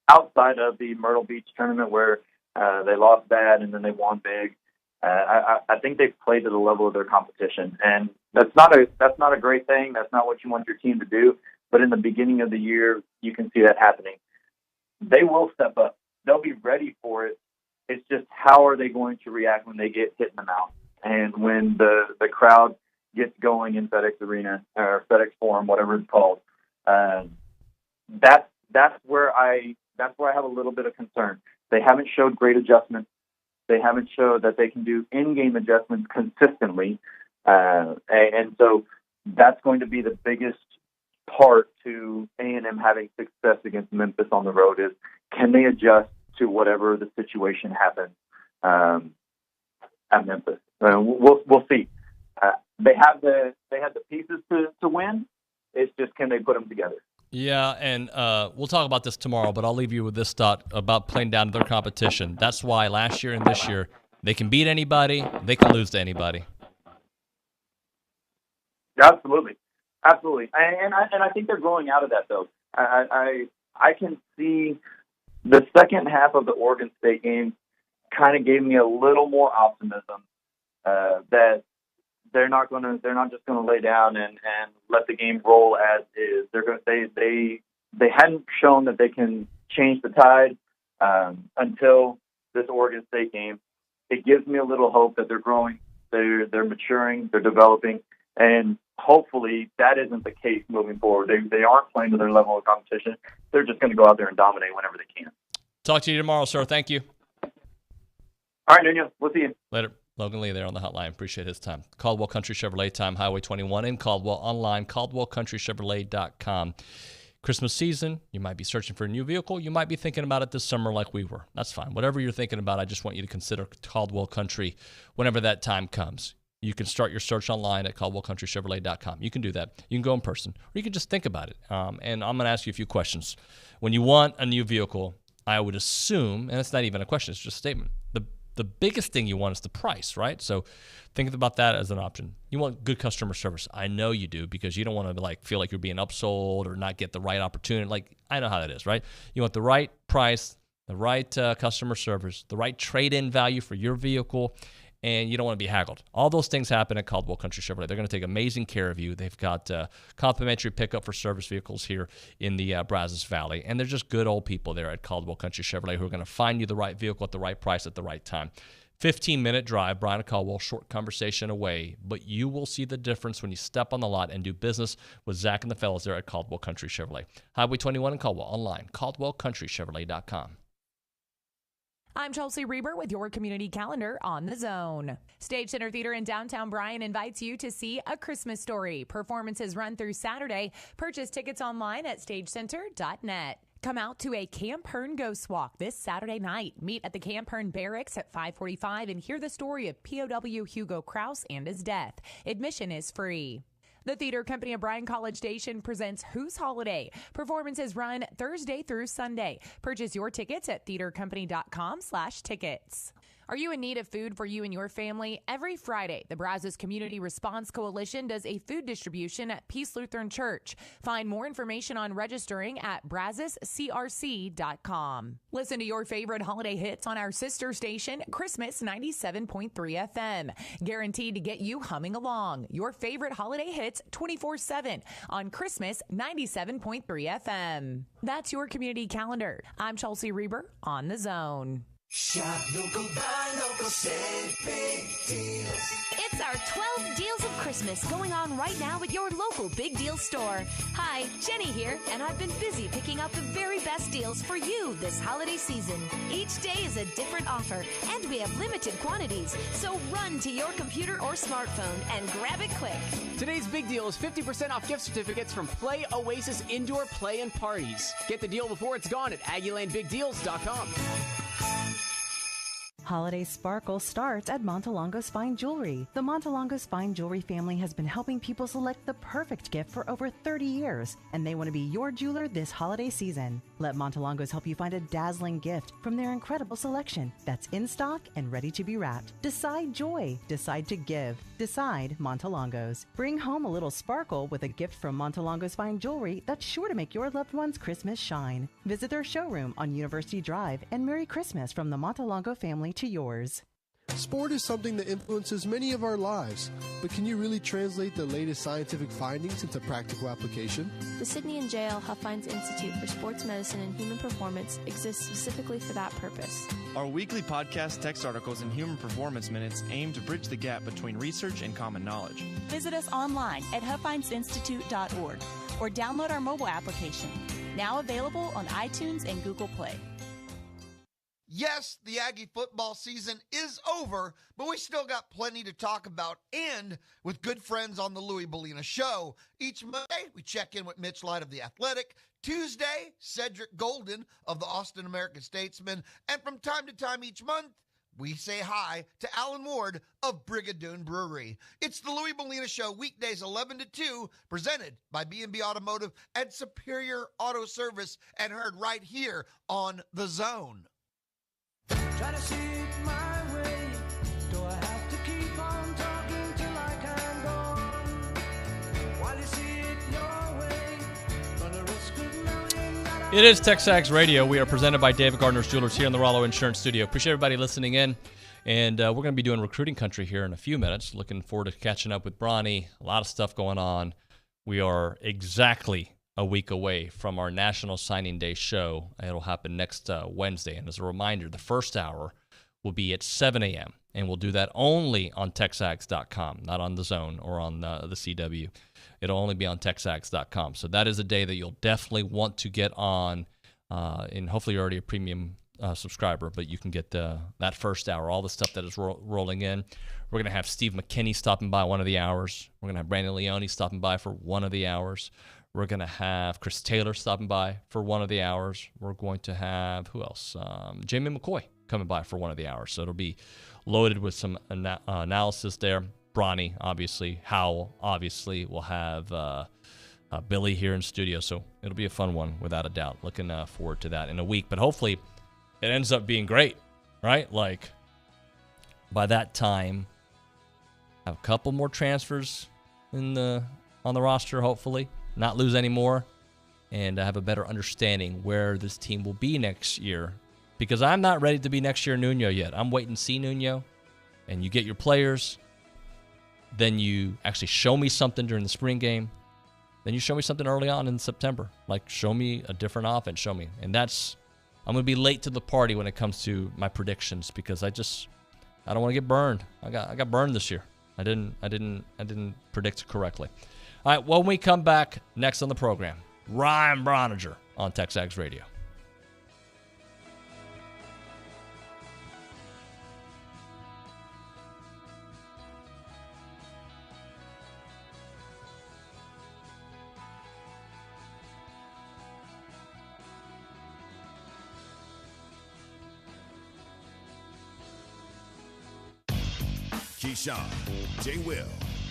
Outside of the Myrtle Beach tournament, where they lost bad and then they won big, I think they've played to the level of their competition, and that's not a great thing. That's not what you want your team to do. But in the beginning of the year, you can see that happening. They will step up. They'll be ready for it. It's just how are they going to react when they get hit in the mouth and when the crowd gets going in FedEx Arena or FedEx Forum, whatever it's called. That's where I have a little bit of concern. They haven't showed great adjustments. They haven't showed that they can do in-game adjustments consistently, and so that's going to be the biggest part to A&M having success against Memphis on the road is can they adjust to whatever the situation happens at Memphis. We'll see. They have the pieces to win. It's just can they put them together. Yeah, and we'll talk about this tomorrow, but I'll leave you with this thought about playing down to their competition. That's why last year and this year, they can beat anybody, they can lose to anybody. Absolutely. And I think they're growing out of that, though. I can see the second half of the Oregon State game kind of gave me a little more optimism that they're not just going to lay down and let the game roll as is. They hadn't shown that they can change the tide until this Oregon State game. It gives me a little hope that they're growing, they're maturing, they're developing, and hopefully that isn't the case moving forward. They aren't playing to their level of competition. They're just going to go out there and dominate whenever they can. Talk to you tomorrow, sir. Thank you. All right, Nuño. We'll see you. Later. Logan Lee there on the hotline. Appreciate his time. Caldwell Country Chevrolet, time Highway 21 in Caldwell, online, caldwellcountrychevrolet.com. Christmas season, you might be searching for a new vehicle. You might be thinking about it this summer like we were. That's fine. Whatever you're thinking about, I just want you to consider Caldwell Country whenever that time comes. You can start your search online at caldwellcountrychevrolet.com. You can do that. You can go in person, or you can just think about it. And I'm going to ask you a few questions. When you want a new vehicle, I would assume, and it's not even a question, it's just a statement, the biggest thing you want is the price, right? So think about that as an option. You want good customer service. I know you do, because you don't want to feel like you're being upsold or not get the right opportunity. I know how that is, right? You want the right price, the right customer service, the right trade-in value for your vehicle, and you don't want to be haggled. All those things happen at Caldwell Country Chevrolet. They're going to take amazing care of you. They've got complimentary pickup for service vehicles here in the Brazos Valley, and they're just good old people there at Caldwell Country Chevrolet who are going to find you the right vehicle at the right price at the right time. 15-minute drive, Brian and Caldwell, short conversation away, but you will see the difference when you step on the lot and do business with Zach and the fellas there at Caldwell Country Chevrolet. Highway 21 in Caldwell, online, caldwellcountrychevrolet.com. I'm Chelsea Reber with your community calendar on the Zone. Stage Center Theater in downtown Bryan invites you to see A Christmas Story. Performances run through Saturday. Purchase tickets online at stagecenter.net. Come out to a Camp Hearn Ghost Walk this Saturday night. Meet at the Camp Hearn Barracks at 5:45 and hear the story of POW Hugo Kraus and his death. Admission is free. The Theater Company of Bryan College Station presents Who's Holiday. Performances run Thursday through Sunday. Purchase your tickets at theatercompany.com/tickets. Are you in need of food for you and your family? Every Friday, the Brazos Community Response Coalition does a food distribution at Peace Lutheran Church. Find more information on registering at brazoscrc.com. Listen to your favorite holiday hits on our sister station, Christmas 97.3 FM. Guaranteed to get you humming along. Your favorite holiday hits 24/7 on Christmas 97.3 FM. That's your community calendar. I'm Chelsea Reber on the Zone. Shop local, buy local, save big deals. It's our 12 Deals of Christmas going on right now at your local Big Deal store. Hi, Jenny here, and I've been busy picking out the very best deals for you this holiday season. Each day is a different offer, and we have limited quantities, so run to your computer or smartphone and grab it quick. Today's big deal is 50% off gift certificates from Play Oasis Indoor Play and Parties. Get the deal before it's gone at AggieLandBigDeals.com. Holiday sparkle starts at Montelongo's Fine Jewelry. The Montelongo's Fine Jewelry family has been helping people select the perfect gift for over 30 years, and they want to be your jeweler this holiday season. Let Montelongo's help you find a dazzling gift from their incredible selection that's in stock and ready to be wrapped. Decide joy. Decide to give. Decide Montelongo's. Bring home a little sparkle with a gift from Montelongo's Fine Jewelry that's sure to make your loved one's Christmas shine. Visit their showroom on University Drive, and Merry Christmas from the Montelongo family to yours. Sport is something that influences many of our lives, but can you really translate the latest scientific findings into practical application? The Sidney and J.L. Huffines Institute for Sports Medicine and Human Performance exists specifically for that purpose. Our weekly podcast text articles and Human Performance Minutes aim to bridge the gap between research and common knowledge. Visit us online at huffinesinstitute.org or download our mobile application, now available on iTunes and Google Play. Yes, the Aggie football season is over, but we still got plenty to talk about, and with good friends on the Louis Bellina Show. Each Monday, we check in with Mitch Light of The Athletic. Tuesday, Cedric Golden of the Austin American-Statesman. And from time to time each month, we say hi to Alan Ward of Brigadoon Brewery. It's the Louis Bellina Show, weekdays 11 to 2, presented by B&B Automotive and Superior Auto Service, and heard right here on The Zone. Try to see it my way. Do I have to keep on talking till I can go on? While you see it your way, gonna risk a million dollars. It is TexAgs Radio. We are presented by David Gardner's Jewelers here in the Rollo Insurance Studio. Appreciate everybody listening in. And we're going to be doing recruiting country here in a few minutes. Looking forward to catching up with Bronny. A lot of stuff going on. We are exactly a week away from our National Signing Day show. It'll happen next Wednesday. And as a reminder, the first hour will be at 7 a.m. And we'll do that only on TexAgs.com, not on The Zone or on the CW. It'll only be on TexAgs.com. So that is a day that you'll definitely want to get on. And hopefully you're already a premium subscriber, but you can get that first hour, all the stuff that is rolling in. We're going to have Steve McKinney stopping by one of the hours. We're going to have Brandon Leone stopping by for one of the hours. We're going to have Chris Taylor stopping by for one of the hours. We're going to have, who else? Jamie McCoy coming by for one of the hours. So it'll be loaded with some analysis there. Bronny, obviously. Howell, obviously. We'll have Billy here in studio. So it'll be a fun one, without a doubt. Looking forward to that in a week. But hopefully it ends up being great, right? Like, by that time, have a couple more transfers on the roster, hopefully. Not lose any more, and have a better understanding where this team will be next year. Because I'm not ready to be next year Nuño yet. I'm waiting to see Nuño, and you get your players. Then you actually show me something during the spring game. Then you show me something early on in September. Like, show me a different offense. Show me. And I'm going to be late to the party when it comes to my predictions, because I don't want to get burned. I got burned this year. I didn't predict correctly. All right, when we come back next on the program, Ryan Broniger on TexAgs Radio. Keyshawn, J. Will,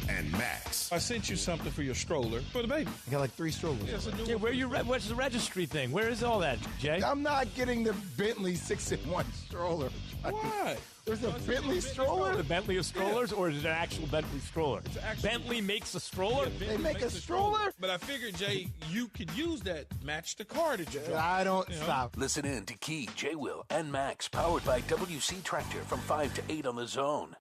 and Max. I sent you something for your stroller for the baby. I got like 3 strollers. Yeah, where's the registry thing? Where is all that, Jay? I'm not getting the Bentley 6-in-1 stroller. Why? There's a Bentley stroller? The Bentley of strollers, or is it an actual Bentley stroller? Bentley makes a stroller? Yeah, they make a stroller? But I figured, Jay, you could use that match the car that you drive. I don't stop. Listen in to Key, J. Will, and Max, powered by WC Tractor from 5 to 8 on The Zone.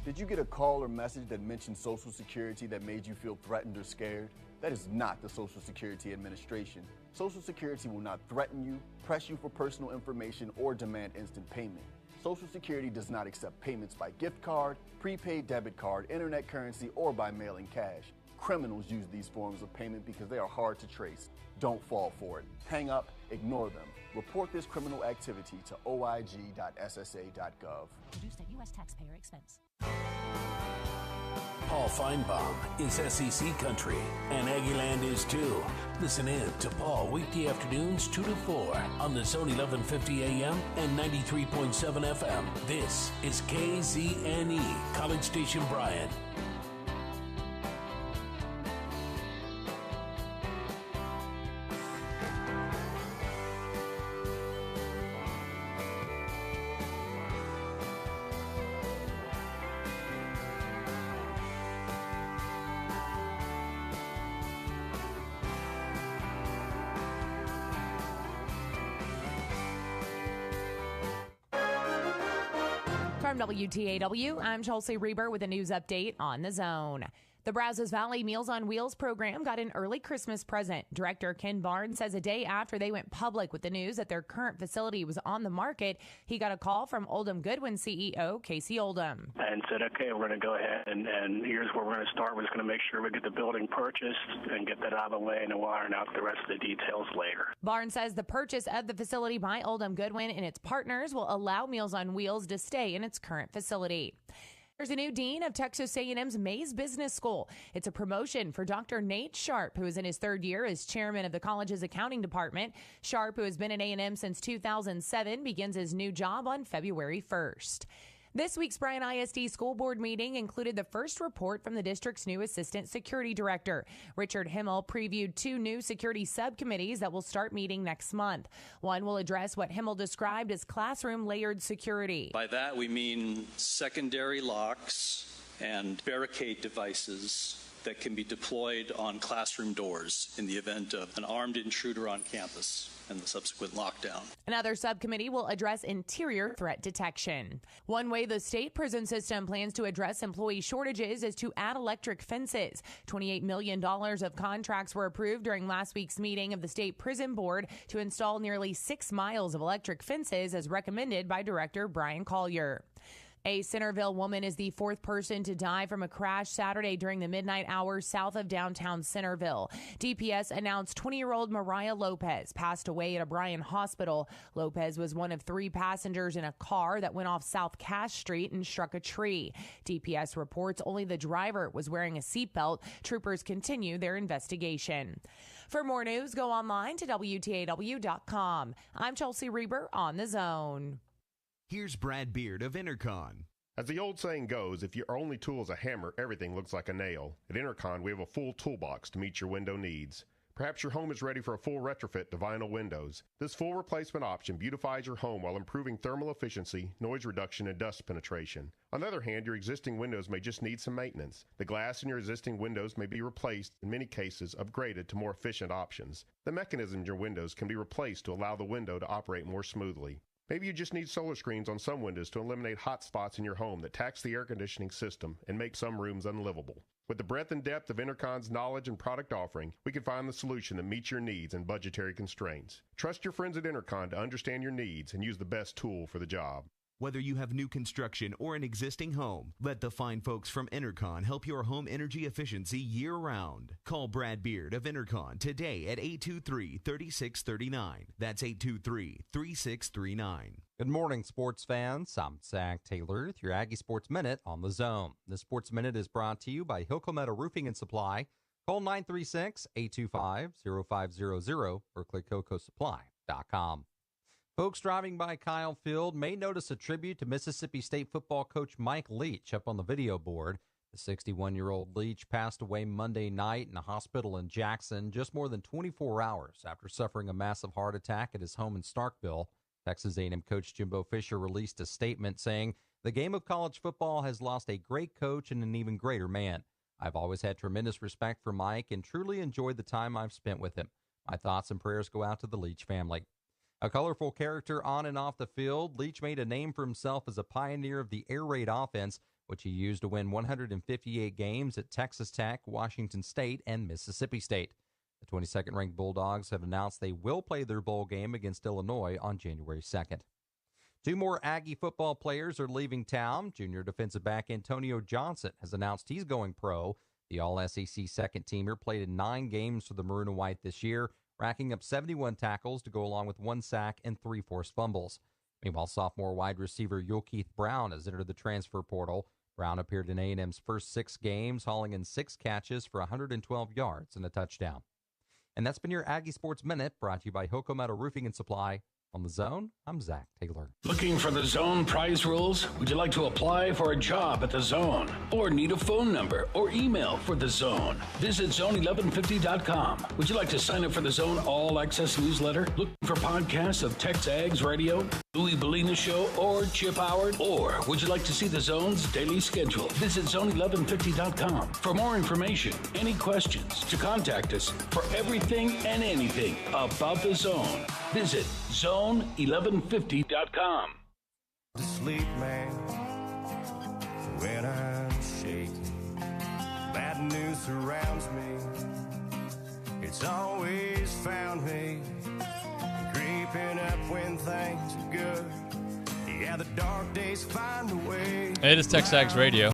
Did you get a call or message that mentioned Social Security that made you feel threatened or scared? That is not the Social Security Administration. Social Security will not threaten you, press you for personal information, or demand instant payment. Social Security does not accept payments by gift card, prepaid debit card, internet currency, or by mailing cash. Criminals use these forms of payment because they are hard to trace. Don't fall for it. Hang up, ignore them. Report this criminal activity to oig.ssa.gov. Produced at U.S. taxpayer expense. Paul Feinbaum is SEC country, and Aggieland is too. Listen in to Paul weekday afternoons 2 to 4 on the Zone 1150 AM and 93.7 FM. This is KZNE, College Station Bryan. From WTAW, I'm Chelsea Reber with a news update on The Zone. The Brazos Valley Meals on Wheels program got an early Christmas present. Director Ken Barnes says a day after they went public with the news that their current facility was on the market, he got a call from Oldham Goodwin CEO Casey Oldham. And said, okay, we're going to go ahead and here's where we're going to start. We're just going to make sure we get the building purchased and get that out of the way, and then we'll iron out the rest of the details later. Barnes says the purchase of the facility by Oldham Goodwin and its partners will allow Meals on Wheels to stay in its current facility. There's a new dean of Texas A&M's Mays Business School. It's a promotion for Dr. Nate Sharp, who is in his third year as chairman of the college's accounting department. Sharp, who has been at A&M since 2007, begins his new job on February 1st. This week's Bryan ISD School Board meeting included the first report from the district's new assistant security director. Richard Himmel previewed two new security subcommittees that will start meeting next month. One will address what Himmel described as classroom layered security. By that, we mean secondary locks and barricade devices that can be deployed on classroom doors in the event of an armed intruder on campus and the subsequent lockdown. Another subcommittee will address interior threat detection. One way the state prison system plans to address employee shortages is to add electric fences. $28 million of contracts were approved during last week's meeting of the state prison board to install nearly 6 miles of electric fences as recommended by Director Brian Collier. A Centerville woman is the fourth person to die from a crash Saturday during the midnight hours south of downtown Centerville. DPS announced 20-year-old Mariah Lopez passed away at a Bryan hospital. Lopez was one of 3 passengers in a car that went off South Cass Street and struck a tree. DPS reports only the driver was wearing a seatbelt. Troopers continue their investigation. For more news, go online to WTAW.com. I'm Chelsea Reber on The Zone. Here's Brad Beard of Intercon. As the old saying goes, if your only tool is a hammer, everything looks like a nail. At Intercon, we have a full toolbox to meet your window needs. Perhaps your home is ready for a full retrofit to vinyl windows. This full replacement option beautifies your home while improving thermal efficiency, noise reduction, and dust penetration. On the other hand, your existing windows may just need some maintenance. The glass in your existing windows may be replaced, in many cases upgraded to more efficient options. The mechanism in your windows can be replaced to allow the window to operate more smoothly. Maybe you just need solar screens on some windows to eliminate hot spots in your home that tax the air conditioning system and make some rooms unlivable. With the breadth and depth of Intercon's knowledge and product offering, we can find the solution that meets your needs and budgetary constraints. Trust your friends at Intercon to understand your needs and use the best tool for the job. Whether you have new construction or an existing home, let the fine folks from Intercon help your home energy efficiency year-round. Call Brad Beard of Intercon today at 823-3639. That's 823-3639. Good morning, sports fans. I'm Zach Taylor with your Aggie Sports Minute on The Zone. This Sports Minute is brought to you by Hilco Metal Roofing and Supply. Call 936-825-0500 or click HilcoSupply.com. Folks driving by Kyle Field may notice a tribute to Mississippi State football coach Mike Leach up on the video board. The 61-year-old Leach passed away Monday night in a hospital in Jackson just more than 24 hours after suffering a massive heart attack at his home in Starkville. Texas A&M coach Jimbo Fisher released a statement saying, "The game of college football has lost a great coach and an even greater man. I've always had tremendous respect for Mike and truly enjoyed the time I've spent with him. My thoughts and prayers go out to the Leach family." A colorful character on and off the field, Leach made a name for himself as a pioneer of the air raid offense, which he used to win 158 games at Texas Tech, Washington State, and Mississippi State. The 22nd-ranked Bulldogs have announced they will play their bowl game against Illinois on January 2nd. 2 more Aggie football players are leaving town. Junior defensive back Antonio Johnson has announced he's going pro. The All-SEC second-teamer played in 9 games for the Maroon and White this year, racking up 71 tackles to go along with 1 sack and 3 forced fumbles. Meanwhile, sophomore wide receiver Yokeith Brown has entered the transfer portal. Brown appeared in A&M's first 6 games, hauling in 6 catches for 112 yards and a touchdown. And that's been your Aggie Sports Minute, brought to you by Hilco Metal Roofing and Supply. On The Zone, I'm Zach Taylor. Looking for The Zone prize rules? Would you like to apply for a job at The Zone? Or need a phone number or email for The Zone? Visit zone1150.com. Would you like to sign up for The Zone All Access newsletter? Looking for podcasts of TexAgs Radio, Louis Bellina Show, or Chip Howard? Or would you like to see The Zone's daily schedule? Visit zone1150.com for more information, any questions, to contact us for everything and anything about The Zone. Visit zone1150.com. Sleep, man. when I'm shaking. Bad news surrounds me. It's always found me creeping up when things are good. Yeah, the dark days find a way. It is TexAgs Radio.